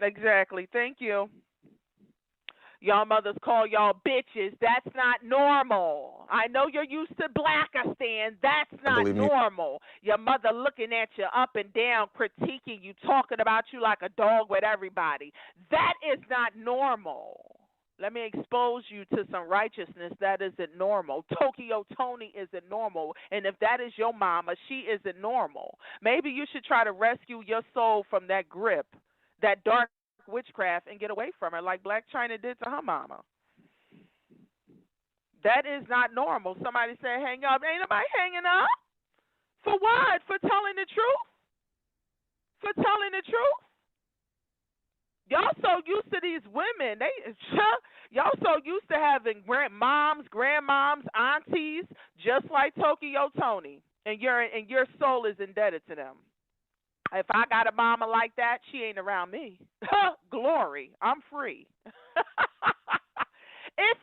Exactly. Thank you. Y'all mothers call y'all bitches. That's not normal. I know you're used to Blackistan. That's not normal. Your mother looking at you up and down, critiquing you, talking about you like a dog with everybody. That is not normal. Let me expose you to some righteousness that isn't normal. Tokyo Toni isn't normal. And if that is your mama, she isn't normal. Maybe you should try to rescue your soul from that grip, that dark witchcraft, and get away from her like Blac Chyna did to her mama. That is not normal. Somebody said hang up. Ain't nobody hanging up. For what? For telling the truth? For telling the truth? Y'all so used to these women. Y'all so used to having moms, grandmoms, aunties, just like Tokyo Toni, and your soul is indebted to them. If I got a mama like that, she ain't around me. Glory, I'm free. If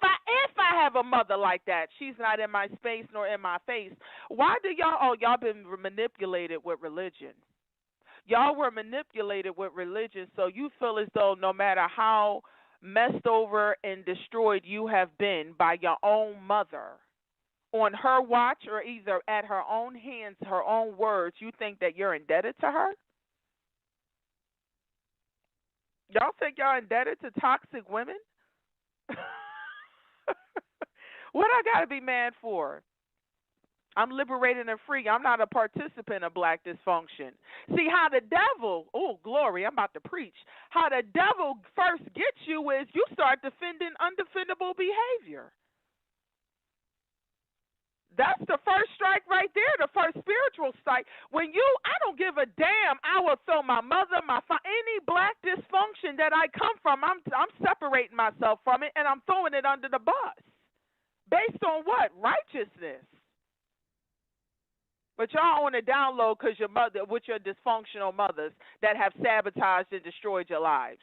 I have a mother like that, she's not in my space nor in my face. Why do y'all? Oh, y'all been manipulated with religion. Y'all were manipulated with religion, so you feel as though no matter how messed over and destroyed you have been by your own mother, on her watch or either at her own hands, her own words, you think that you're indebted to her? Y'all think y'all indebted to toxic women? What I got to be mad for? I'm liberated and free. I'm not a participant of black dysfunction. See how the devil, oh, glory, I'm about to preach. How the devil first gets you is you start defending undefendable behavior. That's the first strike right there, the first spiritual strike. I don't give a damn. I will throw my mother, any black dysfunction that I come from, I'm separating myself from it, and I'm throwing it under the bus. Based on what? Righteousness. But y'all on the download because your mother, with your dysfunctional mothers that have sabotaged and destroyed your lives.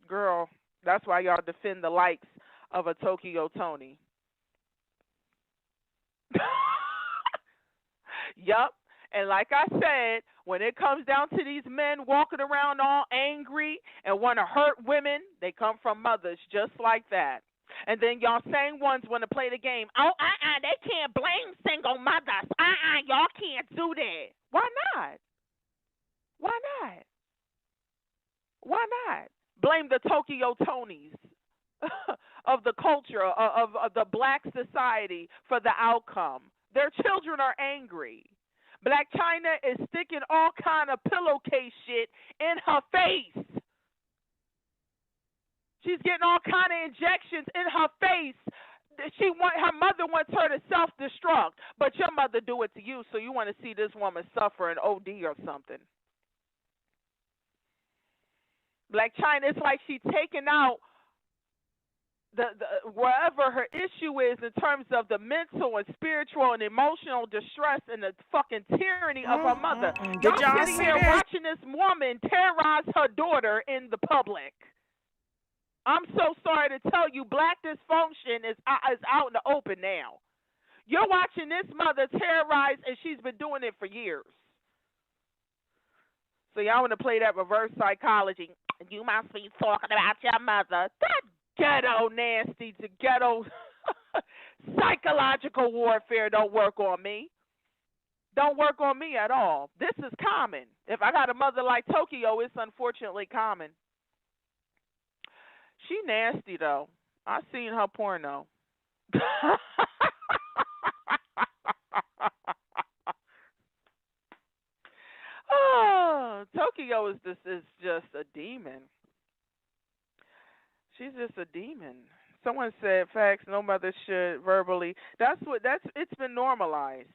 Girl, that's why y'all defend the likes of a Tokyo Toni. Yup. And like I said, when it comes down to these men walking around all angry and want to hurt women, they come from mothers just like that. And then y'all same ones want to play the game. Oh, they can't blame single mothers. Y'all can't do that. Why not? Why not? Why not? Blame the Tokyo Tonis of the culture, of the black society for the outcome. Their children are angry. Blac Chyna is sticking all kind of pillowcase shit in her face. She's getting all kind of injections in her face. Her mother wants her to self-destruct, but your mother do it to you, so you want to see this woman suffer an OD or something. Blac Chyna, it's like she's taking out the wherever her issue is in terms of the mental and spiritual and emotional distress and the fucking tyranny of her mother. Did y'all sitting see here that? watching this woman terrorize her daughter in the public. I'm so sorry to tell you, Black dysfunction is out in the open now. You're watching this mother terrorize, and she's been doing it for years. So y'all want to play that reverse psychology. You must be talking about your mother. That ghetto nasty to ghetto psychological warfare don't work on me. Don't work on me at all. This is common. If I got a mother like Tokyo, it's unfortunately common. She nasty though. I seen her porno. Oh, Tokyo is just a demon. She's just a demon. Someone said facts no mother should verbally. It's been normalized.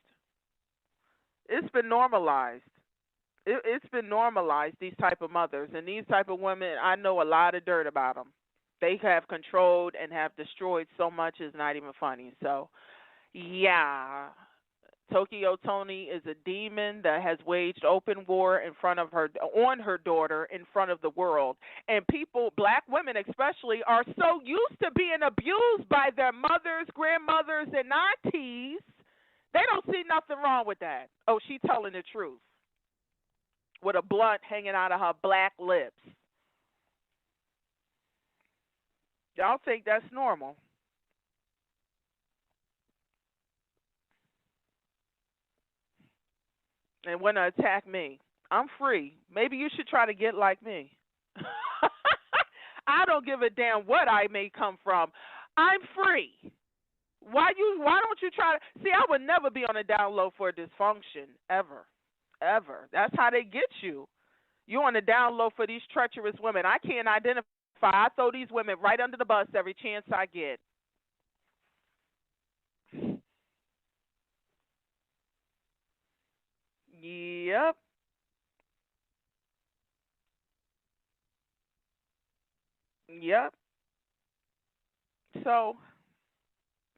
It's been normalized. It's been normalized, these type of mothers and these type of women. I know a lot of dirt about them. They have controlled and have destroyed so much it's not even funny. So, yeah. Tokyo Toni is a demon that has waged open war on her daughter in front of the world. And people, Black women especially, are so used to being abused by their mothers, grandmothers, and aunties. They don't see nothing wrong with that. Oh, she telling the truth. With a blunt hanging out of her black lips. Y'all think that's normal. And want to attack me. I'm free. Maybe you should try to get like me. I don't give a damn what I may come from. I'm free. Why don't you try to see? I would never be on a down low for dysfunction ever. That's how they get you. You're on the down low for these treacherous women. I can't identify. I throw these women right under the bus every chance I get. Yep. So,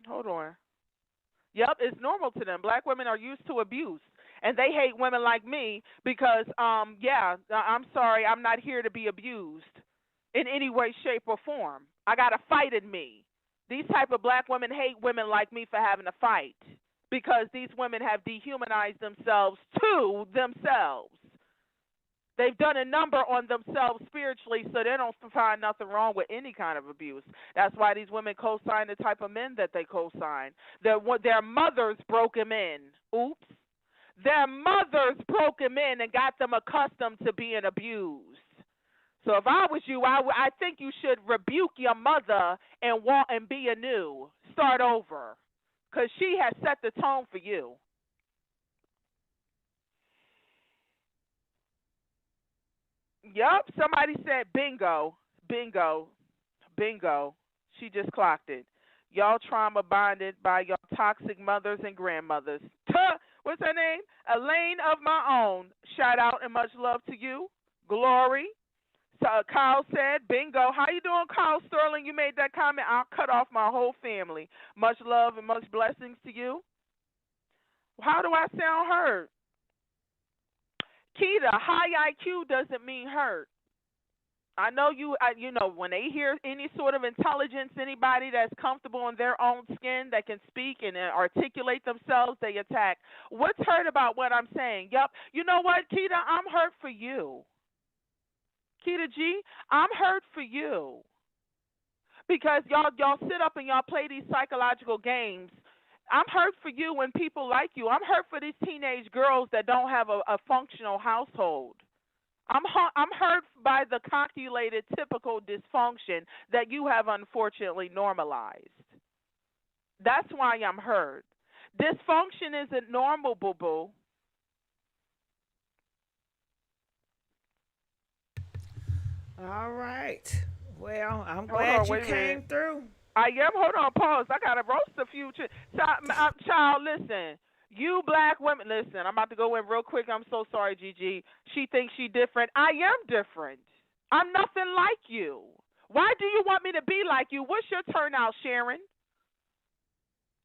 hold on. Yep, it's normal to them. Black women are used to abuse. And they hate women like me because, I'm sorry, I'm not here to be abused in any way, shape, or form. I got a fight in me. These type of Black women hate women like me for having a fight because these women have dehumanized themselves to themselves. They've done a number on themselves spiritually, so they don't find nothing wrong with any kind of abuse. That's why these women co-sign the type of men that they co-sign. Their mothers broke them in. Oops. Their mothers broke them in and got them accustomed to being abused. So if I was you, I think you should rebuke your mother and walk and be anew. Start over. Because she has set the tone for you. Yup, somebody said bingo. She just clocked it. Y'all trauma bonded by your toxic mothers and grandmothers. What's her name? Elaine of my own. Shout out and much love to you. Glory. So Kyle said, bingo. How you doing, Kyle Sterling? You made that comment. I'll cut off my whole family. Much love and much blessings to you. How do I sound hurt? Keita, high IQ doesn't mean hurt. I know when they hear any sort of intelligence, anybody that's comfortable in their own skin that can speak and articulate themselves, they attack. What's hurt about what I'm saying? Yup. You know what, Keita? I'm hurt for you. Keita G, I'm hurt for you. Because y'all sit up and y'all play these psychological games. I'm hurt for you when people like you. I'm hurt for these teenage girls that don't have a functional household. I'm hurt by the calculated, typical dysfunction that you have unfortunately normalized. That's why I'm hurt. Dysfunction isn't normal, boo-boo. All right. Well, I'm glad you came through. I am. Hold on, pause. I got to roast a few. Child, listen. You Black women, listen, I'm about to go in real quick. I'm so sorry, Gigi. She thinks she different. I am different. I'm nothing like you. Why do you want me to be like you? What's your turnout, Sharon?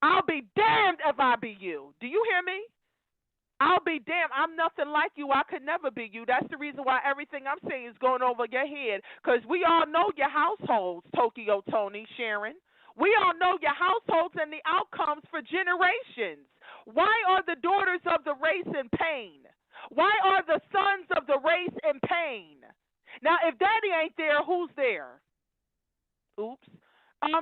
I'll be damned if I be you. Do you hear me? I'll be damned. I'm nothing like you. I could never be you. That's the reason why everything I'm saying is going over your head. Because we all know your households, Tokyo, Toni, Sharon. We all know your households and the outcomes for generations. Why are the daughters of the race in pain? Why are the sons of the race in pain? Now, if daddy ain't there, who's there? Oops.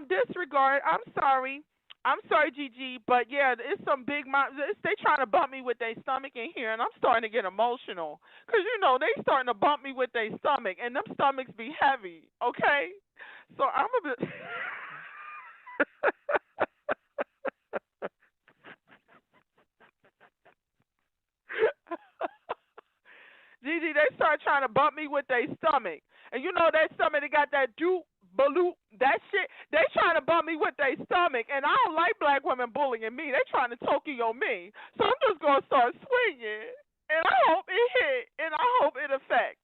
Disregard. I'm sorry. GG, but yeah, it's some big they trying to bump me with their stomach in here, and I'm starting to get emotional. Because, they starting to bump me with their stomach, and them stomachs be heavy, okay? So I'm a bit... Gigi, they start trying to bump me with their stomach. And that stomach, they got that doop-baloop, that shit. They trying to bump me with their stomach. And I don't like black women bullying me. They trying to Tokyo me. So I'm just going to start swinging. And I hope it hit. And I hope it affect.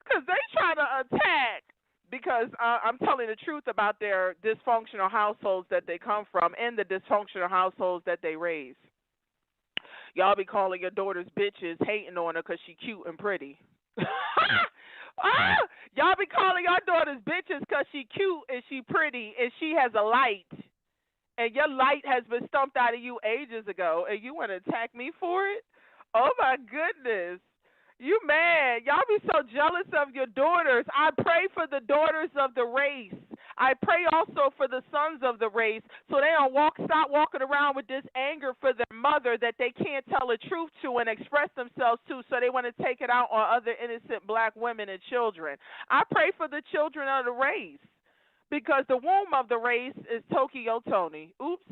Because they trying to attack. Because I'm telling the truth about their dysfunctional households that they come from and the dysfunctional households that they raise. Y'all be calling your daughters bitches, hating on her because she cute and pretty. Y'all be calling your daughters bitches because she cute and she pretty and she has a light. And your light has been stumped out of you ages ago and you want to attack me for it? Oh, my goodness. You mad. Y'all be so jealous of your daughters. I pray for the daughters of the race. I pray also for the sons of the race so they don't stop walking around with this anger for their mother that they can't tell the truth to and express themselves to, so they want to take it out on other innocent black women and children. I pray for the children of the race because the womb of the race is Tokyo Toni. Oops.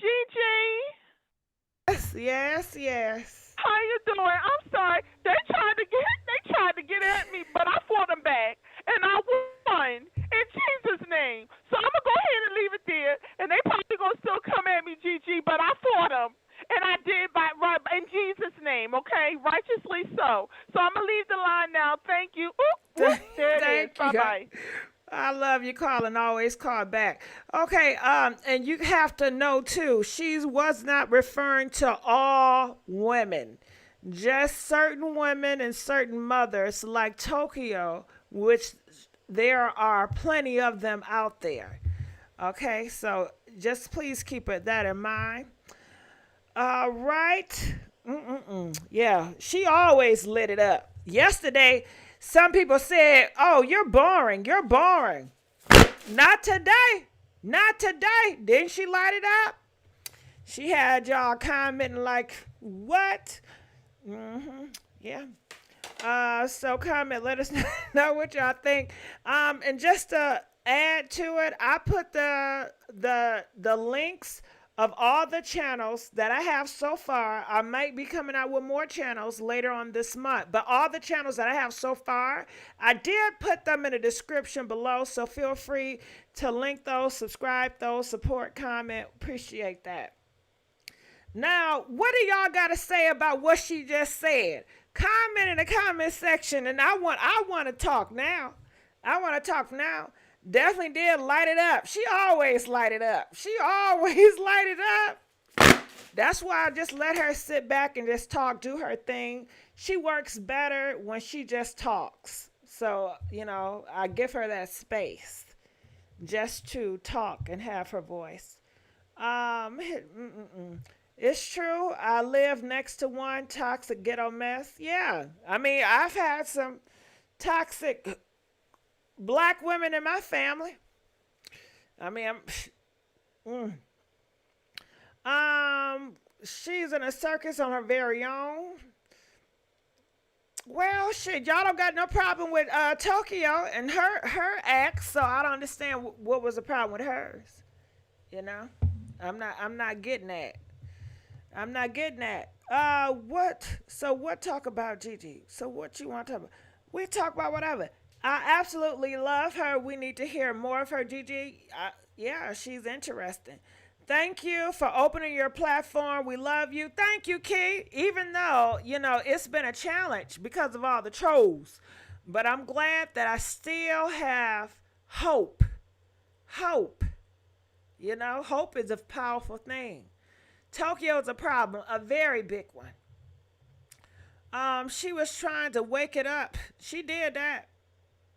Gigi. Yes. How you doing? I'm sorry. They tried to get at me, but I fought them back, and I won in Jesus' name. So I'm gonna go ahead and leave it there, and they probably gonna still come at me, Gigi, but I fought them, and I did in Jesus' name. Okay, righteously so. So I'm gonna leave the line now. Thank you. There it is. Bye bye. I love you calling, always call back. Okay, and you have to know too, she was not referring to all women, just certain women and certain mothers like Tokyo, which there are plenty of them out there. Okay, so just please keep that in mind. All right. Yeah, she always lit it up. Yesterday, some people said, oh, you're boring. Not today. Didn't she light it up? She had y'all commenting like, what? Yeah. So comment, let us know what y'all think. And just to add to it, I put the links of all the channels that I have so far. I might be coming out with more channels later on this month, but all the channels that I have so far, I did put them in the description below, so feel free to link those, subscribe those, support, comment. Appreciate that. Now, what do y'all got to say about what she just said? Comment in the comment section, and I want to talk now. Definitely did light it up. She always light it up. That's why I just let her sit back and just talk, do her thing. She works better when she just talks. So, I give her that space just to talk and have her voice. It's true. I live next to one toxic ghetto mess. Yeah. I mean, I've had some toxic black women in my family. I mean, she's in a circus on her very own. Well, shit, y'all don't got no problem with Tokyo and her ex, so I don't understand what was the problem with hers. I'm not getting that. What talk about Gigi? So what you want to talk about? We talk about whatever. I absolutely love her. We need to hear more of her, Gigi. Yeah, she's interesting. Thank you for opening your platform. We love you. Thank you, Key. Even though, it's been a challenge because of all the trolls. But I'm glad that I still have hope. Hope. You know, hope is a powerful thing. Tokyo's a problem, a very big one. She was trying to wake it up. She did that.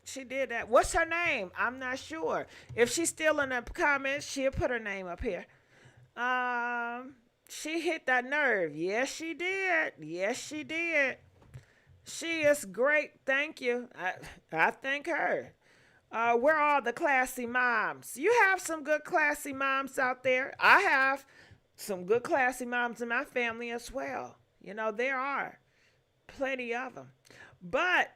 She did that. What's her name? I'm not sure. If she's still in the comments, she'll put her name up here. She hit that nerve. Yes, she did. Yes, she did. She is great. Thank you. I thank her. We're all the classy moms. You have some good classy moms out there. I have some good classy moms in my family as well. You know, there are plenty of them. But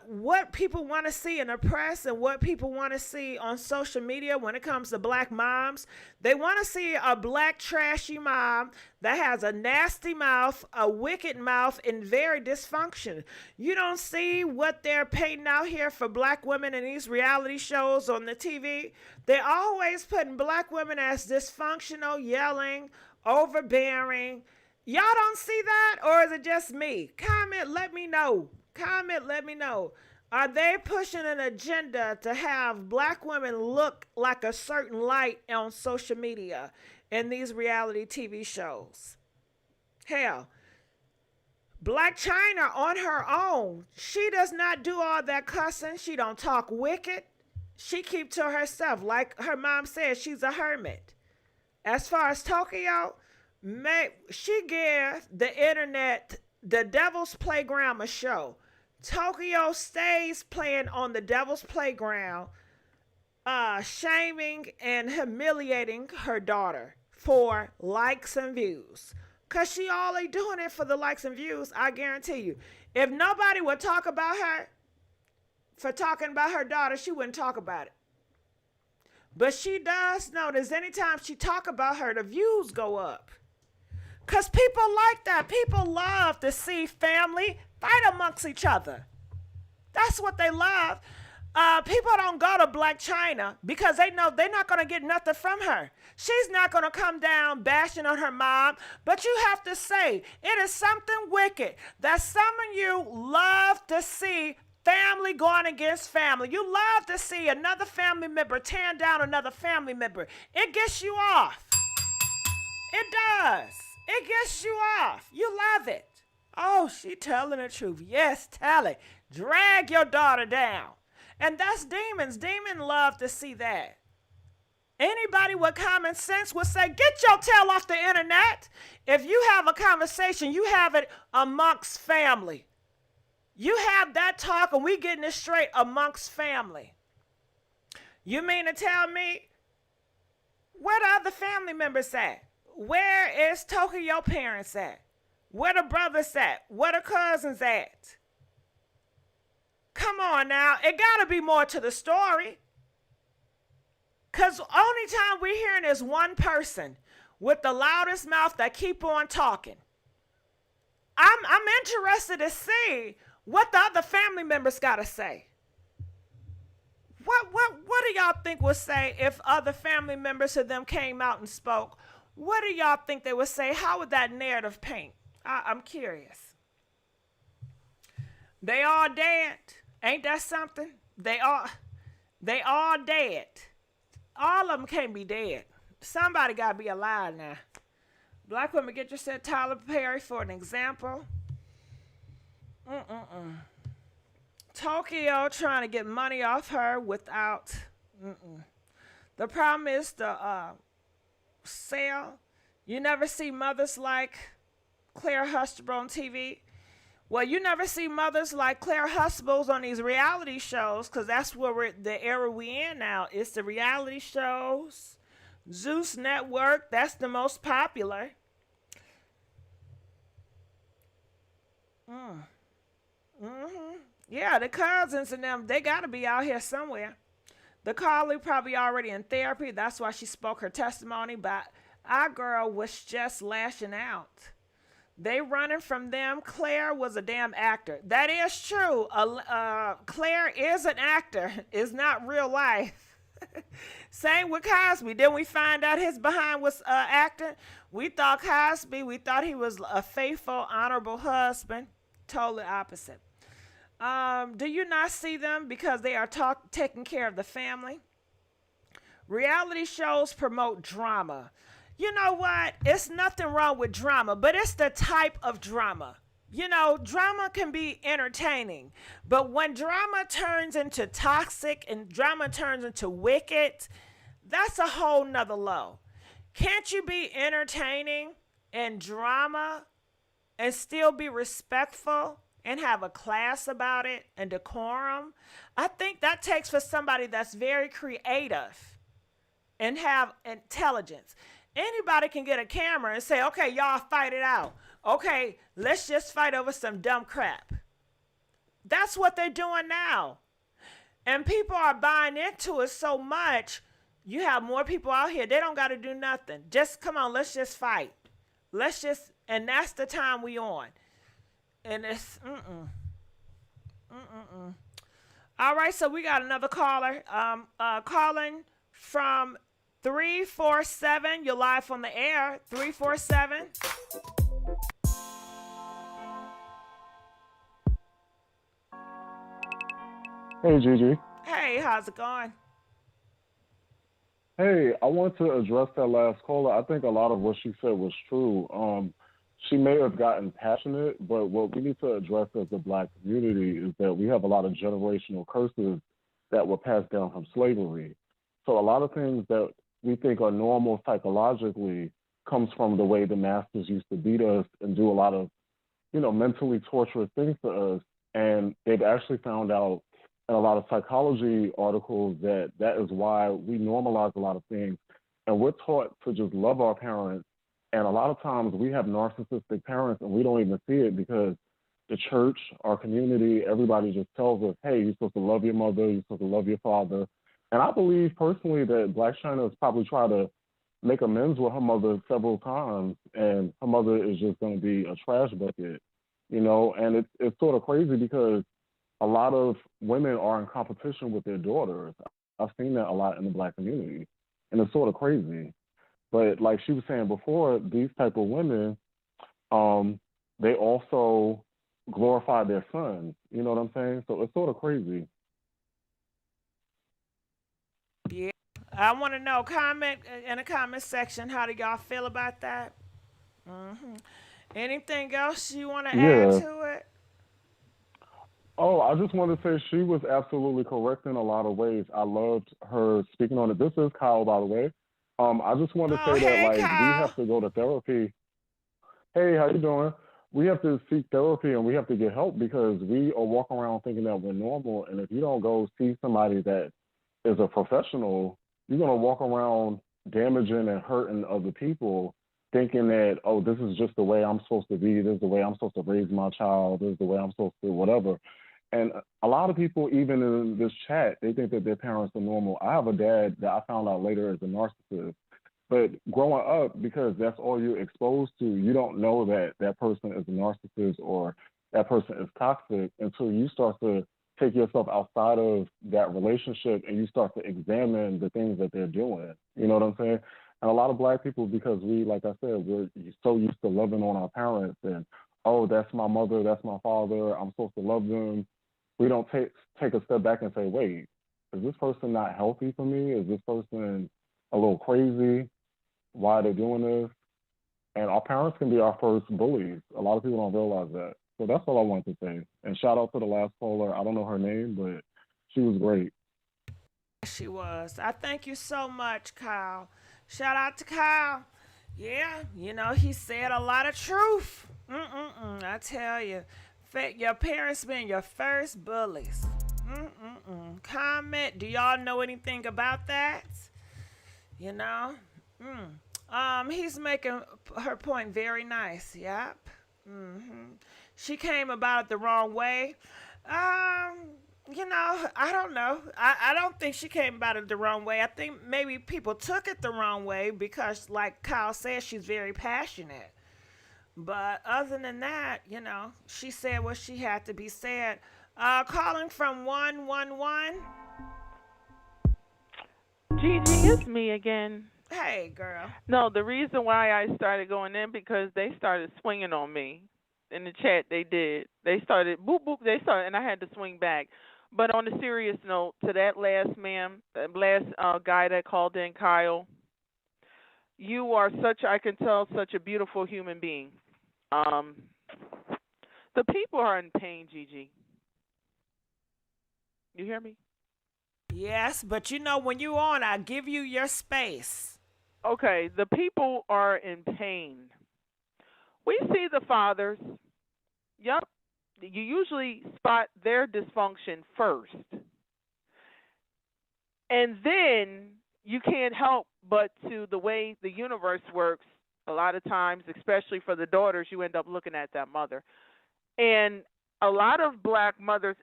what people want to see in the press and what people want to see on social media when it comes to black moms, they want to see a black trashy mom that has a nasty mouth, a wicked mouth, and very dysfunction. You don't see what they're painting out here for black women in these reality shows on the TV. They're always putting black women as dysfunctional, yelling, overbearing. Y'all don't see that, or is it just me? Comment, let me know. Comment, let me know. Are they pushing an agenda to have black women look like a certain light on social media in these reality TV shows? Hell, Blac Chyna on her own, she does not do all that cussing. She don't talk wicked. She keep to herself. Like her mom said, she's a hermit. As far as Tokyo, she gave the internet the Devil's Playground a show. Tokyo stays playing on the Devil's Playground, shaming and humiliating her daughter for likes and views. Because she only doing it for the likes and views, I guarantee you. If nobody would talk about her for talking about her daughter, she wouldn't talk about it. But she does notice anytime she talk about her, the views go up. Because people like that. People love to see family fight amongst each other. That's what they love. People don't go to Blac Chyna because they know they're not going to get nothing from her. She's not going to come down bashing on her mom. But you have to say, it is something wicked that some of you love to see family going against family. You love to see another family member tearing down another family member. It gets you off. It does. It gets you off. You love it. Oh, she telling the truth. Yes, tell it. Drag your daughter down. And that's demons. Demons love to see that. Anybody with common sense would say, get your tail off the internet. If you have a conversation, you have it amongst family. You have that talk and we getting it straight amongst family. You mean to tell me, where the other family members at? Where is Tokyo parents at? Where the brothers at? Where the cousins at? Come on now. It got to be more to the story. Because only time we're hearing is one person with the loudest mouth that keep on talking. I'm interested to see what the other family members got to say. What do y'all think would say if other family members of them came out and spoke? What do y'all think they would say? How would that narrative paint? I'm curious. They all dead. Ain't that something? They all dead. All of them can't be dead. Somebody got to be alive now. Black women, get yourself Tyler Perry for an example. Tokyo trying to get money off her without. The problem is the sale. You never see mothers like Claire Huxtable on TV. Well, you never see mothers like Claire Huxtable on these reality shows because that's where the era we in now. It's the reality shows. Zeus Network, that's the most popular. Yeah, the cousins and them, they got to be out here somewhere. The colleague probably already in therapy. That's why she spoke her testimony. But our girl was just lashing out. They running from them. Claire was a damn actor. That is true. Claire is an actor. It's not real life. Same with Cosby. Then we find out his behind was acting. We thought Cosby, we thought he was a faithful, honorable husband. Totally opposite. Do you not see them because they are taking care of the family? Reality shows promote drama. You know what? It's nothing wrong with drama, but it's the type of drama. You know, drama can be entertaining, but when drama turns into toxic and drama turns into wicked, that's a whole nother low. Can't you be entertaining and drama and still be respectful and have a class about it and decorum? I think that takes for somebody that's very creative and have intelligence. Anybody can get a camera and say, okay, y'all fight it out. Okay, let's just fight over some dumb crap. That's what they're doing now. And people are buying into it so much. You have more people out here. They don't got to do nothing. Just come on, let's just fight. And that's the time we on. And it's, All right, so we got another caller. Calling from 347. You're live on the air. 347. Hey, Gigi. Hey, how's it going? Hey, I want to address that last caller. I think a lot of what she said was true. She may have gotten passionate, but what we need to address as a Black community is that we have a lot of generational curses that were passed down from slavery. So a lot of things that we think are normal psychologically comes from the way the masters used to beat us and do a lot of, mentally torturous things to us. And they've actually found out in a lot of psychology articles that is why we normalize a lot of things. And we're taught to just love our parents. And a lot of times we have narcissistic parents and we don't even see it because the church, our community, everybody just tells us, hey, you're supposed to love your mother, you're supposed to love your father. And I believe personally that Blac Chyna has probably tried to make amends with her mother several times, and her mother is just going to be a trash bucket, and it's sort of crazy because a lot of women are in competition with their daughters. I've seen that a lot in the Black community, and it's sort of crazy. But like she was saying before, these type of women, they also glorify their sons. You know what I'm saying? So it's sort of crazy. Yeah. I want to know, comment in the comment section, how do y'all feel about that? Anything else you want to add to it? Oh, I just want to say she was absolutely correct in a lot of ways. I loved her speaking on it. This is Kyle, by the way. I just want to say that, like, Kyle. we have to go to therapy. Hey, how you doing? We have to seek therapy and we have to get help because we are walking around thinking that we're normal. And if you don't go see somebody that is a professional, you're going to walk around damaging and hurting other people thinking that, oh, this is just the way I'm supposed to be. This is the way I'm supposed to raise my child. This is the way I'm supposed to whatever. And a lot of people, even in this chat, they think that their parents are normal. I have a dad that I found out later is a narcissist. But growing up, because that's all you're exposed to, you don't know that that person is a narcissist or that person is toxic until you start to take yourself outside of that relationship and you start to examine the things that they're doing. You know what I'm saying? And a lot of Black people, because we, like I said, we're so used to loving on our parents and, oh, that's my mother, that's my father, I'm supposed to love them. We don't take a step back and say, wait, is this person not healthy for me? Is this person a little crazy? Why are they doing this? And our parents can be our first bullies. A lot of people don't realize that. So that's all I wanted to say. And shout out to the last caller. I don't know her name, but she was great. She was. I thank you so much, Kyle. Shout out to Kyle. Yeah, he said a lot of truth. I tell you. Your parents been your first bullies. Comment. Do y'all know anything about that? He's making her point very nice. Yep. She came about it the wrong way. I don't know. I don't think she came about it the wrong way. I think maybe people took it the wrong way because, like Kyle said, she's very passionate. But other than that, she said what she had to be said. Calling from 111. Gigi, it's me again. Hey, girl. No, the reason why I started going in because they started swinging on me. In the chat, they did. They started boop boop. They started, and I had to swing back. But on a serious note, to that last guy that called in, Kyle, you are I can tell, such a beautiful human being. The people are in pain, Gigi. You hear me? Yes, but you know, when you on, I give you your space. Okay, the people are in pain. We see the fathers. Yep. You usually spot their dysfunction first. And then you can't help but to the way the universe works, a lot of times, especially for the daughters, you end up looking at that mother. And a lot of black mothers,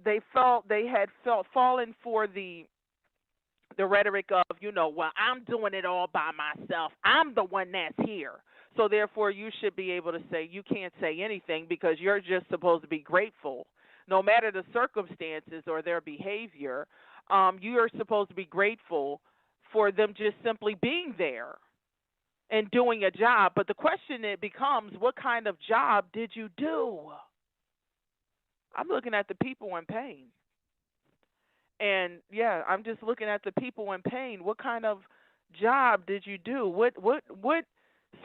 they had fallen for the rhetoric of, well, I'm doing it all by myself. I'm the one that's here. So therefore, you should be able to say, you can't say anything because you're just supposed to be grateful. No matter the circumstances or their behavior, you are supposed to be grateful for them just simply being there and doing a job. But the question it becomes, what kind of job did you do? I'm looking at the people in pain. And yeah, I'm just looking at the people in pain. What kind of job did you do? What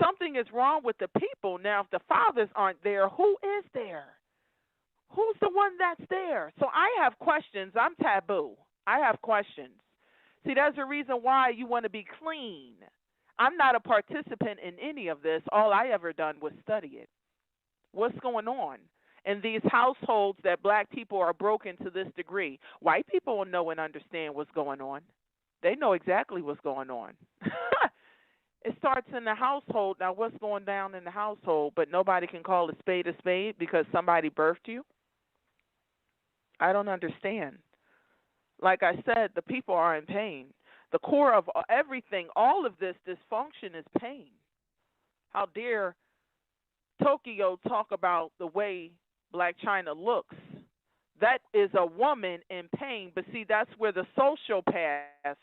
something is wrong with the people. Now, if the fathers aren't there, who is there? Who's the one that's there? So I have questions. I'm taboo. I have questions. See, there's a reason why you want to be clean. I'm not a participant in any of this. All I ever done was study it. What's going on? In these households that black people are broken to this degree, white people know and understand what's going on. They know exactly what's going on. It starts in the household. Now, what's going down in the household, but nobody can call a spade because somebody birthed you? I don't understand. Like I said, the people are in pain. The core of everything, all of this dysfunction is pain. How dare Tokyo talk about the way Blac Chyna looks? That is a woman in pain. But see, that's where the sociopath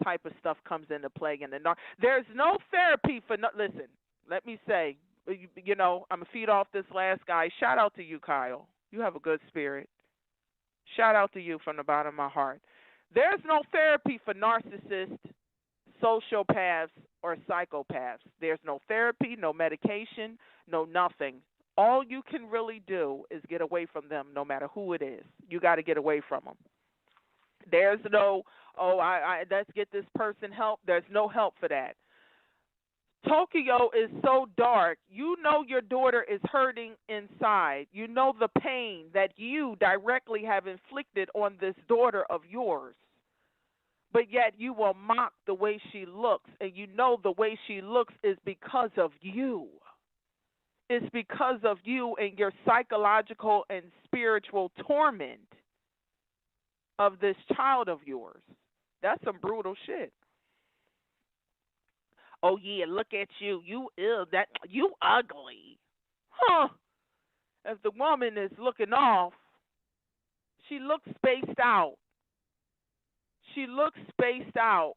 type of stuff comes into play. And there's no therapy for listen, let me say, I'm going to feed off this last guy. Shout out to you, Kyle. You have a good spirit. Shout out to you from the bottom of my heart. There's no therapy for narcissists, sociopaths, or psychopaths. There's no therapy, no medication, no nothing. All you can really do is get away from them, no matter who it is. You got to get away from them. There's no, let's get this person help. There's no help for that. Tokyo is so dark. You know your daughter is hurting inside. You know the pain that you directly have inflicted on this daughter of yours. But yet you will mock the way she looks. And you know the way she looks is because of you. It's because of you and your psychological and spiritual torment of this child of yours. That's some brutal shit. Oh yeah, look at you. You ill. You ugly. Huh. If the woman is looking off, she looks spaced out. She looks spaced out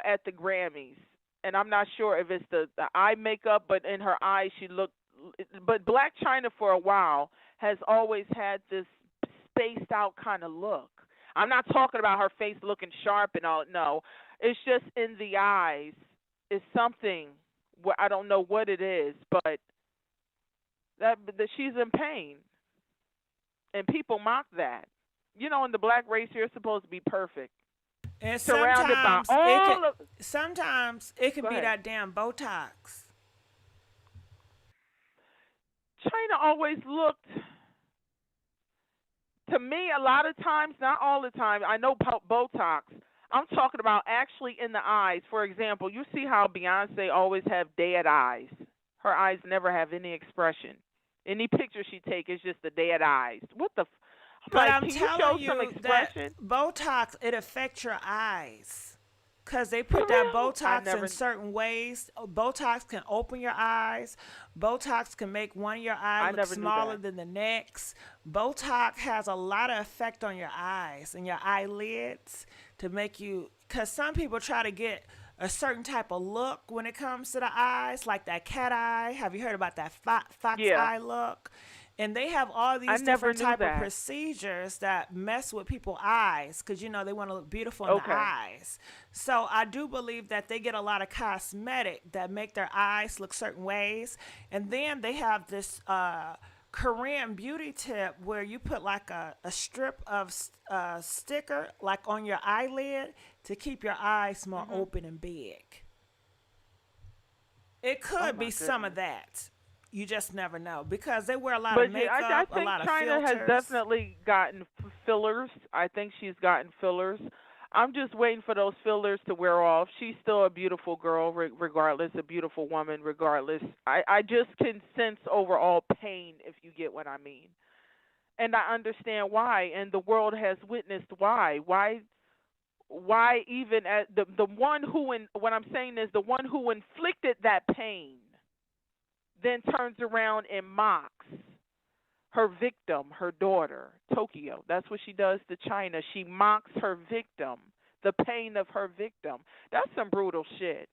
at the Grammys. And I'm not sure if it's the eye makeup, but in her eyes she looked. But Blac Chyna for a while has always had this spaced out kind of look. I'm not talking about her face looking sharp and all. No, it's just in the eyes. It's something where I don't know what it is, but that she's in pain, and people mock that. In the black race, you're supposed to be perfect. And surrounded by all sometimes it could be that damn Botox. Chyna always looked, to me, a lot of times, not all the time. I know Botox. I'm talking about actually in the eyes. For example, you see how Beyonce always have dead eyes. Her eyes never have any expression. Any picture she take is just the dead eyes. What the? But I'm telling you that Botox, it affects your eyes. Because they put that Botox in certain ways. Botox can open your eyes. Botox can make one of your eyes look smaller than the next. Botox has a lot of effect on your eyes and your eyelids to make you, because some people try to get a certain type of look when it comes to the eyes, like that cat eye. Have you heard about that fox Yeah. eye look? And they have all I these never different knew type of that. procedures that mess with people's eyes because they want to look beautiful in the Okay. eyes. So I do believe that they get a lot of cosmetic that make their eyes look certain ways, and then they have this Korean beauty tip where you put like a strip of sticker like on your eyelid to keep your eyes more open and big. It Oh could be my some of goodness. that. You just never know because they wear a lot of But I makeup, a think lot of China has filters. definitely gotten fillers. I think she's gotten fillers. I'm just waiting for those fillers to wear off. She's still a beautiful girl, regardless, a beautiful woman, regardless. I just can sense overall pain, if you get what I mean. And I understand why, and the world has witnessed why. Why even at the one who what I'm saying is the one who inflicted that pain then turns around and mocks her victim, her daughter, Tokyo. That's what she does to Chyna. She mocks her victim, the pain of her victim. That's some brutal shit.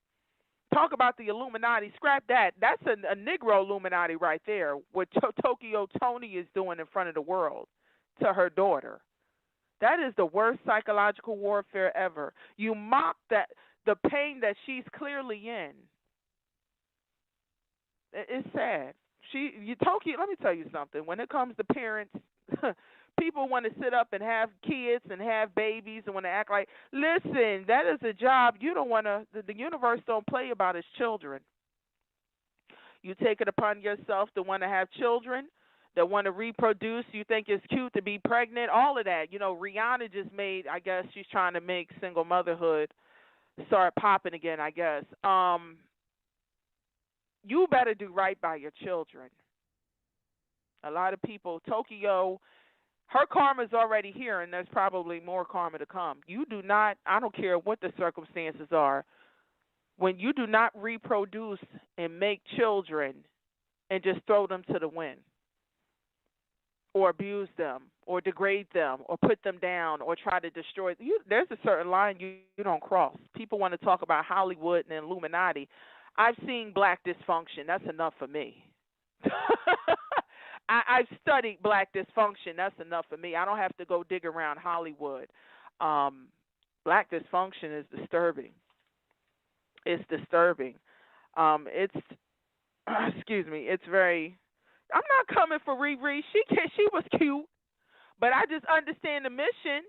Talk about the Illuminati. Scrap that. That's a Negro Illuminati right there. What Tokyo Toni is doing in front of the world to her daughter. That is the worst psychological warfare ever. You mock the pain that she's clearly in. It's sad. Tokyo. Let me tell you something. When it comes to parents, people want to sit up and have kids and have babies and want to act like. Listen, that is a job you don't want to. The universe don't play about its children. You take it upon yourself to want to have children, that want to reproduce. You think it's cute to be pregnant. All of that. Rihanna just made. I guess she's trying to make single motherhood start popping again. I guess. You better do right by your children. A lot of people, Tokyo, her karma's already here, and there's probably more karma to come. You do not, I don't care what the circumstances are, when you do not reproduce and make children and just throw them to the wind or abuse them or degrade them or put them down or try to destroy them, there's a certain line you don't cross. People want to talk about Hollywood and Illuminati. I've seen black dysfunction. That's enough for me. I've studied black dysfunction. That's enough for me. I don't have to go dig around Hollywood. Black dysfunction is disturbing. It's disturbing. It's excuse me. It's very. I'm not coming for Riri. She was cute, but I just understand the mission.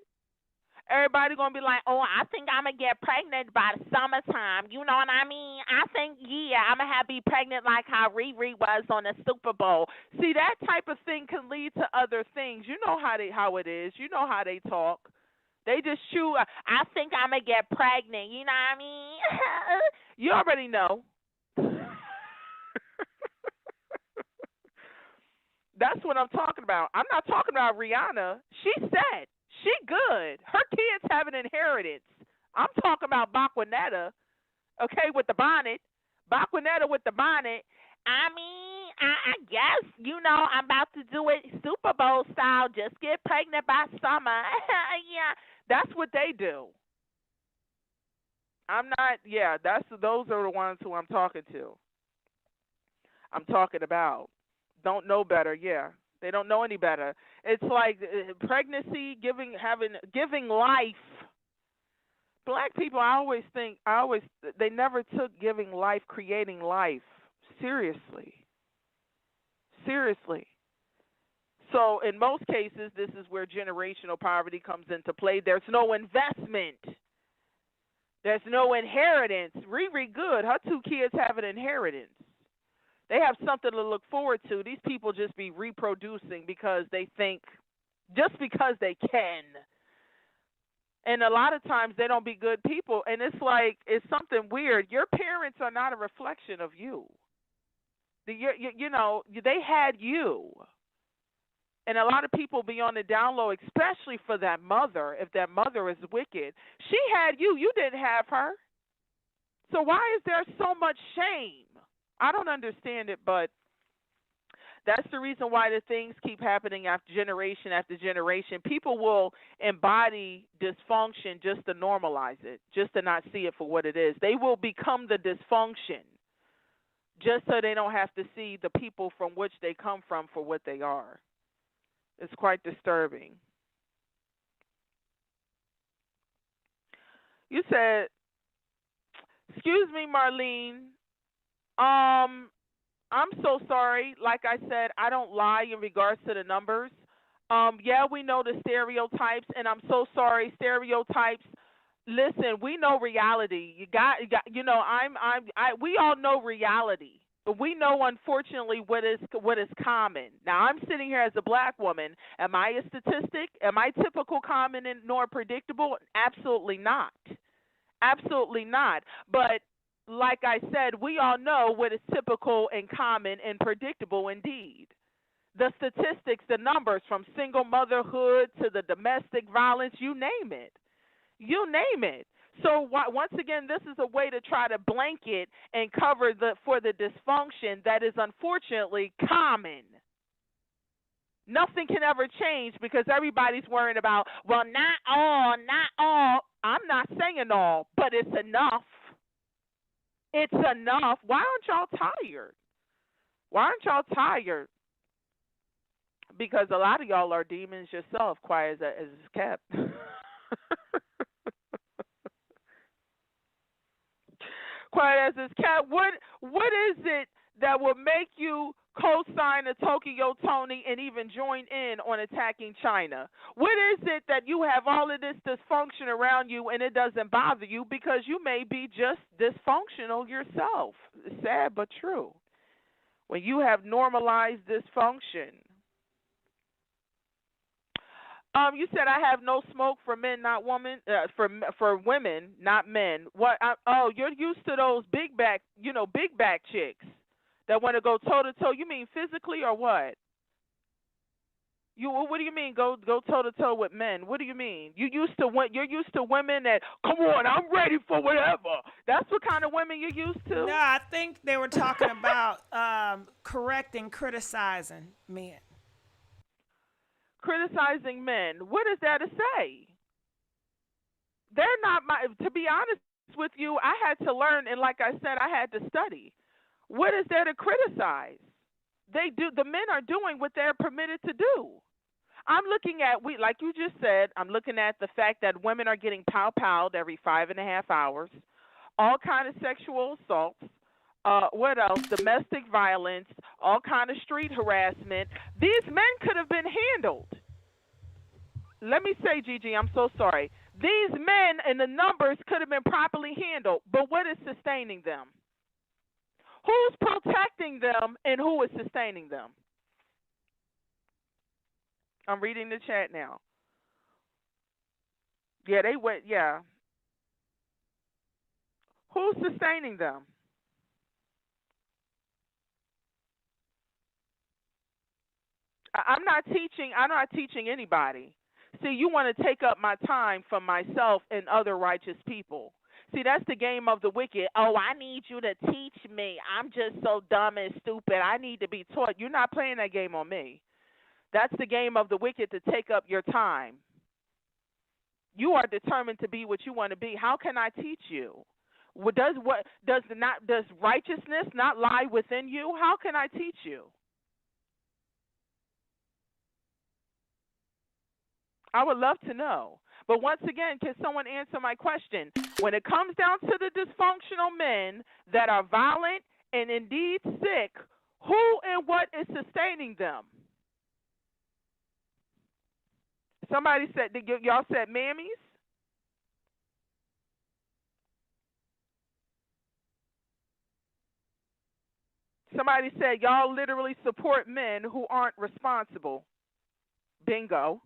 Everybody gonna be like, oh, I think I'm gonna get pregnant by the summertime. You know what I mean? I think, yeah, I'm gonna be pregnant like how Riri was on the Super Bowl. See, that type of thing can lead to other things. You know how it is. You know how they talk. They just shoot. I think I'm gonna get pregnant. You know what I mean? You already know. That's what I'm talking about. I'm not talking about Rihanna. She said. She good. Her kids have an inheritance. I'm talking about Baquanetta, okay, with the bonnet. Baquanetta with the bonnet. I mean, I guess, I'm about to do it Super Bowl style. Just get pregnant by summer. Yeah, that's what they do. I'm not, yeah, those are the ones who I'm talking to. I'm talking about. Don't know better, yeah. They don't know any better. It's like pregnancy, giving life. Black people, they never took giving life, creating life seriously. Seriously. So in most cases, this is where generational poverty comes into play. There's no investment. There's no inheritance. Riri good. Her 2 kids have an inheritance. They have something to look forward to. These people just be reproducing because they think, just because they can. And a lot of times they don't be good people. And it's like, it's something weird. Your parents are not a reflection of you. They had you. And a lot of people be on the down low, especially for that mother, if that mother is wicked. She had you. You didn't have her. So why is there so much shame? I don't understand it, but That's the reason why the things keep happening after generation. People will embody dysfunction just to normalize it, just to not see it for what it is. They will become the dysfunction just so they don't have to see the people from which they come from for what they are. It's quite disturbing. You said, excuse me, Marlene. I'm so sorry. Like I said, I don't lie in regards to the numbers. Yeah, we know the stereotypes, and I'm so sorry. Stereotypes. Listen, we know reality. We all know reality. But we know, unfortunately, what is common. Now, I'm sitting here as a black woman. Am I a statistic? Am I typical, common, and nor predictable? Absolutely not. Absolutely not. But like I said, we all know what is typical and common and predictable indeed. The statistics, the numbers, from single motherhood to the domestic violence, you name it. You name it. So once again, this is a way to try to blanket and cover for the dysfunction that is unfortunately common. Nothing can ever change because everybody's worrying about, well, not all. I'm not saying all, but it's enough. It's enough. Why aren't y'all tired? Why aren't y'all tired? Because a lot of y'all are demons yourself, quiet as it's kept. Quiet as it's kept. What is it that will make you co-sign a Tokyo Toni and even join in on attacking Chyna? What is it that you have all of this dysfunction around you and it doesn't bother you because you may be just dysfunctional yourself? Sad but true. When you have normalized dysfunction. You said I have no smoke for men, not women. For women, not men. What? You're used to those big back chicks that want to go toe to toe. You mean physically or what? What do you mean go toe to toe with men? What do you mean? You're used to women that, come on, I'm ready for whatever. That's what kind of women you're used to? No, I think they were talking about correcting, criticizing men. Criticizing men. What is that to say? They're not to be honest with you, I had to learn, and like I said, I had to study. What is there to criticize? The men are doing what they're permitted to do. I'm looking at, like you just said, I'm looking at the fact that women are getting pow-powed every 5.5 hours, all kind of sexual assaults, what else? Domestic violence, all kind of street harassment. These men could have been handled. Let me say, Gigi, I'm so sorry. These men and the numbers could have been properly handled, but what is sustaining them? Who's protecting them and who is sustaining them? I'm reading the chat now. Yeah, they went, yeah. Who's sustaining them? I'm not teaching anybody. See, you want to take up my time from myself and other righteous people. See, that's the game of the wicked. Oh, I need you to teach me. I'm just so dumb and stupid. I need to be taught. You're not playing that game on me. That's the game of the wicked, to take up your time. You are determined to be what you want to be. How can I teach you? Does righteousness not lie within you? How can I teach you? I would love to know. But once again, can someone answer my question? When it comes down to the dysfunctional men that are violent and indeed sick, who and what is sustaining them? Somebody said, y'all said mammies? Somebody said y'all literally support men who aren't responsible. Bingo.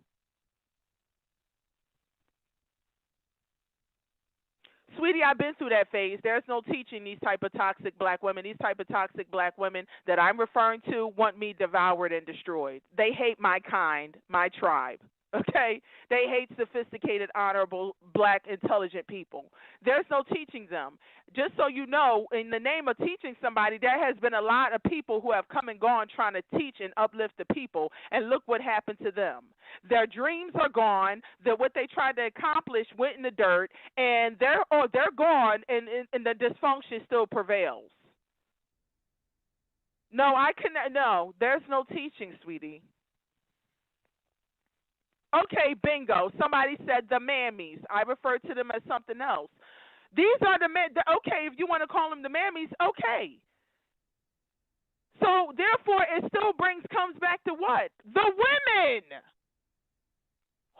Sweetie, I've been through that phase. There's no teaching these type of toxic black women. These type of toxic black women that I'm referring to want me devoured and destroyed. They hate my kind, my tribe. Okay? They hate sophisticated, honorable, black, intelligent people. There's no teaching them. Just so you know, in the name of teaching somebody, there has been a lot of people who have come and gone trying to teach and uplift the people, and look what happened to them. Their dreams are gone. What they tried to accomplish went in the dirt, and they're gone, and the dysfunction still prevails. No, no, there's no teaching, sweetie. Okay, bingo. Somebody said the mammies. I refer to them as something else. These are the men. Okay, if you want to call them the mammies, okay. So, therefore, it still comes back to what? The women.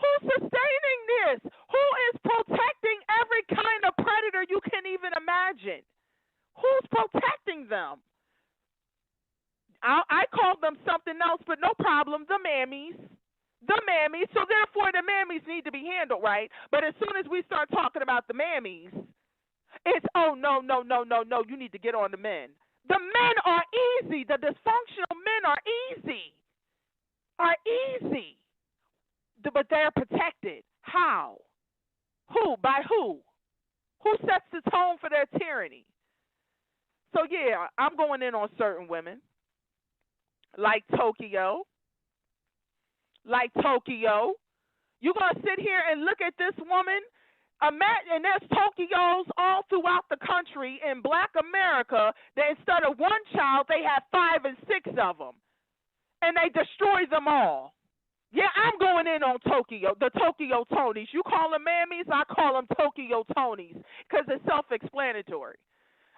Who's sustaining this? Who is protecting every kind of predator you can even imagine? Who's protecting them? I called them something else, but no problem. The mammies. The mammies. So therefore, the mammies need to be handled, right? But as soon as we start talking about the mammies, it's, oh, no. You need to get on the men. The men are easy. The dysfunctional men are easy. But they're protected. How? Who? By who? Who sets the tone for their tyranny? So, yeah, I'm going in on certain women. Like Tokyo. You're going to sit here and look at this woman. And there's Tokyos all throughout the country in black America that instead of one child, they have 5 and 6 of them. And they destroy them all. Yeah, I'm going in on Tokyo, the Tokyo Tonys. You call them mammies, I call them Tokyo Tonys because it's self-explanatory.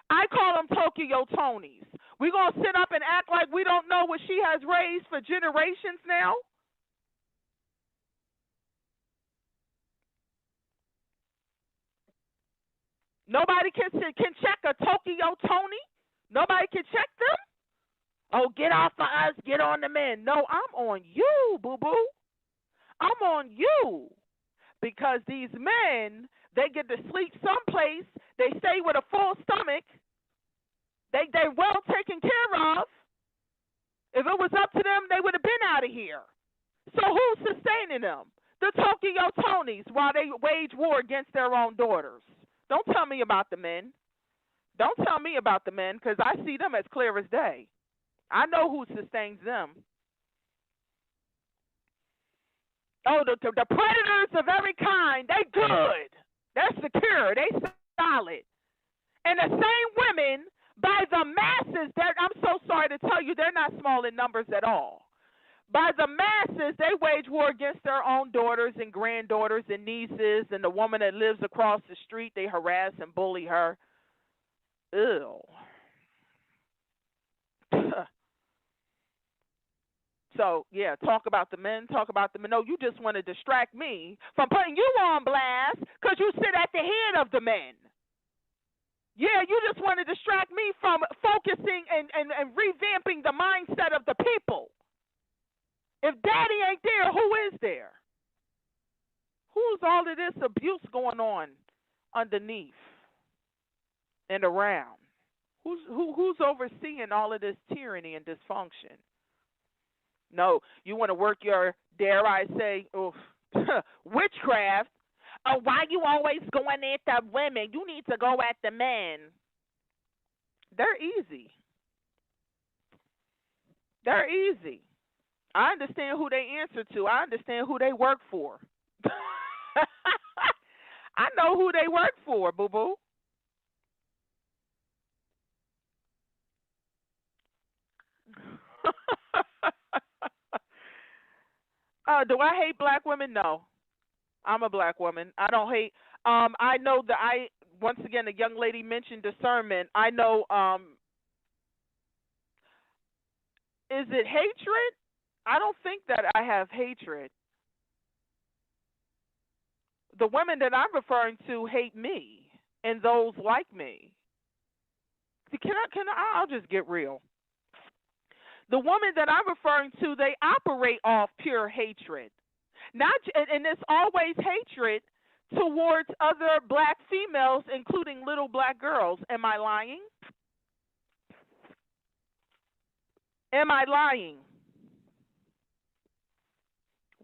I call them Tokyo Tonys. We're going to sit up and act like we don't know what she has raised for generations now? Nobody can check a Tokyo Tony? Nobody can check them? Oh, get off of us, get on the men. No, I'm on you, boo-boo. I'm on you. Because these men, they get to sleep someplace. They stay with a full stomach. They're well taken care of. If it was up to them, they would have been out of here. So who's sustaining them? The Tokyo Tonys while they wage war against their own daughters. Don't tell me about the men. Don't tell me about the men because I see them as clear as day. I know who sustains them. Oh, the predators of every kind, they good. They're secure. They solid. And the same women, by the masses, I'm so sorry to tell you, they're not small in numbers at all. By the masses, they wage war against their own daughters and granddaughters and nieces, and the woman that lives across the street, they harass and bully her. Ew. So, yeah, talk about the men, No, you just want to distract me from putting you on blast because you sit at the head of the men. Yeah, you just want to distract me from focusing and revamping the mindset of the people. If daddy ain't there, who is there? Who's all of this abuse going on underneath and around? Who's overseeing all of this tyranny and dysfunction? No, you want to work your, dare I say, witchcraft. Oh, why you always going at the women? You need to go at the men. They're easy. They're easy. I understand who they answer to. I understand who they work for. I know who they work for, boo-boo. Do I hate black women? No. I'm a black woman. I don't hate. I know that once again, a young lady mentioned discernment. I know, is it hatred? I don't think that I have hatred. The women that I'm referring to hate me and those like me. I'll just get real. The women that I'm referring to, they operate off pure hatred. And it's always hatred towards other black females, including little black girls. Am I lying?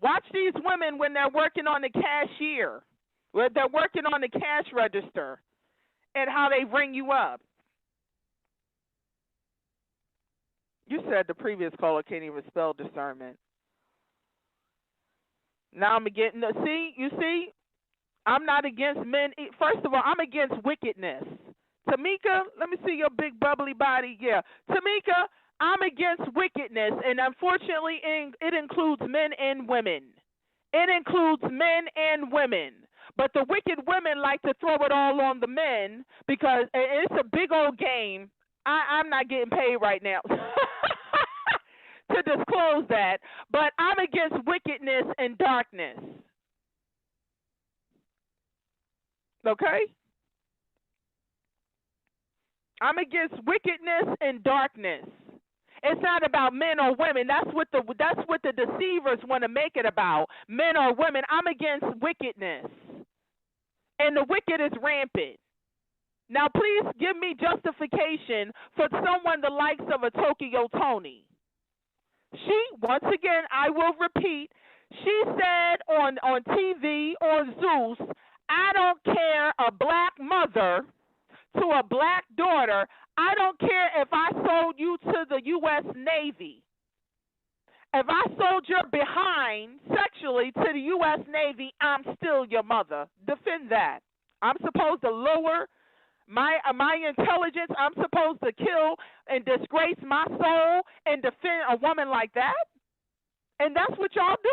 Watch these women when they're working on the cashier, when they're working on the cash register, and how they ring you up. You said the previous caller can't even spell discernment. Now I'm against. No, you see, I'm not against men. First of all, I'm against wickedness. Tamika, let me see your big bubbly body. Yeah, Tamika, I'm against wickedness, and unfortunately, it includes men and women. It includes men and women. But the wicked women like to throw it all on the men because it's a big old game. I'm not getting paid right now to disclose that, but I'm against wickedness and darkness. Okay? I'm against wickedness and darkness. It's not about men or women. That's what the deceivers want to make it about. Men or women. I'm against wickedness. And the wicked is rampant. Now, please give me justification for someone the likes of a Tokyo Toni. She, once again, I will repeat, she said on TV, on Zeus, I don't care a black mother to a black daughter. I don't care if I sold you to the U.S. Navy. If I sold your behind sexually to the U.S. Navy, I'm still your mother. Defend that. I'm supposed to lower my intelligence. I'm supposed to kill and disgrace my soul and defend a woman like that? And that's what y'all do?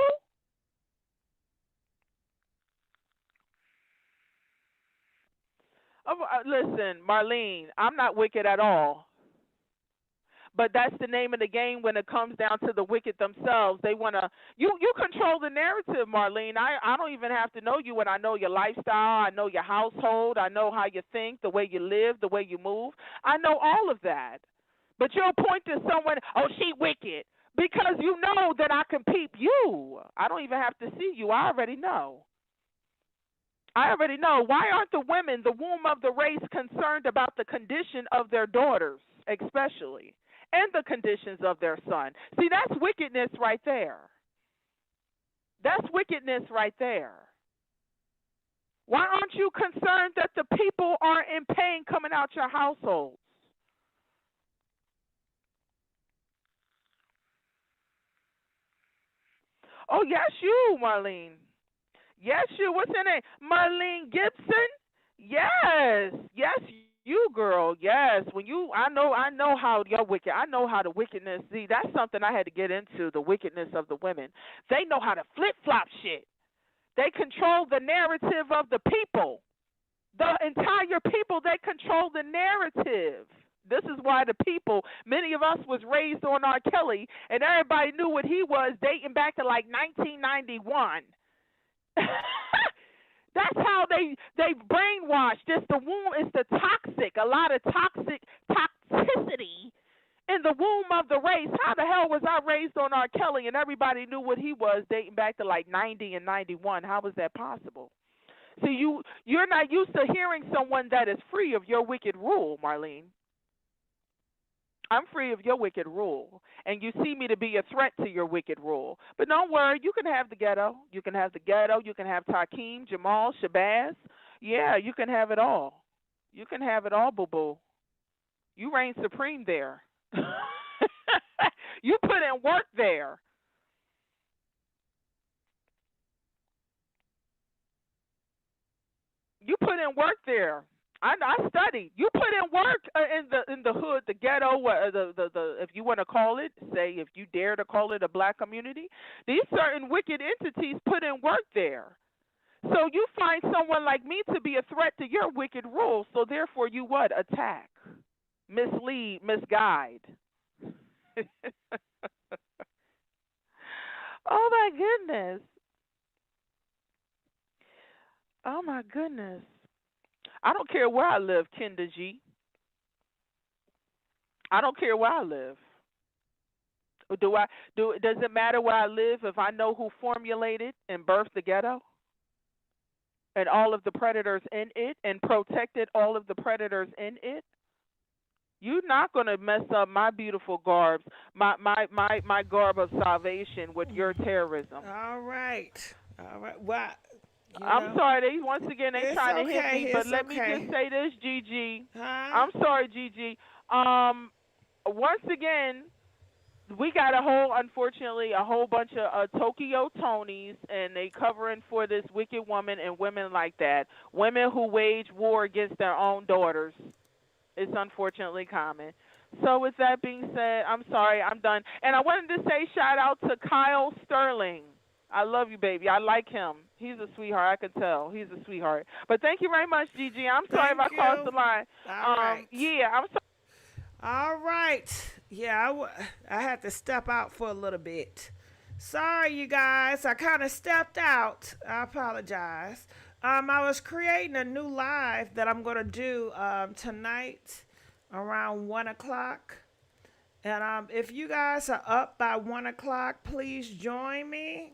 Listen, Marlene, I'm not wicked at all. But that's the name of the game when it comes down to the wicked themselves. They want to, you control the narrative, Marlene. I don't even have to know you when I know your lifestyle. I know your household. I know how you think, the way you live, the way you move. I know all of that. But you'll point to someone, oh, she wicked, because you know that I can peep you. I don't even have to see you. I already know. I already know. Why aren't the women, the womb of the race, concerned about the condition of their daughters, especially? And the conditions of their son. See, that's wickedness right there. That's wickedness right there. Why aren't you concerned that the people are in pain coming out your households? Oh, yes, you, Marlene. Yes, you. What's her name? Marlene Gibson? Yes. Yes, you, girl, yes. I know how you're wicked. I know how the wickedness. See, that's something I had to get into. The wickedness of the women. They know how to flip flop shit. They control the narrative of the people. The entire people. They control the narrative. This is why the people. Many of us was raised on R. Kelly, and everybody knew what he was, dating back to like 1991. That's how they brainwashed. It's the womb. It's the toxic. A lot of toxicity in the womb of the race. How the hell was I raised on R. Kelly and everybody knew what he was dating back to like 90 and 91? How was that possible? See, you're not used to hearing someone that is free of your wicked rule, Marlene. I'm free of your wicked rule, and you see me to be a threat to your wicked rule. But don't worry, you can have the ghetto. You can have the ghetto. You can have Takeem, Jamal, Shabazz. Yeah, you can have it all. You can have it all, boo-boo. You reign supreme there. You put in work there. You put in work there. I studied. You put in work in the hood, the ghetto, the if you want to call it, say if you dare to call it a black community. These certain wicked entities put in work there. So you find someone like me to be a threat to your wicked rule. So therefore, you what? Attack, mislead, misguide. Oh my goodness. Oh my goodness. I don't care where I live, Kenda G. I don't care where I live. Does it matter where I live if I know who formulated and birthed the ghetto? And all of the predators in it and protected all of the predators in it? You're not going to mess up my beautiful garbs, my garb of salvation with your terrorism. All right. Well, I'm sorry. Once again, they trying to hit me, but let me okay. just say this, Gigi. Huh? I'm sorry, Gigi. Once again, we got unfortunately, a whole bunch of Tokyo Tonys, and they covering for this wicked woman and women like that. Women who wage war against their own daughters. It's unfortunately common. So with that being said, I'm sorry, I'm done. And I wanted to say shout out to Kyle Sterling. I love you, baby. I like him. He's a sweetheart. I can tell. He's a sweetheart. But thank you very much, Gigi. I'm sorry if I crossed the line. All right. Yeah, I'm sorry. All right. Yeah, I had to step out for a little bit. Sorry, you guys. I kind of stepped out. I apologize. I was creating a new live that I'm going to do tonight around 1 o'clock. And if you guys are up by 1 o'clock, please join me.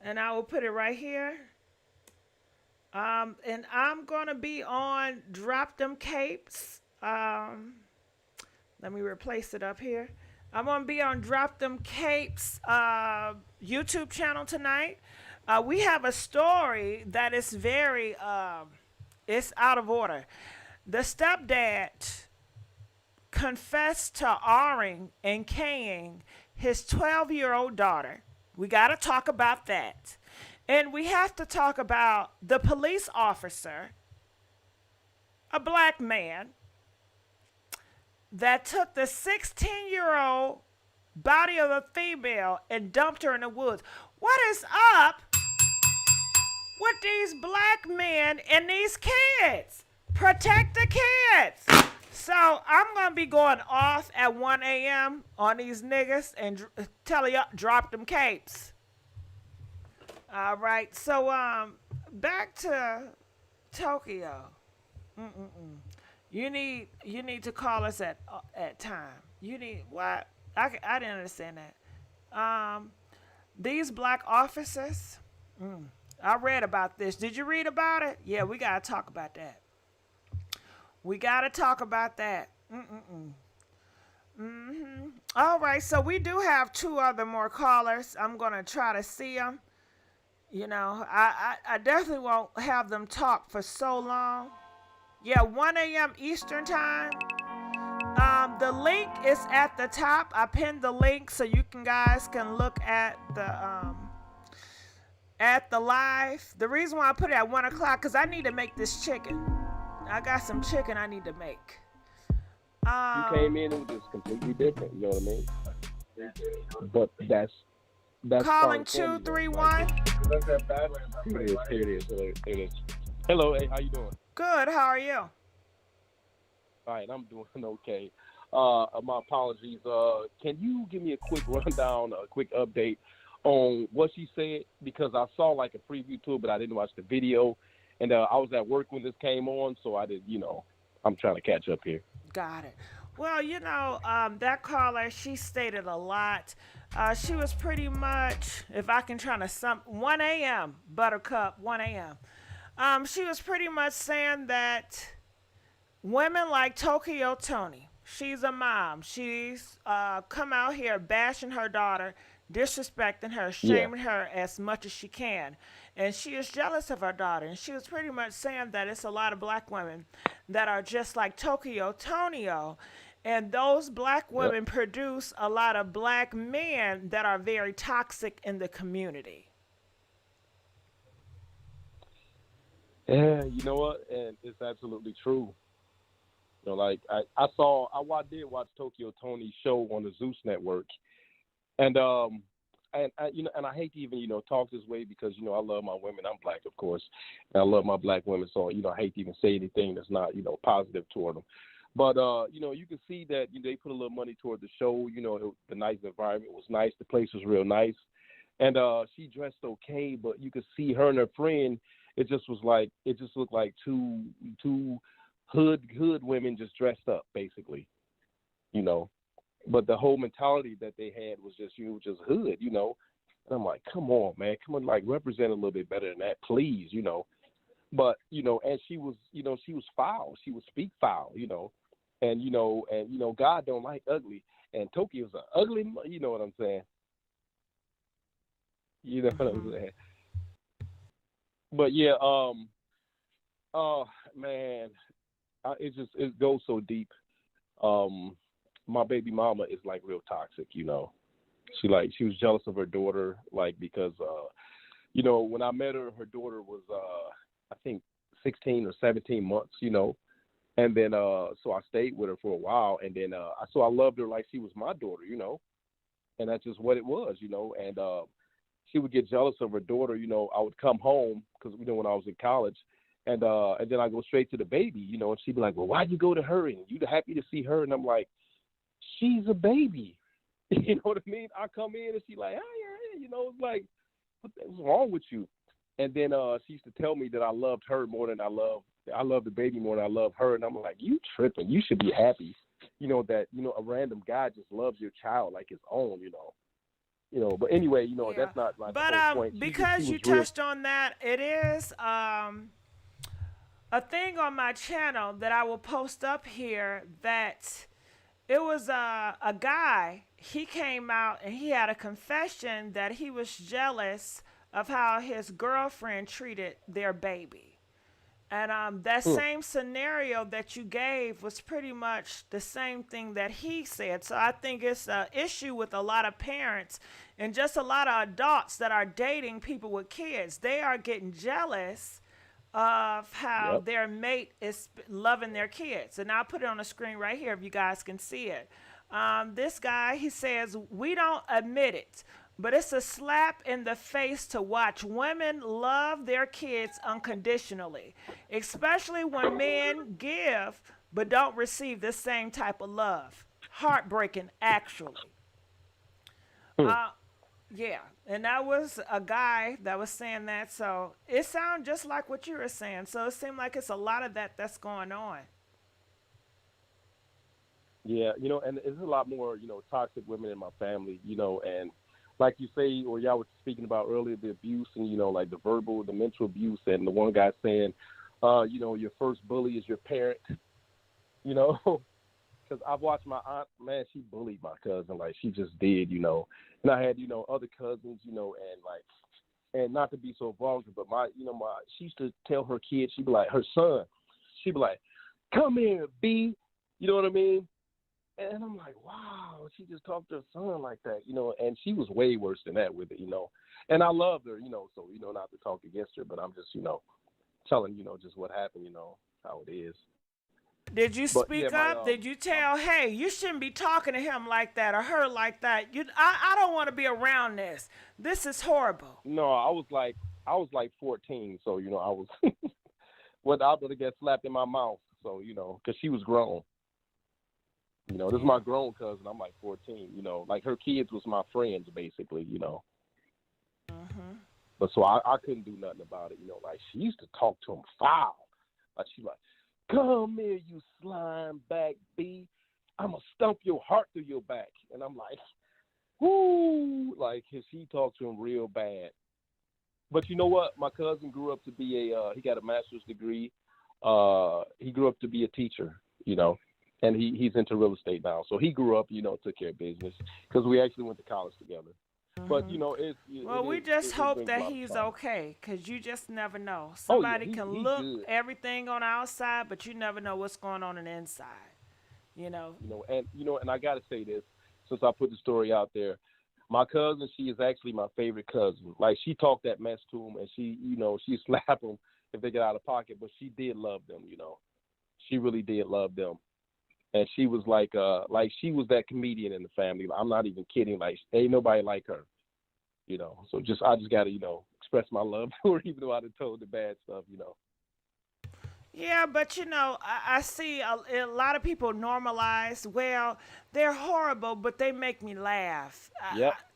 And I will put it right here. And I'm going to be on Drop Them Capes. Let me replace it up here. I'm going to be on Drop Them Capes YouTube channel tonight. We have a story that is very, it's out of order. The stepdad confessed to R-ing and K-ing his 12-year-old daughter. We got to talk about that. And we have to talk about the police officer, a black man, that took the 16-year-old body of a female and dumped her in the woods. What is up with these black men and these kids? Protect the kids. So I'm going to be going off at 1 a.m. on these niggas and tell y'all, drop them capes. All right. So back to Tokyo. You need to call us at time. You need what? I didn't understand that. These black officers. I read about this. Did you read about it? Yeah, we gotta talk about that. We gotta talk about that. All right, so we do have two other more callers. I'm gonna try to see them. You know, I definitely won't have them talk for so long. Yeah, 1 a.m. Eastern time. The link is at the top. I pinned the link so you guys can look at the live. The reason why I put it at 1 o'clock because I need to make this chicken. I got some chicken I need to make. You came in, it was just completely different. You know what I mean? But that's calling 231. Here it is. Hello, hey, how you doing? Good. How are you? All right, I'm doing okay. My apologies. Can you give me a quick rundown, a quick update on what she said? Because I saw like a preview to it, but I didn't watch the video. And I was at work when this came on, so I did, I'm trying to catch up here. Got it. Well, that caller, she stated a lot. She was pretty much, if I can try to 1 a.m., Buttercup, 1 a.m. She was pretty much saying that women like Tokyo Toni, she's a mom. She's come out here bashing her daughter, disrespecting her, shaming her as much as she can. And she is jealous of her daughter. And she was pretty much saying that it's a lot of black women that are just like Tokyo Tonio. And those black women produce a lot of black men that are very toxic in the community. Yeah, you know what? And it's absolutely true. I did watch Tokyo Toni's show on the Zeus Network. And I hate to even, talk this way because, I love my women. I'm black, of course. And I love my black women. So, I hate to even say anything that's not, positive toward them. But, you can see that they put a little money toward the show. The nice environment was nice. The place was real nice. And she dressed okay, but you could see her and her friend. It just looked like two hood women just dressed up, basically, But the whole mentality that they had was just hood, And I'm like, come on, man, represent a little bit better than that, please, But and she was foul. She would speak foul, and God don't like ugly, and Tokyo's an ugly, you know what I'm saying? You know what I'm saying? But yeah, oh man, it goes so deep. My baby mama is like real toxic, you know. She was jealous of her daughter, like, because when I met her, her daughter was I think 16 or 17 months, you know. And then so I stayed with her for a while, and then so I loved her like she was my daughter, you know. And that's just what it was, you know. And she would get jealous of her daughter, you know. I would come home because when I was in college, and then I go straight to the baby, you know, and she'd be like, "Well, why'd you go to her? And you happy to see her?" And I'm like, "She's a baby." You know what I mean? I come in and she's like, "Hey, you know," it's like, "What's wrong with you?" And then she used to tell me that I loved her more than I love the baby more than I love her. And I'm like, "You tripping. You should be happy, you know, that, you know, a random guy just loves your child like his own, you know." You know, but anyway, you know, that's not my whole point. Because you touched on that, it is a thing on my channel that I will post up here, that it was a guy. He came out and he had a confession that he was jealous of how his girlfriend treated their baby. And that same scenario that you gave was pretty much the same thing that he said. So I think it's an issue with a lot of parents and just a lot of adults that are dating people with kids. They are getting jealous of how their mate is loving their kids. And I'll put it on the screen right here if you guys can see it. This guy, he says, "We don't admit it, but it's a slap in the face to watch women love their kids unconditionally, especially when men give but don't receive the same type of love. Heartbreaking, actually." Yeah, and that was a guy that was saying that. So it sounded just like what you were saying. So it seemed like it's a lot of that that's going on. Yeah, you know, and there's a lot more, you know, toxic women in my family, you know, and like you say, or y'all were speaking about earlier, the abuse and, you know, like the verbal, the mental abuse, and the one guy saying, you know, your first bully is your parent, you know, because I've watched my aunt, man, she bullied my cousin, like she just did, you know, and I had, you know, other cousins, you know, and like, and not to be so vulgar, but she used to tell her kids, she'd be like, her son, she'd be like, "Come here, B," you know what I mean? And I'm like, wow, she just talked to her son like that, you know, and she was way worse than that with it, you know. And I loved her, you know, so, you know, not to talk against her, but I'm just, you know, telling, you know, just what happened, you know, how it is. Did you speak up? Did you tell, hey, you shouldn't be talking to him like that or her like that? I don't want to be around this. This is horrible. No, I was like 14, so, you know, I was, well, I would have got slapped in my mouth, so, you know, because she was grown. You know, this is my grown cousin. I'm like 14, you know. Like, her kids was my friends, basically, you know. But so I couldn't do nothing about it, you know. Like, she used to talk to him foul. Like, she like, "Come here, you slime back B. I'm going to stump your heart through your back." And I'm like, whoo. Like, she talked to him real bad. But you know what? My cousin grew up to be he got a master's degree. He grew up to be a teacher, you know. And he's into real estate now. So he grew up, you know, took care of business because we actually went to college together. But, you know, we just hope that he's okay, because you just never know. Somebody can look everything on the outside, but you never know what's going on the inside, you know. And I got to say this, since I put the story out there. My cousin, she is actually my favorite cousin. Like, she talked that mess to him, and she, you know, she slapped them if they get out of pocket, but she did love them, you know. She really did love them. And she was like she was that comedian in the family. I'm not even kidding. Like, ain't nobody like her, you know. So I just got to, you know, express my love to her, even though I done told the bad stuff, you know. Yeah, but, you know, I see a lot of people normalize, well, they're horrible, but they make me laugh.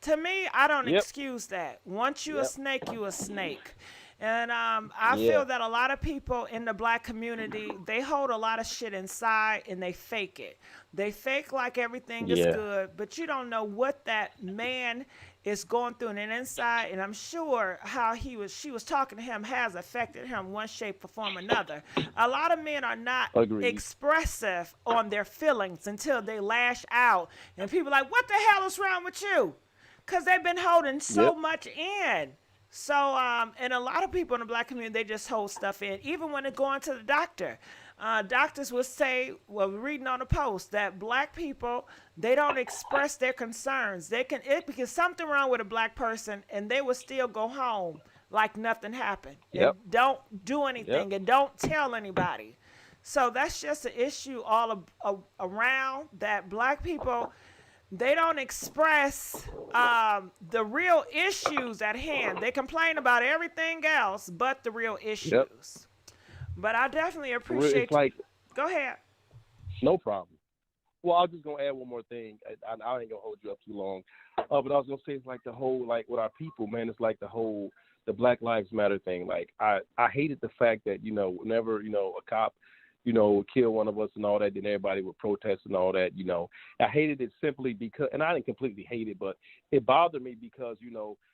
To me, I don't excuse that. Once you a snake, you a snake. And I feel that a lot of people in the black community, they hold a lot of shit inside and they fake it. They fake like everything is good, but you don't know what that man is going through on the inside. And I'm sure how she was talking to him has affected him one shape or form or another. A lot of men are not expressive on their feelings until they lash out. And people are like, what the hell is wrong with you? Because they've been holding so much in. So, and a lot of people in the black community, they just hold stuff in. Even when they're going to the doctor, doctors will say, well, reading on the post, that black people, they don't express their concerns. It because something wrong with a black person, and they will still go home like nothing happened. And don't do anything and don't tell anybody. So that's just an issue all around, that black people, they don't express the real issues at hand. They complain about everything else but the real issues. But I definitely appreciate Go ahead. No problem. Well, I was just going to add one more thing. I ain't going to hold you up too long. But I was going to say it's like the whole, like with our people, man, it's like the Black Lives Matter thing. Like I hated the fact that, whenever, a cop, kill one of us and all that, then everybody would protest and all that, I hated it simply because, and I didn't completely hate it, but it bothered me because,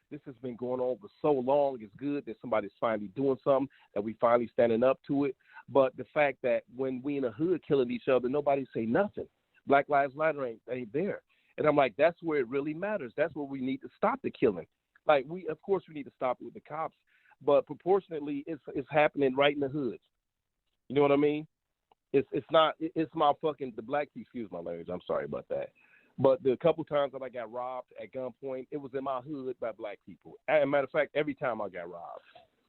this has been going on for so long. It's good that somebody's finally doing something, that we finally standing up to it. But the fact that when we in the hood killing each other, nobody say nothing. Black Lives Matter ain't there. And I'm like, that's where it really matters. That's where we need to stop the killing. Like of course we need to stop it with the cops, but proportionately it's happening right in the hoods. You know what I mean? It's my fucking, the black people, excuse my language, I'm sorry about that. But the couple times that I got robbed at gunpoint, it was in my hood by black people. As a matter of fact, every time I got robbed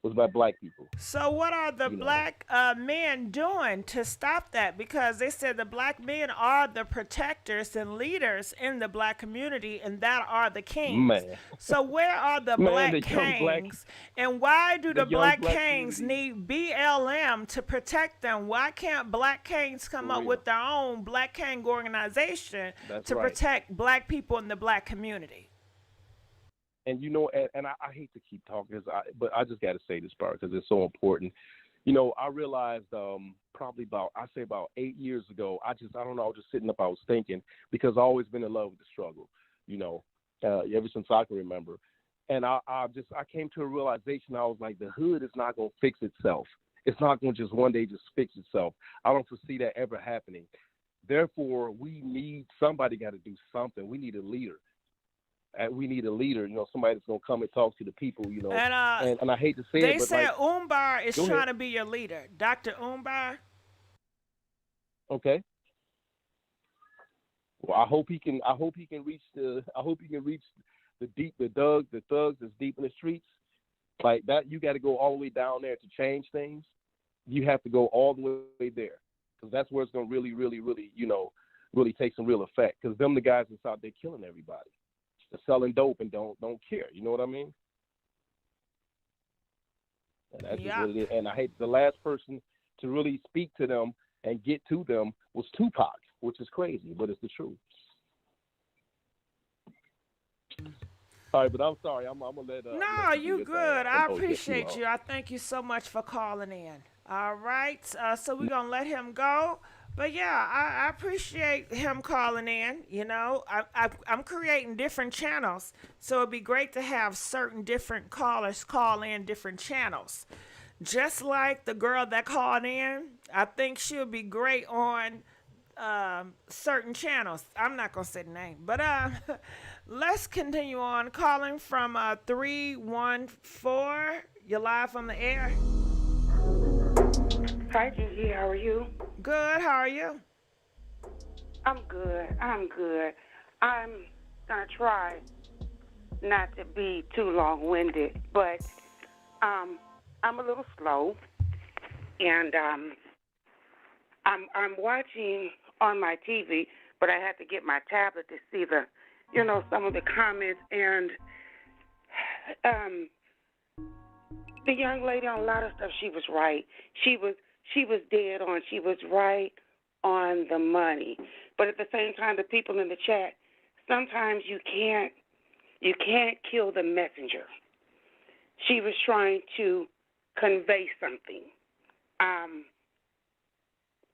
was by black people. So what are the black men doing to stop that? Because they said the black men are the protectors and leaders in the black community, and that are the kings. Man. So where are the black kings? And why do the black kings need BLM to protect them? Why can't black kings come up with their own black king organization to protect black people in the black community? And and I hate to keep talking, but I just got to say this part because it's so important. I realized probably about 8 years ago. I don't know. I was just sitting up. I was thinking because I've always been in love with the struggle. Ever since I can remember, and I came to a realization. I was like, the hood is not going to fix itself. It's not going to just one day just fix itself. I don't foresee that ever happening. Therefore, we need somebody got to do something. We need a leader. We need a leader, somebody that's going to come and talk to the people, And I hate to say it, but they say Umbar is trying to be your leader. Dr. Umbar? Okay. Well, I hope he can reach the thugs that's deep in the streets. Like that, you got to go all the way down there to change things. You have to go all the way there. Because that's where it's going to really, really, really, really take some real effect. Because them the guys that's out there killing everybody. They're selling dope and don't care. You know what I mean? And that's just what it is. And I hate the last person to really speak to them and get to them was Tupac, which is crazy, but it's the truth. All right, but I'm sorry. I'm gonna let. No, you good. I appreciate you. I thank you so much for calling in. All right, so we're gonna let him go. But yeah, I appreciate him calling in. I'm creating different channels, so it'd be great to have certain different callers call in different channels. Just like the girl that called in, I think she'll be great on certain channels. I'm not gonna say the name, but let's continue on. Calling from 314. You're live on the air. Hi, Gigi. How are you? Good. How are you? I'm good. I'm going to try not to be too long-winded, but I'm a little slow, and I'm watching on my TV, but I had to get my tablet to see some of the comments, and the young lady on a lot of stuff, she was right. She was dead on. She was right on the money. But at the same time, the people in the chat, sometimes you can't kill the messenger. She was trying to convey something.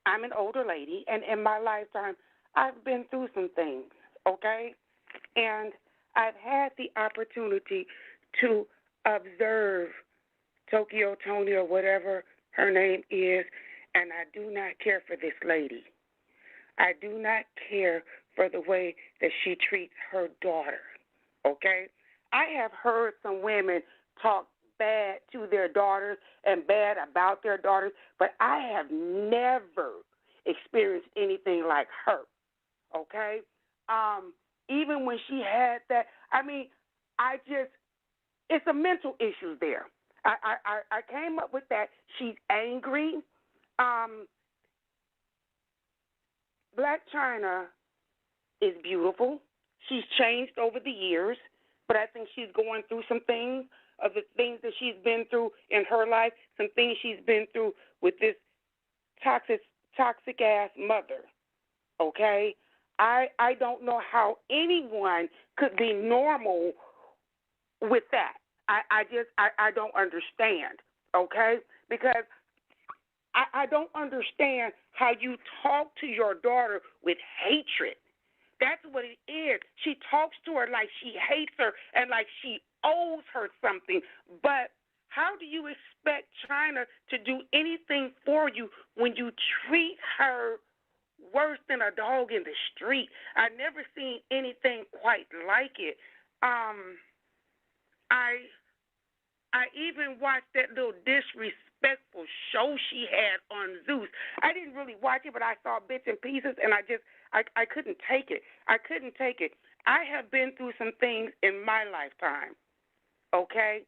I'm an older lady, and in my lifetime, I've been through some things, okay? And I've had the opportunity to observe Tokyo Toni or whatever her name is, and I do not care for this lady. I do not care for the way that she treats her daughter, okay? I have heard some women talk bad to their daughters and bad about their daughters, but I have never experienced anything like her, okay? Even when she had that, it's a mental issue there. I came up with that. She's angry. Blac Chyna is beautiful. She's changed over the years, but I think she's going through some things, of the things that she's been through in her life, some things she's been through with this toxic-ass mother, okay? I don't know how anyone could be normal with that. I don't understand, okay? Because I don't understand how you talk to your daughter with hatred. That's what it is. She talks to her like she hates her and like she owes her something. But how do you expect Chyna to do anything for you when you treat her worse than a dog in the street? I've never seen anything quite like it. I even watched that little disrespectful show she had on Zeus. I didn't really watch it, but I saw bits and pieces, and I couldn't take it. I couldn't take it. I have been through some things in my lifetime, okay?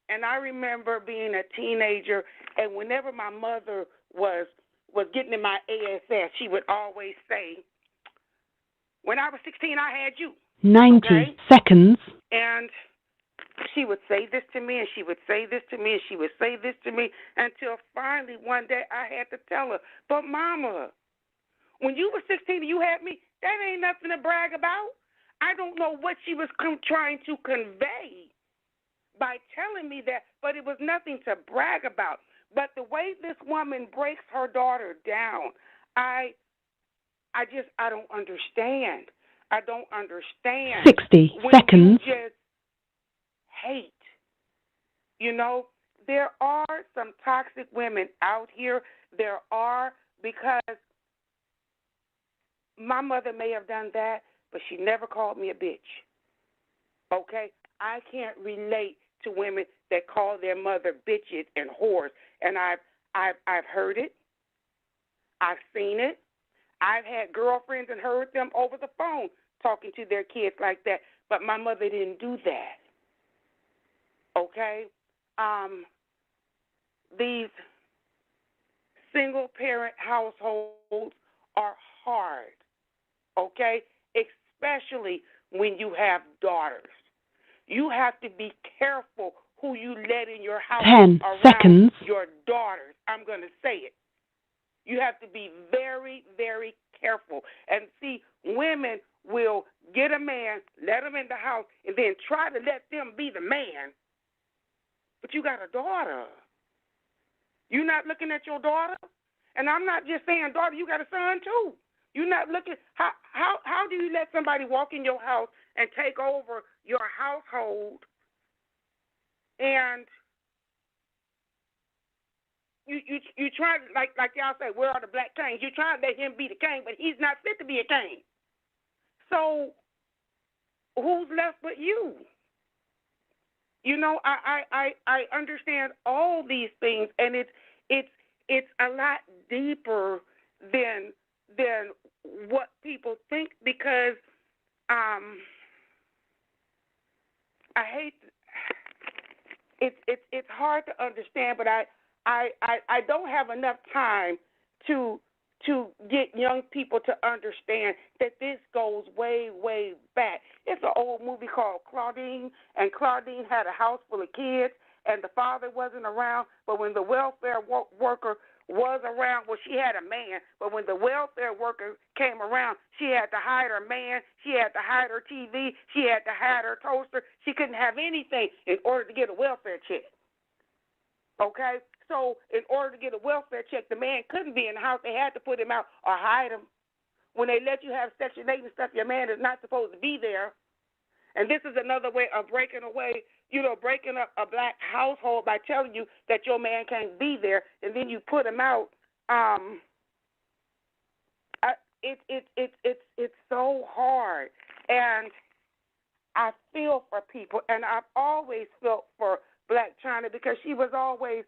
And I remember being a teenager, and whenever my mother was getting in my ASS, she would always say, when I was 16, I had you. 90 okay? seconds. And she would say this to me, and she would say this to me, and she would say this to me, until finally one day I had to tell her, but Mama, when you were 16 and you had me, that ain't nothing to brag about. I don't know what she was trying to convey by telling me that, but it was nothing to brag about. But the way this woman breaks her daughter down, I don't understand. I don't understand. 60 when seconds. You just hate. You know, there are some toxic women out here. There are, because my mother may have done that, but she never called me a bitch. Okay? I can't relate to women that call their mother bitches and whores. And I've heard it. I've seen it. I've had girlfriends and heard them over the phone talking to their kids like that. But my mother didn't do that. Okay? These single-parent households are hard. Okay? Especially when you have daughters. You have to be careful who you let in your house 10 around seconds. your daughters. I'm going to say it. You have to be very, very careful. And see, women will get a man, let him in the house, and then try to let them be the man. But you got a daughter. You're not looking at your daughter? And I'm not just saying daughter, you got a son too. You're not looking. How do you let somebody walk in your house and take over your household, and you try, like y'all say, where are the black kings? You try to let him be the king, but he's not fit to be a king. So who's left but you? You know, I understand all these things, and it's a lot deeper than what people think, because I hate, it's hard to understand, but I don't have enough time to get young people to understand that this goes way, way back. It's an old movie called Claudine, and Claudine had a house full of kids, and the father wasn't around, but when the welfare worker was around, well, she had a man, but when the welfare worker came around, she had to hide her man, she had to hide her TV, she had to hide her toaster. She couldn't have anything in order to get a welfare check. Okay? So in order to get a welfare check, the man couldn't be in the house. They had to put him out or hide him. When they let you have Section 8 and stuff, your man is not supposed to be there. And this is another way of breaking away, breaking up a black household by telling you that your man can't be there, and then you put him out. It's so hard, and I feel for people, and I've always felt for Blac Chyna because she was always,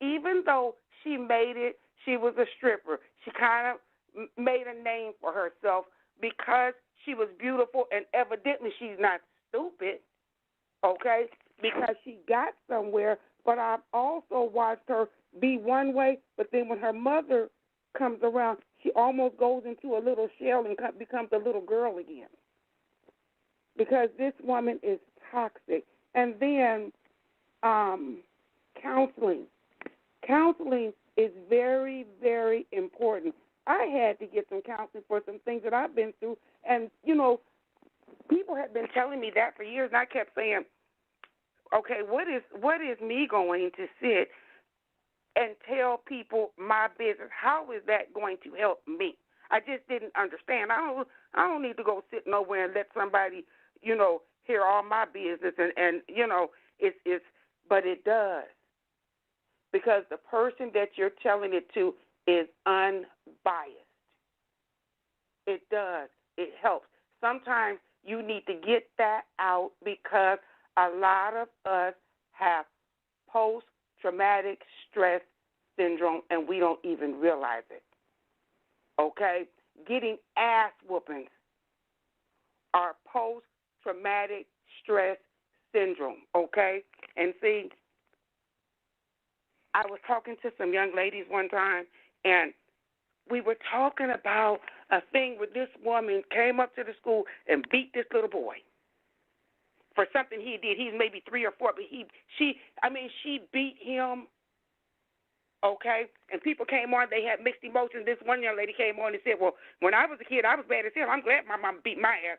even though she made it, she was a stripper. She kind of made a name for herself because she was beautiful, and evidently she's not stupid, okay, because she got somewhere. But I've also watched her be one way, but then when her mother comes around, she almost goes into a little shell and becomes a little girl again because this woman is toxic. And then counseling. Counseling is very, very important. I had to get some counseling for some things that I've been through, and, people have been telling me that for years, and I kept saying, okay, what is me going to sit and tell people my business? How is that going to help me? I just didn't understand. I don't need to go sit nowhere and let somebody, hear all my business and but it does. Because the person that you're telling it to is unbiased. It does. It helps. Sometimes you need to get that out because a lot of us have post-traumatic stress syndrome and we don't even realize it. Okay? Getting ass whoopings are post-traumatic stress syndrome. Okay? And see, I was talking to some young ladies one time, and we were talking about a thing where this woman came up to the school and beat this little boy for something he did. He's maybe 3 or 4, but she beat him, okay? And people came on, they had mixed emotions. This one young lady came on and said, well, when I was a kid, I was bad as hell. I'm glad my mom beat my ass.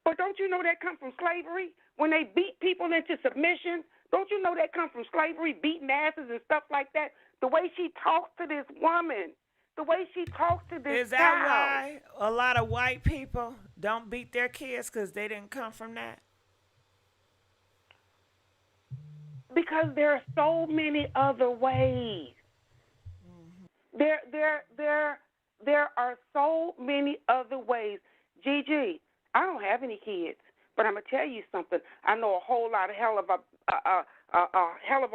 But don't you know that comes from slavery? When they beat people into submission, don't you know that comes from slavery, beating asses and stuff like that? The way she talks to this woman, the way she talks to this Is that child. why a lot of white people don't beat their kids because they didn't come from that? Because there are so many other ways. There are so many other ways. GG, I don't have any kids, but I'm gonna tell you something. I know a whole lot of hell of a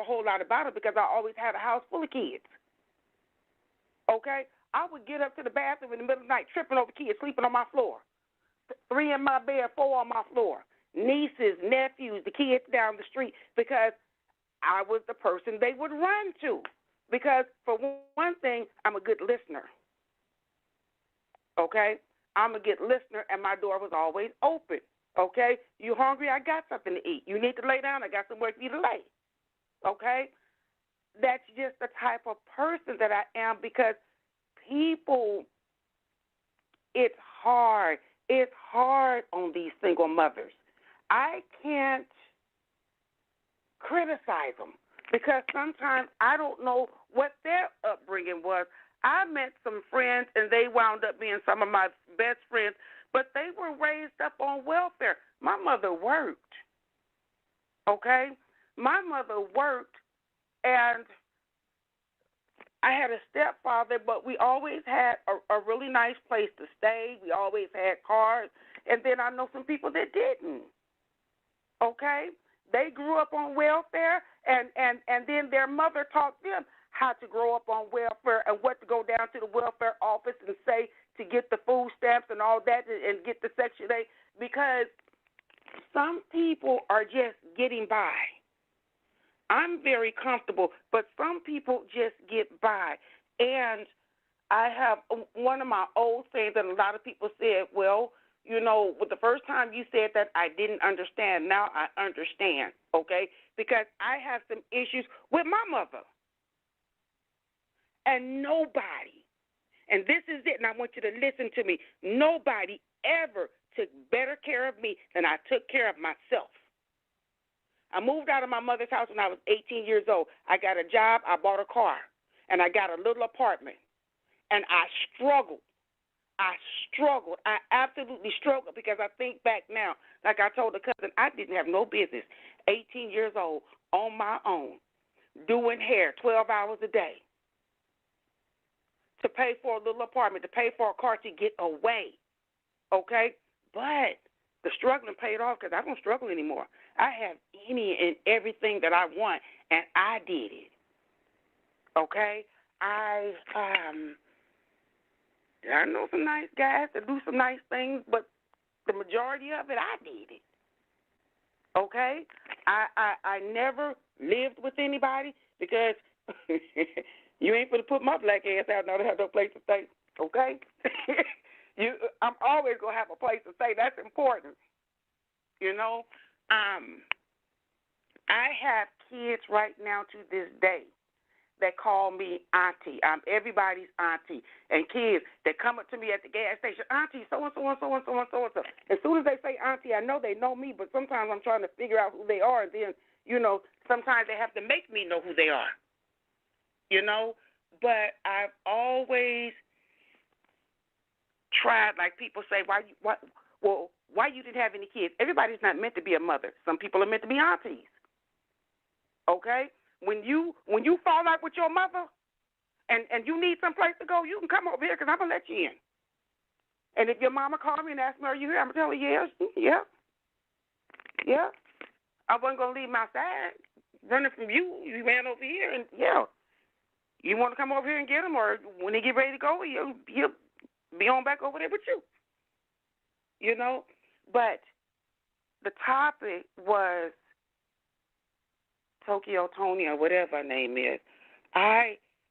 whole lot about it because I always had a house full of kids. Okay, I would get up to the bathroom in the middle of the night, tripping over kids sleeping on my floor. 3 in my bed, 4 on my floor. Nieces, nephews, the kids down the street, because I was the person they would run to. Because for one thing, I'm a good listener. Okay, I'm a good listener, and my door was always open. Okay, you hungry? I got something to eat. You need to lay down? I got somewhere for you to lay. Okay, that's just the type of person that I am because people, it's hard. It's hard on these single mothers. I can't criticize them because sometimes I don't know what their upbringing was. I met some friends, and they wound up being some of my best friends, but they were raised up on welfare. My mother worked, okay? My mother worked, and I had a stepfather, but we always had a really nice place to stay. We always had cars, and then I know some people that didn't, okay? They grew up on welfare, and then their mother taught them how to grow up on welfare and what to go down to the welfare office and say to get the food stamps and all that and get the Section 8, because some people are just getting by. I'm very comfortable, but some people just get by. And I have one of my old sayings that a lot of people said, well, you know, with the first time you said that, I didn't understand. Now I understand, okay? Because I have some issues with my mother. And nobody, and this is it, and I want you to listen to me, nobody ever took better care of me than I took care of myself. I moved out of my mother's house when I was 18 years old. I got a job. I bought a car. And I got a little apartment. And I struggled. I absolutely struggled because I think back now, like I told a cousin, I didn't have no business, 18 years old, on my own, doing hair 12 hours a day, to pay for a little apartment, to pay for a car to get away, okay? But the struggling paid off because I don't struggle anymore. I have any and everything that I want, and I did it, okay? I know some nice guys that do some nice things, but the majority of it, I did it. Okay? I never lived with anybody because you ain't going to put my black ass out now to have no place to stay. Okay? I'm always going to have a place to stay. That's important. You know? I have kids right now to this day that call me auntie. I'm everybody's auntie. And kids that come up to me at the gas station, auntie, so-and-so and so-and-so and so-and-so. As soon as they say auntie, I know they know me, but sometimes I'm trying to figure out who they are, and then, you know, sometimes they have to make me know who they are, you know. But I've always tried, like people say, why you didn't have any kids? Everybody's not meant to be a mother. Some people are meant to be aunties, okay? When you fall out with your mother and you need someplace to go, you can come over here because I'm going to let you in. And if your mama called me and asked me, are you here? I'm going to tell her, yeah. I wasn't going to leave my side running from you. You ran over here, and, yeah. You want to come over here and get him, or when he get ready to go, he'll be on back over there with you. You know? But the topic was Toni or whatever her name is.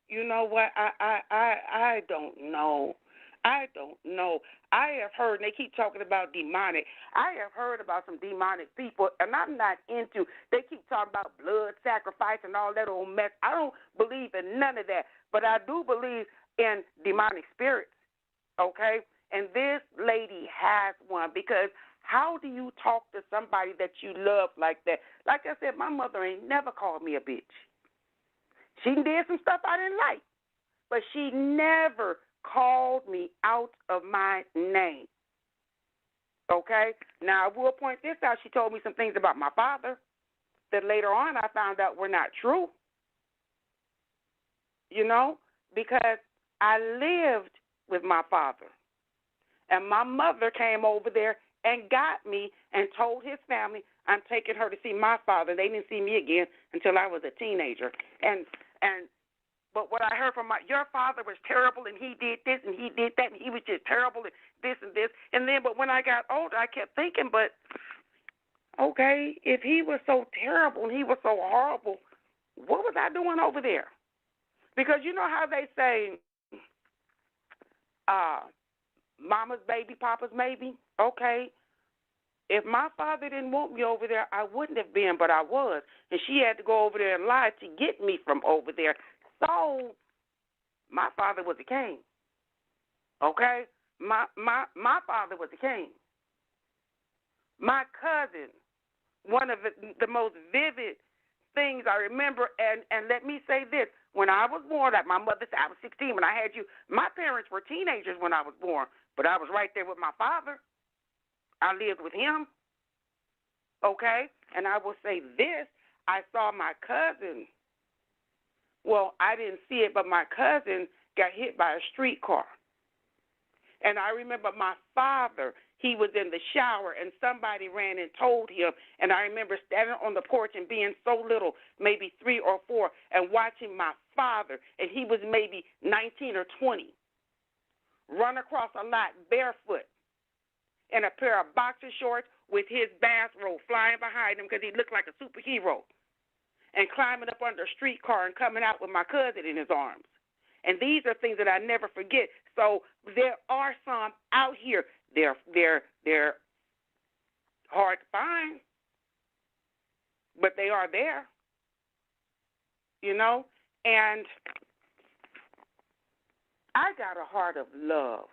You know what? I don't know. I have heard, and they keep talking about demonic. I have heard about some demonic people, and I'm not into, they keep talking about blood sacrifice and all that old mess. I don't believe in none of that, but I do believe in demonic spirits, okay? And this lady has one, because how do you talk to somebody that you love like that? Like I said, my mother ain't never called me a bitch. She did some stuff I didn't like, but she never called me out of my name. Okay? Now, I will point this out. She told me some things about my father that later on I found out were not true. You know? Because I lived with my father. And my mother came over there and got me and told his family, I'm taking her to see my father. They didn't see me again until I was a teenager. But what I heard from your father was terrible, and he did this and he did that, and he was just terrible and this and this. And then, but when I got older, I kept thinking, but okay, if he was so terrible and he was so horrible, what was I doing over there? Because you know how they say, mama's baby, papa's maybe? Okay. If my father didn't want me over there, I wouldn't have been, but I was. And she had to go over there and lie to get me from over there. So my father was a king. Okay? My father was a king. My cousin, one of the most vivid things I remember, and let me say this, when I was born, like my mother said, I was 16 when I had you. My parents were teenagers when I was born, but I was right there with my father. I lived with him, okay? And I will say this, I saw my cousin. Well, I didn't see it, but my cousin got hit by a streetcar. And I remember my father, he was in the shower, and somebody ran and told him. And I remember standing on the porch and being so little, maybe 3 or 4, and watching my father, and he was maybe 19 or 20, run across a lot barefoot in a pair of boxer shorts with his bathrobe flying behind him because he looked like a superhero, and climbing up under a streetcar and coming out with my cousin in his arms. And these are things that I never forget. So there are some out here. They're hard to find, but they are there, you know. And I got a heart of love.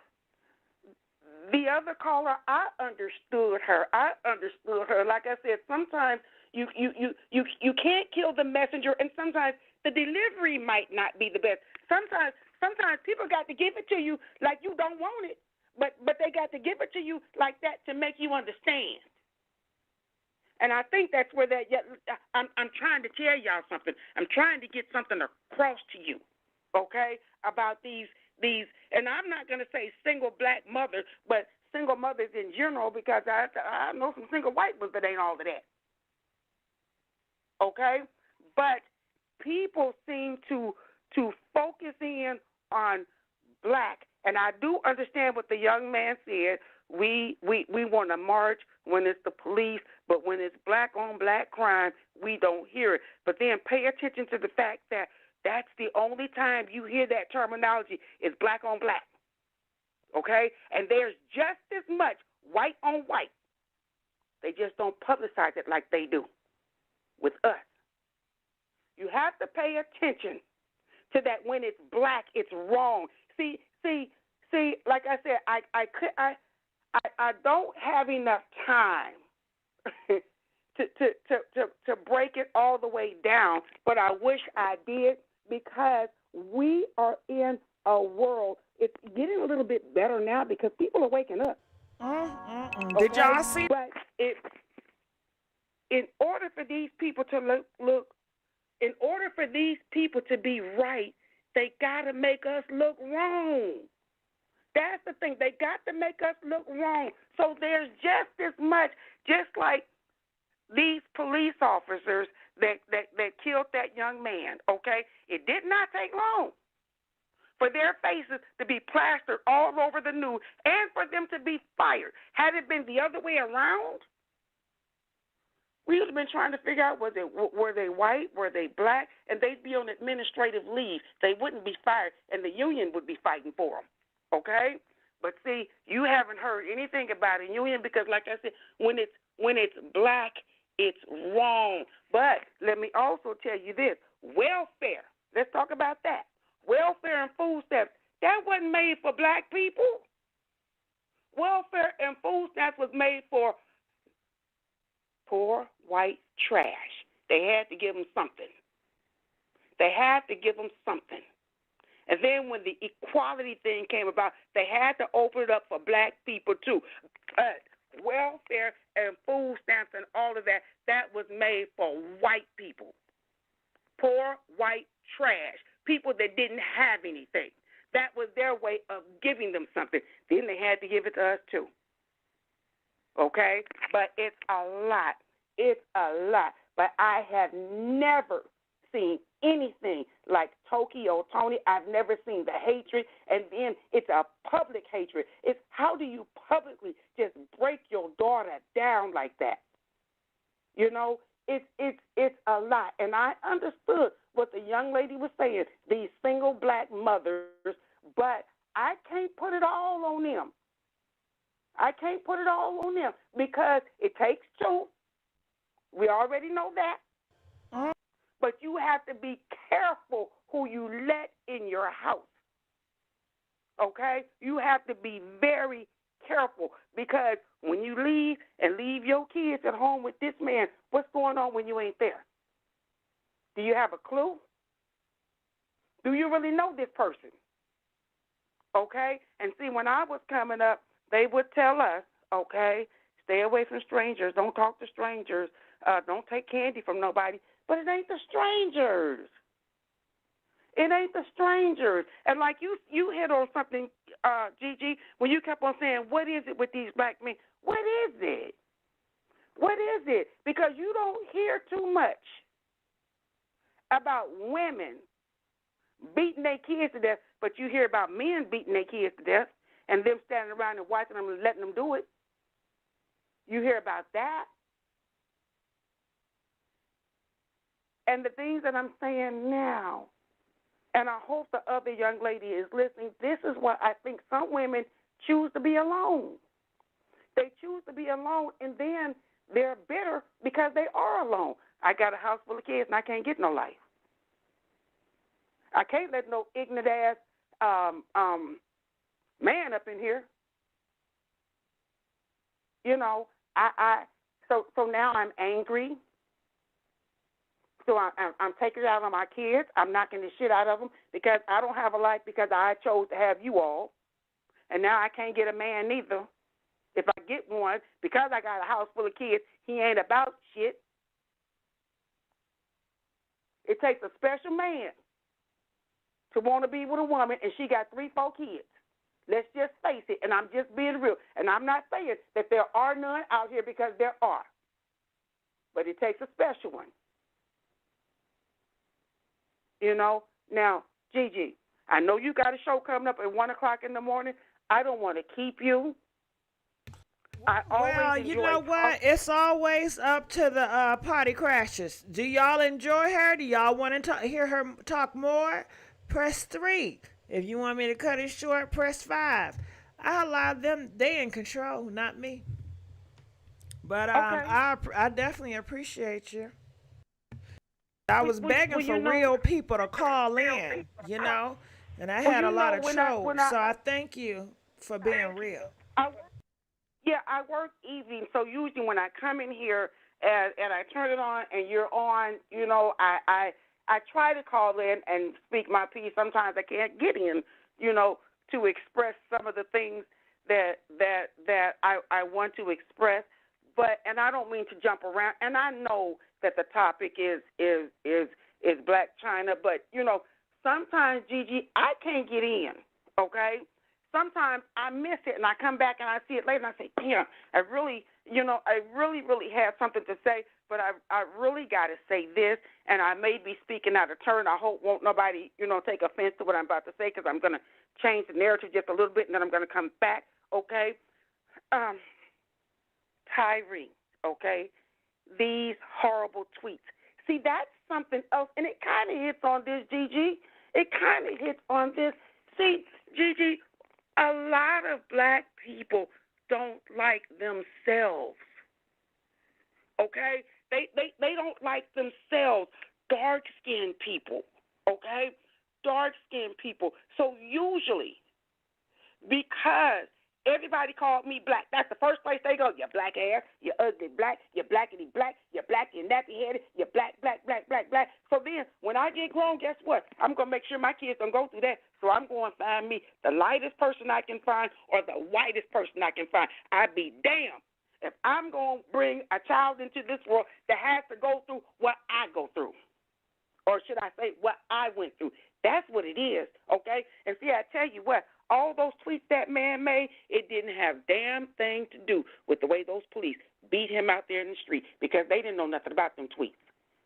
the other caller, I understood her. Like I said, sometimes you can't kill the messenger, and sometimes the delivery might not be the best. Sometimes people got to give it to you like you don't want it, but they got to give it to you like that to make you understand. And I think that's where I'm trying to tell y'all something. I'm trying to get something across to you, okay, about these, and I'm not going to say single black mothers, but single mothers in general, because I know some single white ones that ain't all of that, okay? But people seem to focus in on black, and I do understand what the young man said. We want to march when it's the police, but when it's black on black crime, we don't hear it. But then pay attention to the fact that that's the only time you hear that terminology is black on black, okay? And there's just as much white on white. They just don't publicize it like they do with us. You have to pay attention to that. When it's black, it's wrong. See, like I said, I don't have enough time to break it all the way down, but I wish I did, because we are in a world. It's getting a little bit better now because people are waking up. Okay? Did y'all see? But in order for these people to look, in order for these people to be right, they got to make us look wrong. That's the thing. They got to make us look wrong. So there's just as much, just like these police officers that killed that young man, okay? It did not take long for their faces to be plastered all over the news and for them to be fired. Had it been the other way around, we would have been trying to figure out, were they white, were they black, and they'd be on administrative leave. They wouldn't be fired, and the union would be fighting for them. Okay? But see, you haven't heard anything about a union because, like I said, when it's black, it's wrong. But let me also tell you this. Welfare, let's talk about that. Welfare and food stamps, that wasn't made for black people. Welfare and food stamps was made for poor white trash. They had to give them something. And then when the equality thing came about, they had to open it up for black people too. Welfare and food stamps and all of that was made for white people. Poor white trash. People that didn't have anything. That was their way of giving them something. Then they had to give it to us too. Okay? But it's a lot. But I have never seen anything like Toni. I've never seen the hatred, and then it's a public hatred. It's how do you publicly just break your daughter down like that? You know, it's a lot. And I understood what the young lady was saying, these single black mothers, but I can't put it all on them. Because it takes two. We already know that. But you have to be careful who you let in your house. Okay? You have to be very careful, because when you leave your kids at home with this man, what's going on when you ain't there? Do you have a clue? Do you really know this person? Okay? And see, when I was coming up, they would tell us, okay, stay away from strangers. Don't talk to strangers. Don't take candy from nobody. But it ain't the strangers. And like you hit on something, Gigi, when you kept on saying, what is it with these black men? What is it? Because you don't hear too much about women beating their kids to death, but you hear about men beating their kids to death and them standing around and watching them and letting them do it. You hear about that. And the things that I'm saying now, and I hope the other young lady is listening, this is what I think some women choose to be alone. They choose to be alone, and then they're bitter because they are alone. I got a house full of kids, and I can't get no life. I can't let no ignorant-ass man up in here. You know, so now I'm angry. So I'm taking it out on my kids. I'm knocking the shit out of them because I don't have a life because I chose to have you all. And now I can't get a man neither. If I get one, because I got a house full of kids, he ain't about shit. It takes a special man to want to be with a woman, and she got 3-4 kids. Let's just face it, and I'm just being real. And I'm not saying that there are none out here because there are. But it takes a special one. You know? Now, Gigi, I know you got a show coming up at 1 o'clock in the morning. I don't want to keep you. Well, you know what? It's always up to the party crashers. Do y'all enjoy her? Do y'all want to hear her talk more? Press 3. If you want me to cut it short, press 5. I allow them. They in control, not me. But I definitely appreciate you. I was begging for real people to call in, you know, and I had a lot of trolls. So I thank you for being real. I work evenings, so usually when I come in here and I turn it on and you're on, you know, I try to call in and speak my piece. Sometimes I can't get in, you know, to express some of the things that I want to express. And I don't mean to jump around. And I know that the topic is Blac Chyna, but you know, sometimes Gigi, I can't get in. Okay. Sometimes I miss it, and I come back and I see it later, and I say, damn, I really have something to say, but I really got to say this, and I may be speaking out of turn. I hope won't nobody, you know, take offense to what I'm about to say, because I'm going to change the narrative just a little bit, and then I'm going to come back, okay? Tyree, okay? These horrible tweets. See, that's something else, and it kind of hits on this, Gigi. It kind of hits on this. See, Gigi, a lot of black people don't like themselves. Okay? They don't like themselves. Dark-skinned people. Okay? Dark-skinned people. So usually, because everybody called me black, that's the first place they go. You black ass, you ugly black, you blackity black, you black, you nappy-headed, you black, black, black, black, black. So then, when I get grown, guess what? I'm going to make sure my kids don't go through that. So I'm going to find me the lightest person I can find or the whitest person I can find. I'd be damned if I'm going to bring a child into this world that has to go through what I go through. Or should I say what I went through. That's what it is, okay? And see, I tell you what, all those tweets that man made, it didn't have damn thing to do with the way those police beat him out there in the street because they didn't know nothing about them tweets,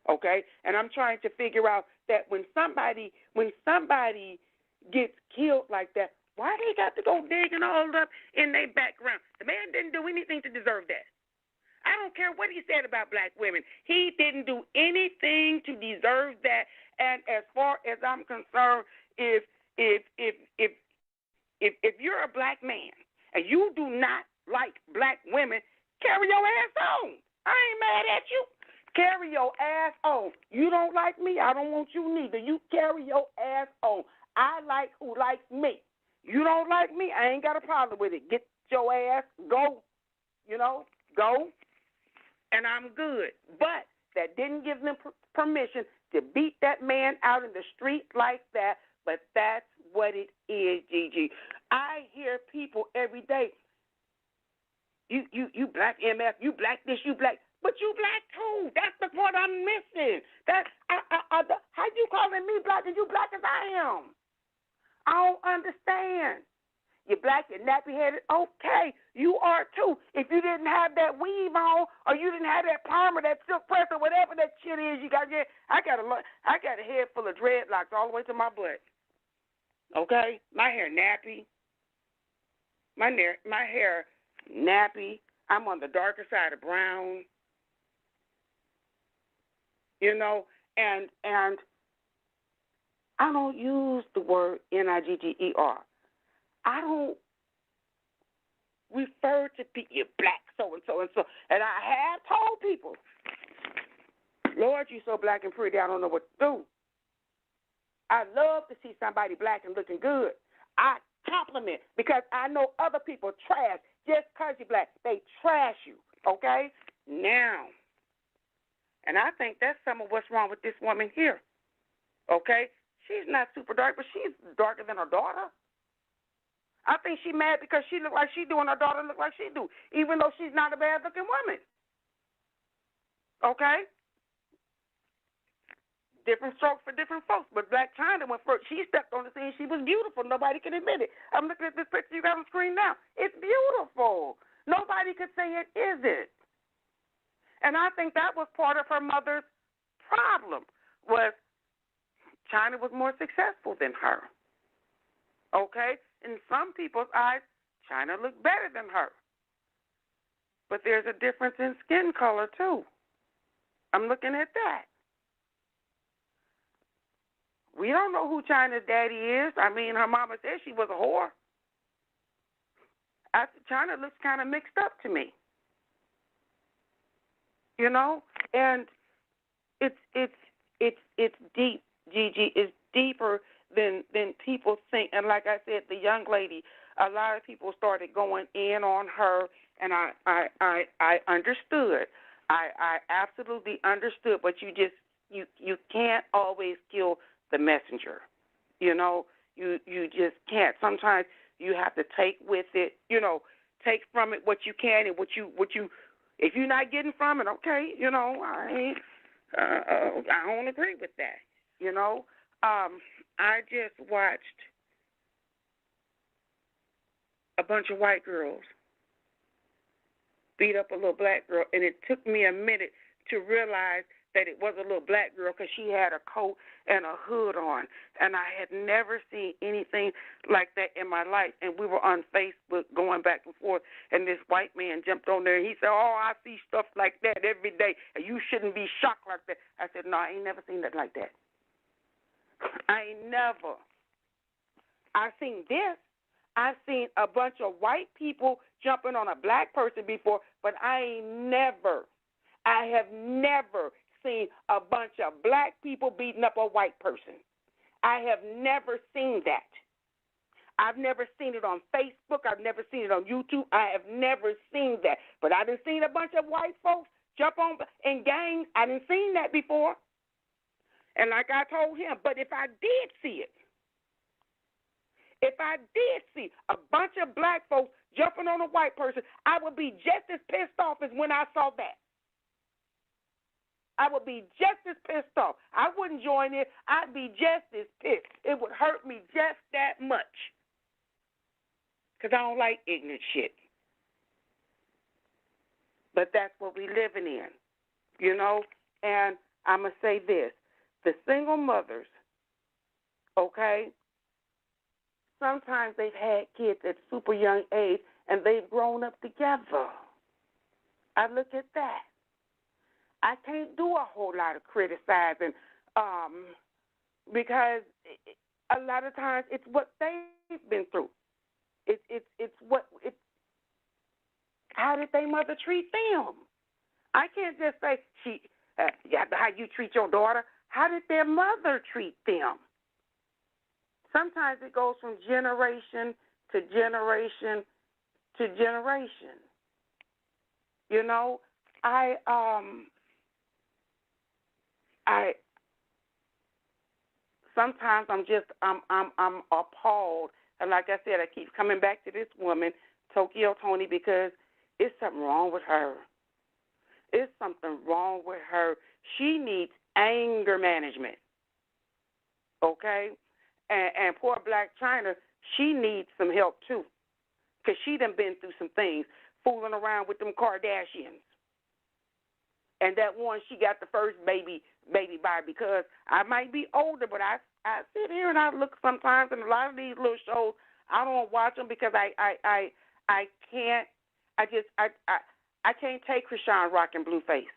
okay? And I'm trying to figure out that when somebody gets killed like that, why they got to go digging all up in their background? The man didn't do anything to deserve that. I don't care what he said about black women. He didn't do anything to deserve that. And as far as I'm concerned, if you're a black man and you do not like black women, carry your ass on. I ain't mad at you. Carry your ass on. You don't like me, I don't want you neither. You carry your ass on. I like who likes me. You don't like me, I ain't got a problem with it. Get your ass, go, you know, go, and I'm good. But that didn't give them permission to beat that man out in the street like that, but that's what it is, Gigi. I hear people every day, you black MF, you black this, you black, but you black too. That's the part I'm missing. How you calling me black and you black as I am? I don't understand. You're black, you're nappy-headed. Okay, you are too. If you didn't have that weave on or you didn't have that palmer, that silk press or whatever that shit is you got there, I got a head full of dreadlocks all the way to my butt. Okay? My hair nappy. My hair nappy. I'm on the darker side of brown. You know, and I don't use the word NIGGER. I don't refer to people, black so-and-so and so. And I have told people, Lord, you so black and pretty, I don't know what to do. I love to see somebody black and looking good. I compliment because I know other people trash, just because you're black. They trash you, okay? Now, and I think that's some of what's wrong with this woman here, okay? She's not super dark, but she's darker than her daughter. I think she's mad because she look like she do and her daughter look like she do, even though she's not a bad-looking woman, okay? Different strokes for different folks. But Blac Chyna, when first she stepped on the scene, she was beautiful. Nobody can admit it. I'm looking at this picture you got on the screen now. It's beautiful. Nobody could say it isn't. And I think that was part of her mother's problem, was Chyna was more successful than her. Okay? In some people's eyes, Chyna looked better than her. But there's a difference in skin color, too. I'm looking at that. We don't know who Chyna's daddy is. I mean, her mama said she was a whore. Chyna looks kind of mixed up to me. You know? And it's deep, Gigi. It's deeper than people think. And like I said, the young lady, a lot of people started going in on her, and I understood. I absolutely understood, but you can't always kill the messenger. You know, you just can't. Sometimes you have to take with it, you know, take from it what you can, and what you if you're not getting from it, okay, you know, I don't agree with that. You know, I just watched a bunch of white girls beat up a little black girl, and it took me a minute to realize that it was a little black girl because she had a coat and a hood on, and I had never seen anything like that in my life. And we were on Facebook going back and forth, and this white man jumped on there, and he said, "Oh, I see stuff like that every day, and you shouldn't be shocked like that." I said, "No, I ain't never seen that like that. I ain't never. I seen this. I've seen a bunch of white people jumping on a black person before, but I have never seen a bunch of black people beating up a white person. I have never seen that. I've never seen it on Facebook. I've never seen it on YouTube. I have never seen that. But I done seen a bunch of white folks jump on in gangs. I done seen that before. And like I told him, but if I did see it, if I did see a bunch of black folks jumping on a white person, I would be just as pissed off as when I saw that. I would be just as pissed off. I wouldn't join it. I'd be just as pissed. It would hurt me just that much. Because I don't like ignorant shit. But that's what we living in, you know? And I'm going to say this. The single mothers, okay, sometimes they've had kids at super young age, and they've grown up together. I look at that. I can't do a whole lot of criticizing because a lot of times it's what they've been through. How did their mother treat them? I can't just say how you treat your daughter. How did their mother treat them? Sometimes it goes from generation to generation to generation. You know, sometimes I'm appalled, and like I said, I keep coming back to this woman, Toni, because it's something wrong with her. It's something wrong with her. She needs anger management. Okay? And poor Blac Chyna, she needs some help too, because she done been through some things, fooling around with them Kardashians. And that one, she got the first baby by, because I might be older, but I sit here and I look sometimes, and a lot of these little shows, I don't watch them because I can't take Krishan rocking Blueface.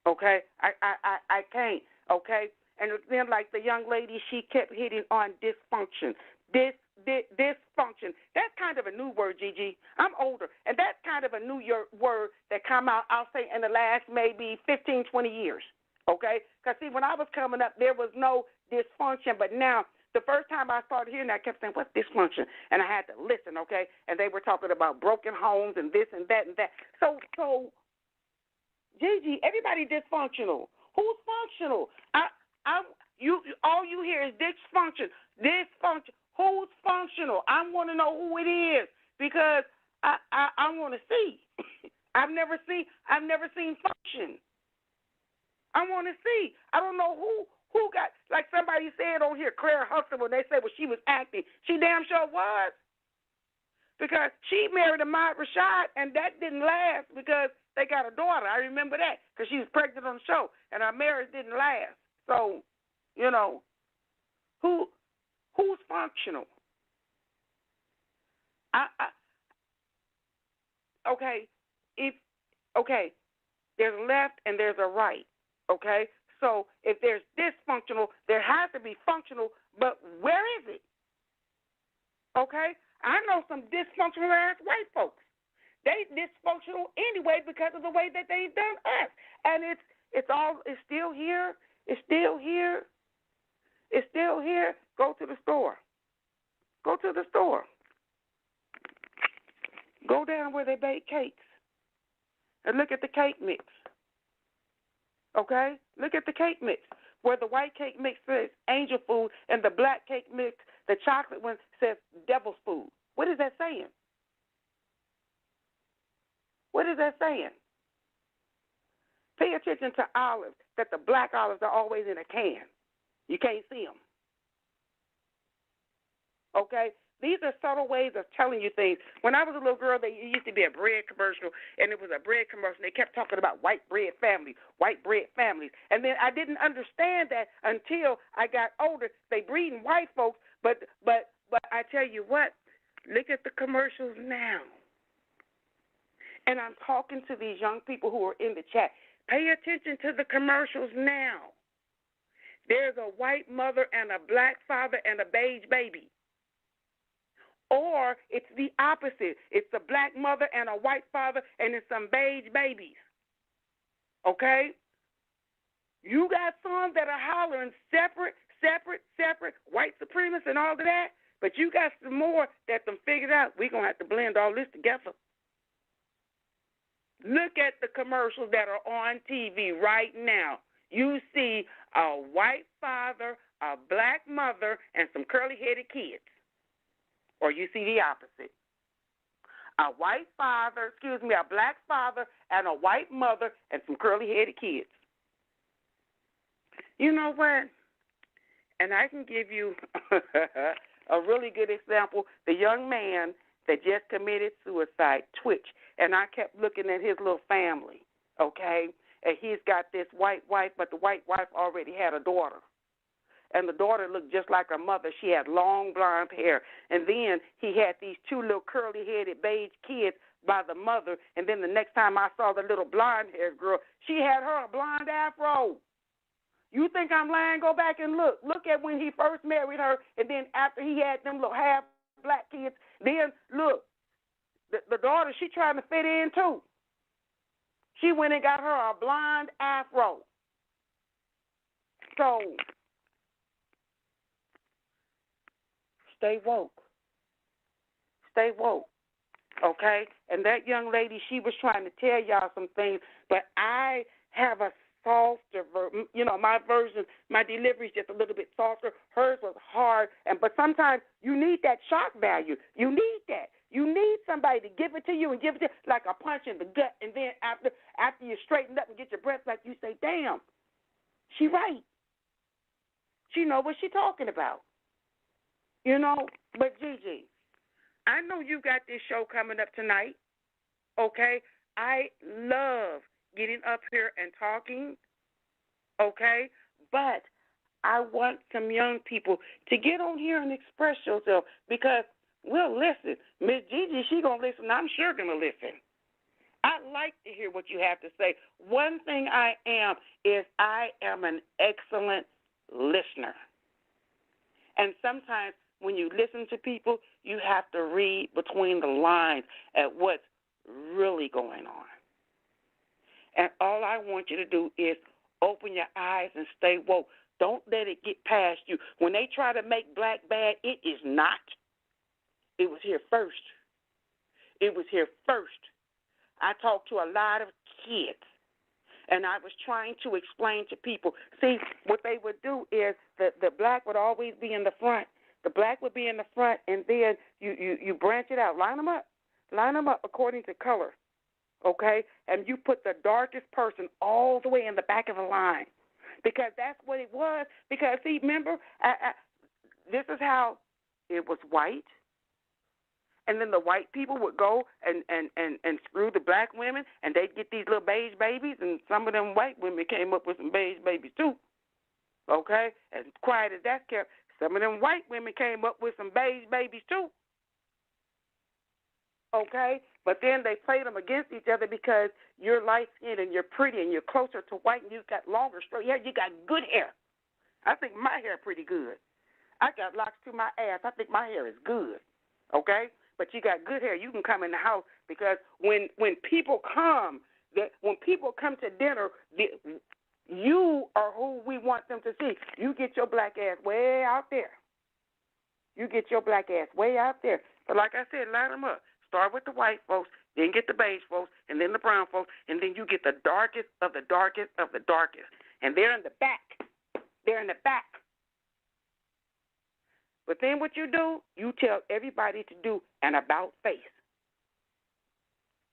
Okay, I can't. Okay, and then like the young lady, she kept hitting on dysfunction. Dysfunction. That's kind of a new word, Gigi. I'm older, and that's kind of a new word that come out, I'll say, in the last maybe 15, 20 years, okay? Because, see, when I was coming up, there was no dysfunction, but now the first time I started hearing that, I kept saying, what's dysfunction? And I had to listen, okay? And they were talking about broken homes and this and that and that. So Gigi, everybody dysfunctional. Who's functional? All you hear is dysfunction. Dysfunction. Who's functional? I want to know who it is because I want to see. I've never seen function. I want to see. I don't know who got, like somebody said on here, Claire Huxtable, they said, well, she was acting. She damn sure was. Because she married Ahmad Rashad, and that didn't last because they got a daughter. I remember that because she was pregnant on the show, and our marriage didn't last. So, you know, who's functional? There's a left and there's a right, okay? So if there's dysfunctional, there has to be functional, but where is it? Okay? I know some dysfunctional-ass white folks. They dysfunctional anyway because of the way that they've done us. And it's still here. It's still here. It's still here. Go to the store. Go to the store. Go down where they bake cakes and look at the cake mix. Okay? Look at the cake mix. Where the white cake mix says angel food and the black cake mix, the chocolate one, says devil's food. What is that saying? What is that saying? Pay attention to olives, that the black olives are always in a can. You can't see them. Okay? These are subtle ways of telling you things. When I was a little girl, there used to be a bread commercial, and it was a bread commercial. They kept talking about white bread families. And then I didn't understand that until I got older. They breeding white folks, but I tell you what, look at the commercials now. And I'm talking to these young people who are in the chat. Pay attention to the commercials now. There's a white mother and a black father and a beige baby. Or it's the opposite. It's a black mother and a white father and it's some beige babies. Okay? You got some that are hollering separate, white supremacists and all of that, but you got some more that them figured out. We're going to have to blend all this together. Look at the commercials that are on TV right now. You see a white father, a black mother, and some curly-headed kids. Or you see the opposite. A black father, and a white mother, and some curly-headed kids. You know what? And I can give you a really good example. The young man that just committed suicide, Twitch, and I kept looking at his little family, okay? And he's got this white wife, but the white wife already had a daughter. And the daughter looked just like her mother. She had long blonde hair. And then he had these two little curly-headed beige kids by the mother. And then the next time I saw the little blonde-haired girl, she had her a blonde afro. You think I'm lying? Go back and look. Look at when he first married her, and then after he had them little half-black kids. Then, look, the daughter, she trying to fit in, too. She went and got her a blonde afro. So, stay woke. Stay woke, okay? And that young lady, she was trying to tell y'all some things, but I have a softer version. You know, my version, my delivery is just a little bit softer. Hers was hard, but sometimes you need that shock value. You need that. You need somebody to give it to you and give it to you like a punch in the gut, and then after you straighten up and get your breath back, you say, damn, she right. She know what she talking about. You know, but Gigi, I know you got this show coming up tonight, okay? I love getting up here and talking, okay? But I want some young people to get on here and express yourself because we'll listen. MissGiGi, she going to listen. I'm sure going to listen. I like to hear what you have to say. One thing I am is I am an excellent listener. And sometimes when you listen to people, you have to read between the lines at what's really going on. And all I want you to do is open your eyes and stay woke. Don't let it get past you. When they try to make Black bad, it is not. It was here first. It was here first. I talked to a lot of kids, and I was trying to explain to people. See, what they would do is the Black would always be in the front. The Black would be in the front, and then you branch it out. Line them up. Line them up according to color, okay? And you put the darkest person all the way in the back of the line, because that's what it was. Because, see, remember, this is how it was white. And then the white people would go and screw the Black women, and they'd get these little beige babies, and some of them white women came up with some beige babies too. Okay? As quiet as that kept, some of them white women came up with some beige babies too. Okay? But then they played them against each other because you're light-skinned and you're pretty and you're closer to white and you've got longer, straight hair. You got good hair. I think my hair pretty good. I got locks to my ass. I think my hair is good. Okay? But you got good hair. You can come in the house, because when people come, when people come to dinner, you are who we want them to see. You get your Black ass way out there. You get your Black ass way out there. But like I said, line them up. Start with the white folks, then get the beige folks, and then the brown folks, and then you get the darkest of the darkest of the darkest. And they're in the back. They're in the back. But then what you do, you tell everybody to do an about face.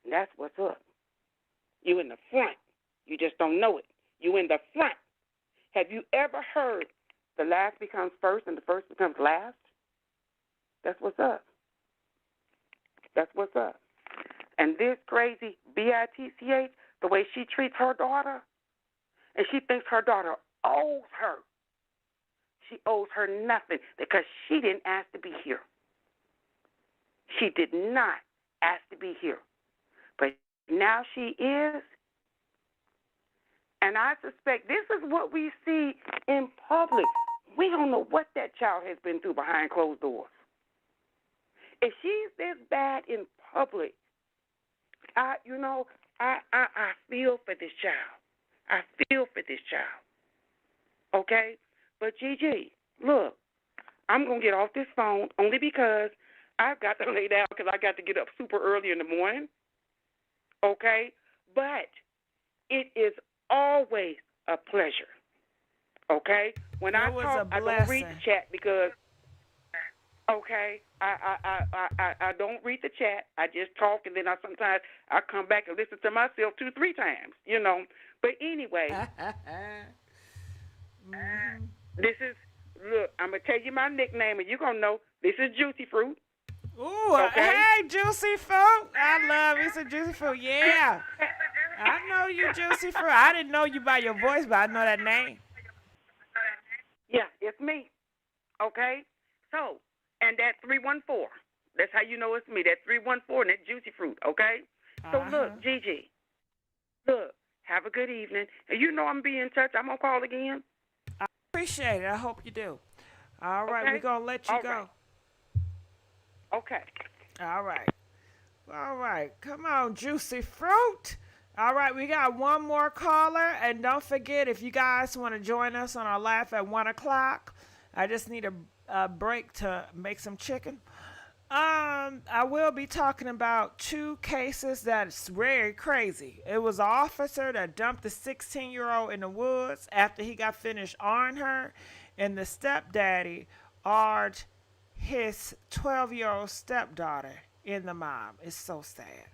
And that's what's up. You in the front. You just don't know it. You in the front. Have you ever heard the last becomes first and the first becomes last? That's what's up. That's what's up. And this crazy B-I-T-C-H, the way she treats her daughter, and she thinks her daughter owes her. She owes her nothing because she didn't ask to be here. She did not ask to be here. But now she is. And I suspect this is what we see in public. We don't know what that child has been through behind closed doors. If she's this bad in public, I feel for this child. I feel for this child. Okay? But, Gigi, look, I'm going to get off this phone only because I've got to lay down because I got to get up super early in the morning. Okay? But it is always a pleasure. Okay? When I talk, I don't read the chat because, okay, I don't read the chat. I just talk, and then sometimes I come back and listen to myself 2-3 times, you know. But anyway, this is, look, I'm going to tell you my nickname, and you're going to know this is Juicy Fruit. Ooh, okay? Hey, Juicy Fruit. I love you some Juicy Fruit. Yeah. I know you, Juicy Fruit. I didn't know you by your voice, but I know that name. Yeah, it's me. Okay? So, and that 314. That's how you know it's me. That 314 and that Juicy Fruit, okay? So, look, Gigi, look, have a good evening. And you know I'm being in touch. I'm going to call again. I appreciate it. I hope you do. All right, we're going to let you go. Okay. All right. All right. Come on, Juicy Fruit. All right, we got one more caller. And don't forget, if you guys want to join us on our live at 1 o'clock, I just need a break to make some chicken. I will be talking about 2 cases that's very crazy. It was an officer that dumped the 16-year-old in the woods after he got finished arming her, and the stepdaddy armed his 12-year-old stepdaughter in the mob. It's so sad.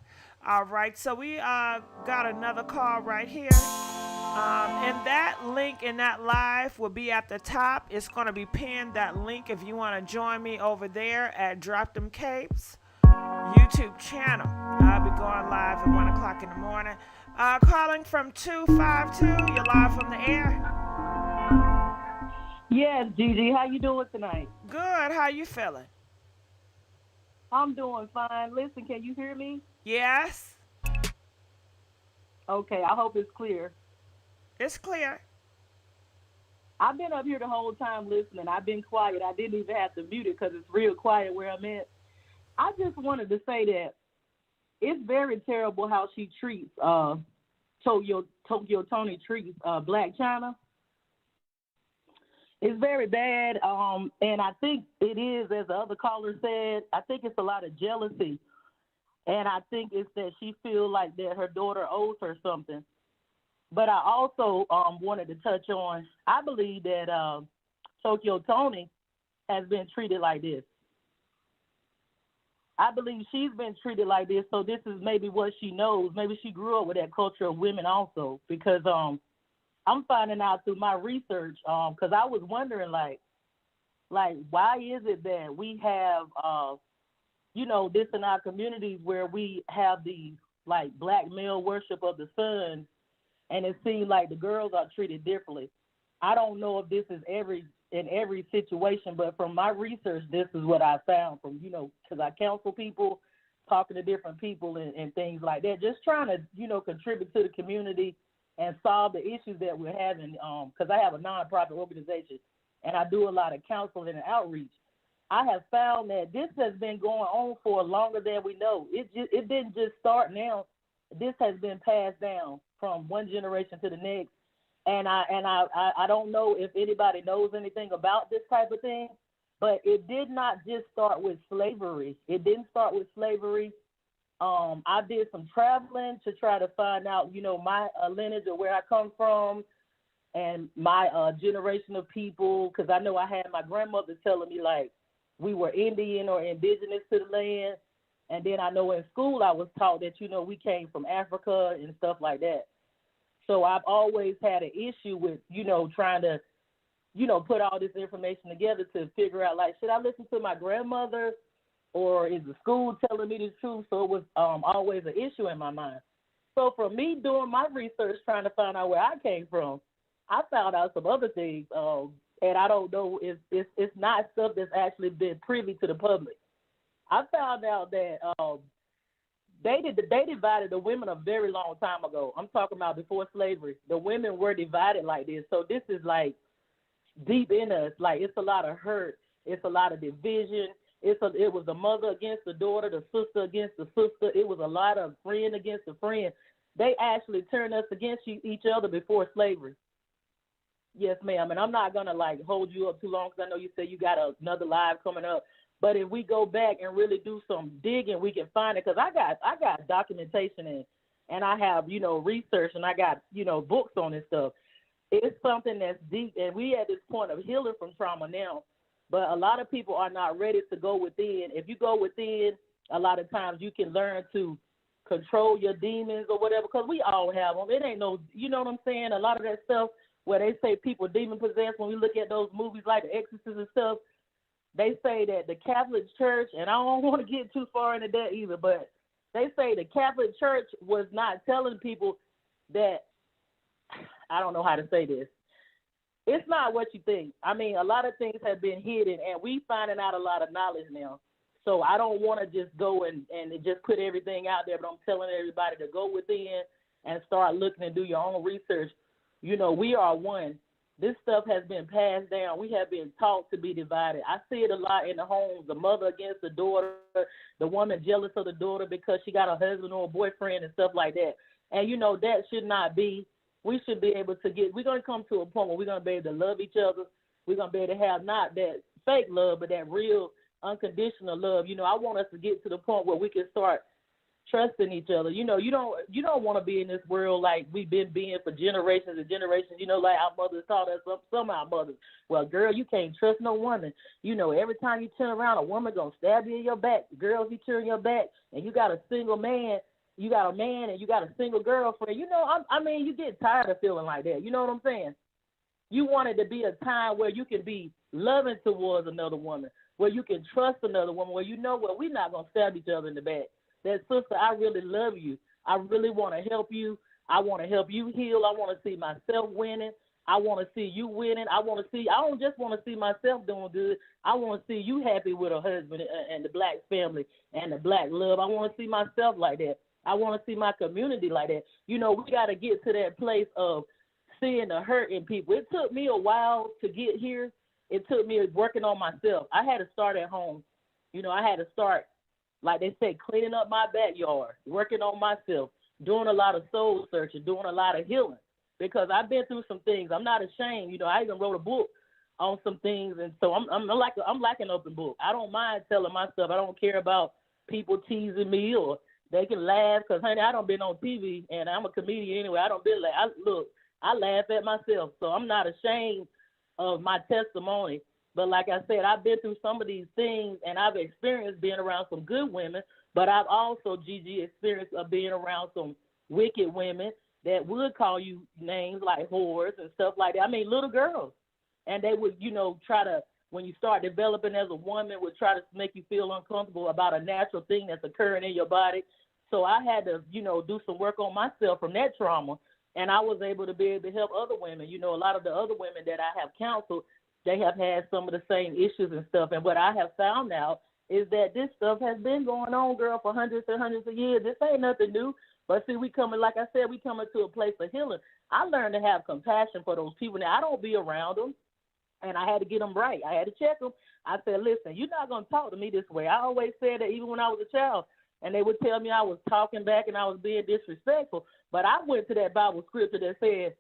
All right, so we got another call right here. And that link in that live will be at the top. It's going to be pinned, that link, if you want to join me over there at Drop Them Capes YouTube channel. I'll be going live at 1 o'clock in the morning. Calling from 252. You're live from the air. Yes, Gigi. How you doing tonight? Good. How you feeling? I'm doing fine. Listen, can you hear me? Yes. Okay, I hope it's clear. It's clear. I've been up here the whole time listening. I've been quiet. I didn't even have to mute it because it's real quiet where I'm at. I just wanted to say that it's very terrible how she treats Tokyo Toni treats Blac Chyna. It's very bad, and I think it is, as the other caller said, I think it's a lot of jealousy, and I think it's that she feels like that her daughter owes her something. But I also wanted to touch on, I believe that Tokyo Toni has been treated like this. I believe she's been treated like this, so this is maybe what she knows. Maybe she grew up with that culture of women also, because I'm finding out through my research, because I was wondering, like, why is it that we have, this in our communities where we have the, like, black male worship of the sun, and it seems like the girls are treated differently. I don't know if this is in every situation, but from my research, this is what I found from, because I counsel people, talking to different people and things like that, just trying to, contribute to the community and solve the issues that we're having, because I have a nonprofit organization, and I do a lot of counseling and outreach. I have found that this has been going on for longer than we know. It didn't just start now. This has been passed down from one generation to the next, and I don't know if anybody knows anything about this type of thing, but it did not just start with slavery. It didn't start with slavery. I did some traveling to try to find out, my lineage of where I come from and my generation of people, because I know I had my grandmother telling me, like, we were Indian or indigenous to the land. And then I know in school I was taught that, we came from Africa and stuff like that. So I've always had an issue with, trying to, put all this information together to figure out, like, should I listen to my grandmother, or is the school telling me the truth? So it was always an issue in my mind. So for me doing my research, trying to find out where I came from, I found out some other things, and I don't know if it's not stuff that's actually been privy to the public. I found out that they divided the women a very long time ago. I'm talking about before slavery. The women were divided like this. So this is like deep in us. Like, it's a lot of hurt. It's a lot of division. It was the mother against the daughter, the sister against the sister. It was a lot of friend against a friend. They actually turned us against each other before slavery. Yes, ma'am. And I'm not going to, like, hold you up too long, because I know you said you got another live coming up. But if we go back and really do some digging, we can find it, because I got documentation and I have, research, and I got, books on this stuff. It's something that's deep, and we at this point of healing from trauma now. But a lot of people are not ready to go within. If you go within, a lot of times you can learn to control your demons or whatever, because we all have them. It ain't no, you know what I'm saying? A lot of that stuff where they say people demon possessed, when we look at those movies like The Exorcist and stuff, they say that the Catholic Church, and I don't want to get too far into that either, but they say the Catholic Church was not telling people that, I don't know how to say this. It's not what you think. I mean, a lot of things have been hidden, and we finding out a lot of knowledge now. So I don't want to just go and just put everything out there, but I'm telling everybody to go within and start looking and do your own research. We are one. This stuff has been passed down. We have been taught to be divided. I see it a lot in the homes, the mother against the daughter, the woman jealous of the daughter because she got a husband or a boyfriend and stuff like that. And, that should not be. We should be able to we're going to come to a point where we're going to be able to love each other. We're going to be able to have not that fake love, but that real unconditional love. I want us to get to the point where we can start trusting each other. You don't want to be in this world like we've been being for generations and generations, like our mothers taught us, some of our mothers. Well, girl, you can't trust no woman. Every time you turn around, a woman going to stab you in your back. Girls, you turn your back, and you got a single man. You got a man and you got a single girlfriend. You get tired of feeling like that. You know what I'm saying? You want it to be a time where you can be loving towards another woman, where you can trust another woman, where we're not going to stab each other in the back. That, sister, I really love you. I really want to help you. I want to help you heal. I want to see myself winning. I want to see you winning. I don't just want to see myself doing good. I want to see you happy with a husband and the Blac family and the Blac love. I want to see myself like that. I want to see my community like that. We got to get to that place of seeing the hurt in people. It took me a while to get here. It took me working on myself. I had to start at home. I had to start, like they say, cleaning up my backyard, working on myself, doing a lot of soul searching, doing a lot of healing, because I've been through some things. I'm not ashamed. I even wrote a book on some things, and so I'm like an open book. I don't mind telling my stuff. I don't care about people teasing me or they can laugh, because honey, I don't been on TV and I'm a comedian anyway. I don't been I laugh at myself, so I'm not ashamed of my testimony. But like I said, I've been through some of these things, and I've experienced being around some good women, but I've also, Gigi, experienced of being around some wicked women that would call you names like whores and stuff like that. I mean, little girls. And they would, try to, when you start developing as a woman, would try to make you feel uncomfortable about a natural thing that's occurring in your body. So I had to, do some work on myself from that trauma. And I was able to be able to help other women. A lot of the other women that I have counseled, they have had some of the same issues and stuff. And what I have found out is that this stuff has been going on, girl, for hundreds and hundreds of years. This ain't nothing new. But see, we coming to a place of healing. I learned to have compassion for those people. Now, I don't be around them, and I had to get them right. I had to check them. I said, listen, you're not going to talk to me this way. I always said that even when I was a child, and they would tell me I was talking back and I was being disrespectful. But I went to that Bible scripture that says,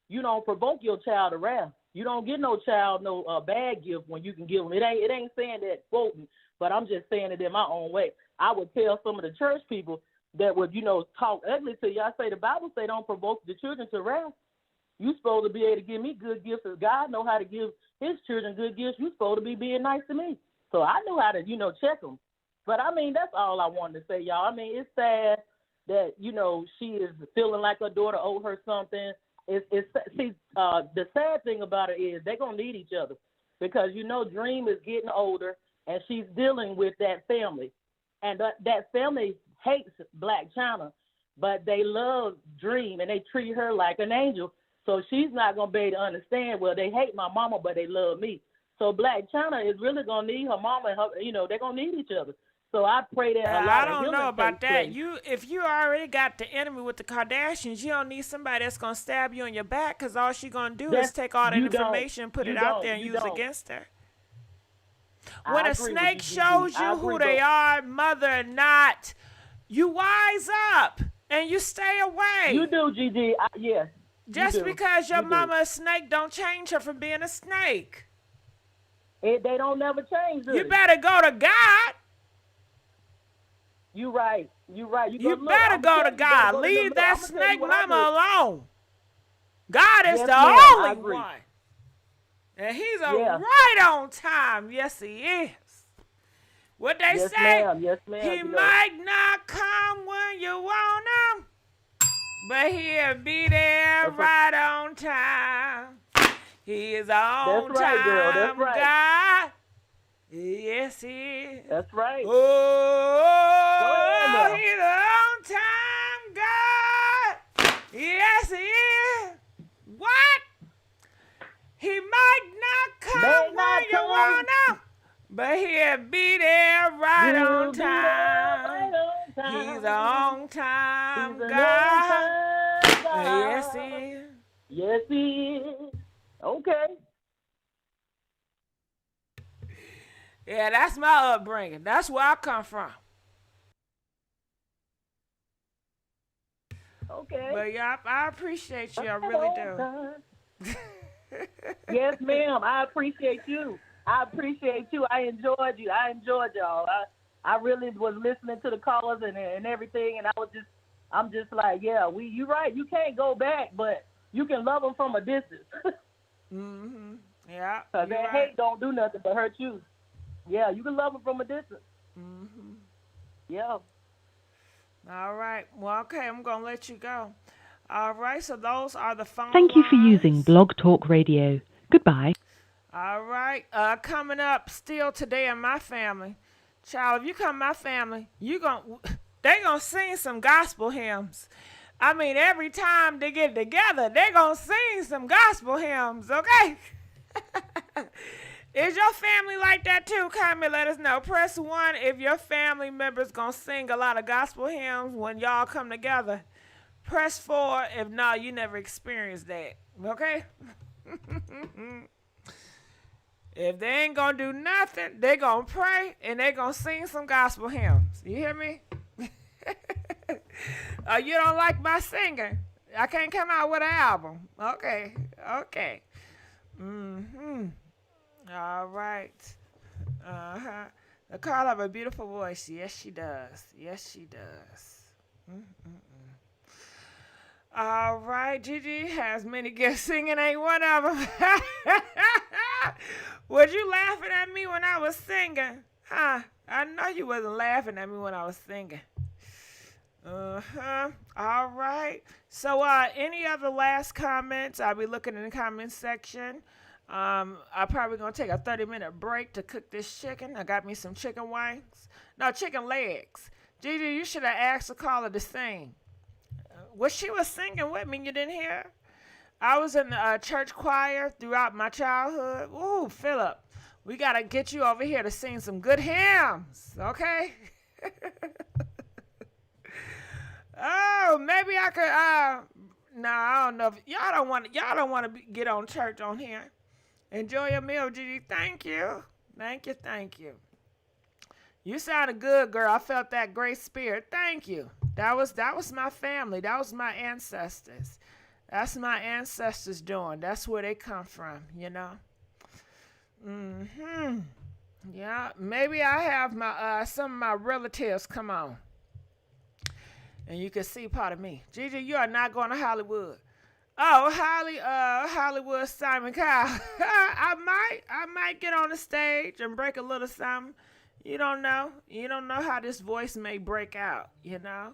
you don't provoke your child to wrath. You don't give no child no bad gift when you can give them. It ain't saying that quoting, but I'm just saying it in my own way. I would tell some of the church people that would, talk ugly to you. I say the Bible say don't provoke the children to wrath. You supposed to be able to give me good gifts. As God know how to give his children good gifts, you supposed to be being nice to me. So I knew how to, check them. But, I mean, that's all I wanted to say, y'all. I mean, it's sad that, she is feeling like her daughter owed her something. The sad thing about it is they're going to need each other because, Dream is getting older, and she's dealing with that family. And that family hates Blac Chyna, but they love Dream, and they treat her like an angel. So she's not going to be able to understand, well, they hate my mama, but they love me. So Blac Chyna is really going to need her mama, and her, they're going to need each other. So I pray that a lot I don't of know about that. place. If you already got the enemy with the Kardashians, you don't need somebody that's going to stab you in your back, because all she's going to do is take all that information, put it out there, and use it against her. When a snake shows you who they are, mother or not, you wise up and you stay away. You do, Gigi. Yes. Just because your mama a snake don't change her from being a snake. They don't never change. You better go to God. You right. You better go to God. Leave that snake mama alone. God is the only one. And he's right on time. Yes, he is. What they say, yes, ma'am. He might not come when you want him, but he'll be there right on time. He is on That's right, time, girl. That's right. God. Yes, he is. That's right. Oh, he's on time, God. Yes, he is. What? He might not come when you want him, but he'll be there right on time. He's on time, God. Yes, he is. Yes, he is. Okay. Yeah, that's my upbringing. That's where I come from. Okay. But yeah, I appreciate you. I really do. Yes, ma'am. I appreciate you. I enjoyed you. I enjoyed y'all. I really was listening to the callers and everything, and I'm just like, yeah, you're right. You can't go back, but you can love them from a distance. Mm-hmm. Yeah. Because that hate don't do nothing but hurt you. Yeah, you can love them from a distance. Mm-hmm. Yeah. All right. Well, okay, I'm going to let you go. All right, so those are the phone Thank you for lines. using Blog Talk Radio. Goodbye. All right. Coming up still today in my family. Child, if you come my family, they going to sing some gospel hymns. I mean, every time they get together, they going to sing some gospel hymns, okay? Is your family like that too? Comment, let us know. Press 1 if your family members going to sing a lot of gospel hymns when y'all come together. Press 4 if not, you never experienced that, okay? If they ain't going to do nothing, they going to pray and they going to sing some gospel hymns. You hear me? You don't like my singing? I can't come out with an album. Okay. Mm-hmm. All right. Uh-huh. Nicole have a beautiful voice. Yes, she does. Yes, she does. Mm-mm-mm. All right. Gigi has many gifts. Singing ain't one of them. Was you laughing at me when I was singing? Huh? I know you wasn't laughing at me when I was singing. Uh-huh. All right. So, any other last comments? I'll be looking in the comment section. I'm probably going to take a 30-minute break to cook this chicken. I got me some chicken wings. No, chicken legs. Gigi, you should have asked the caller to sing. What she was singing with me, you didn't hear? I was in the church choir throughout my childhood. Ooh, Philip, we got to get you over here to sing some good hymns, okay? Oh, maybe I could. No, I don't know. Y'all don't want to get on church on here. Enjoy your meal, Gigi. Thank you. Thank you. Thank you. You sounded good, girl. I felt that great spirit. Thank you. That was my family. That was my ancestors. That's my ancestors doing. That's where they come from, you know. Mm-hmm. Yeah. Maybe I have my some of my relatives come on. And you can see part of me. Gigi, you are not going to Hollywood. Oh, Hollywood Simon Cowell. I might get on the stage and break a little something. You don't know. You don't know how this voice may break out, you know?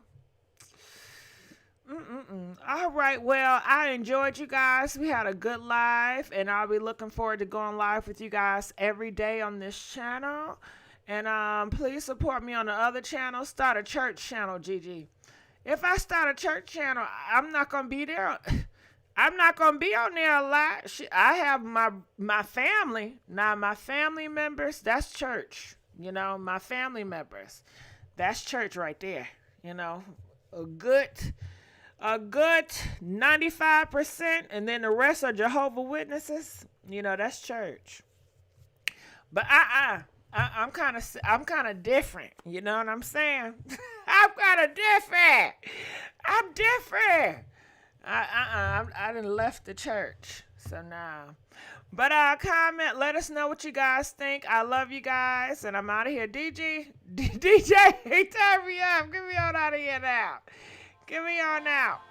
All right, well, I enjoyed you guys. We had a good live, and I'll be looking forward to going live with you guys every day on this channel. And please support me on the other channel. Start a church channel, Gigi. If I start a church channel, I'm not going to be there. I'm not going to be on there a lot. I have my family. Now, my family members, that's church. You know, my family members. That's church right there. You know, a good 95%, and then the rest are Jehovah's Witnesses. You know, that's church. But I'm kind of different. You know what I'm saying? I'm kind of different. I'm different. I done left the church. So now. But comment, let us know what you guys think. I love you guys, and I'm out of here. DJ, turn me up. Get me on out of here now. Get me on out.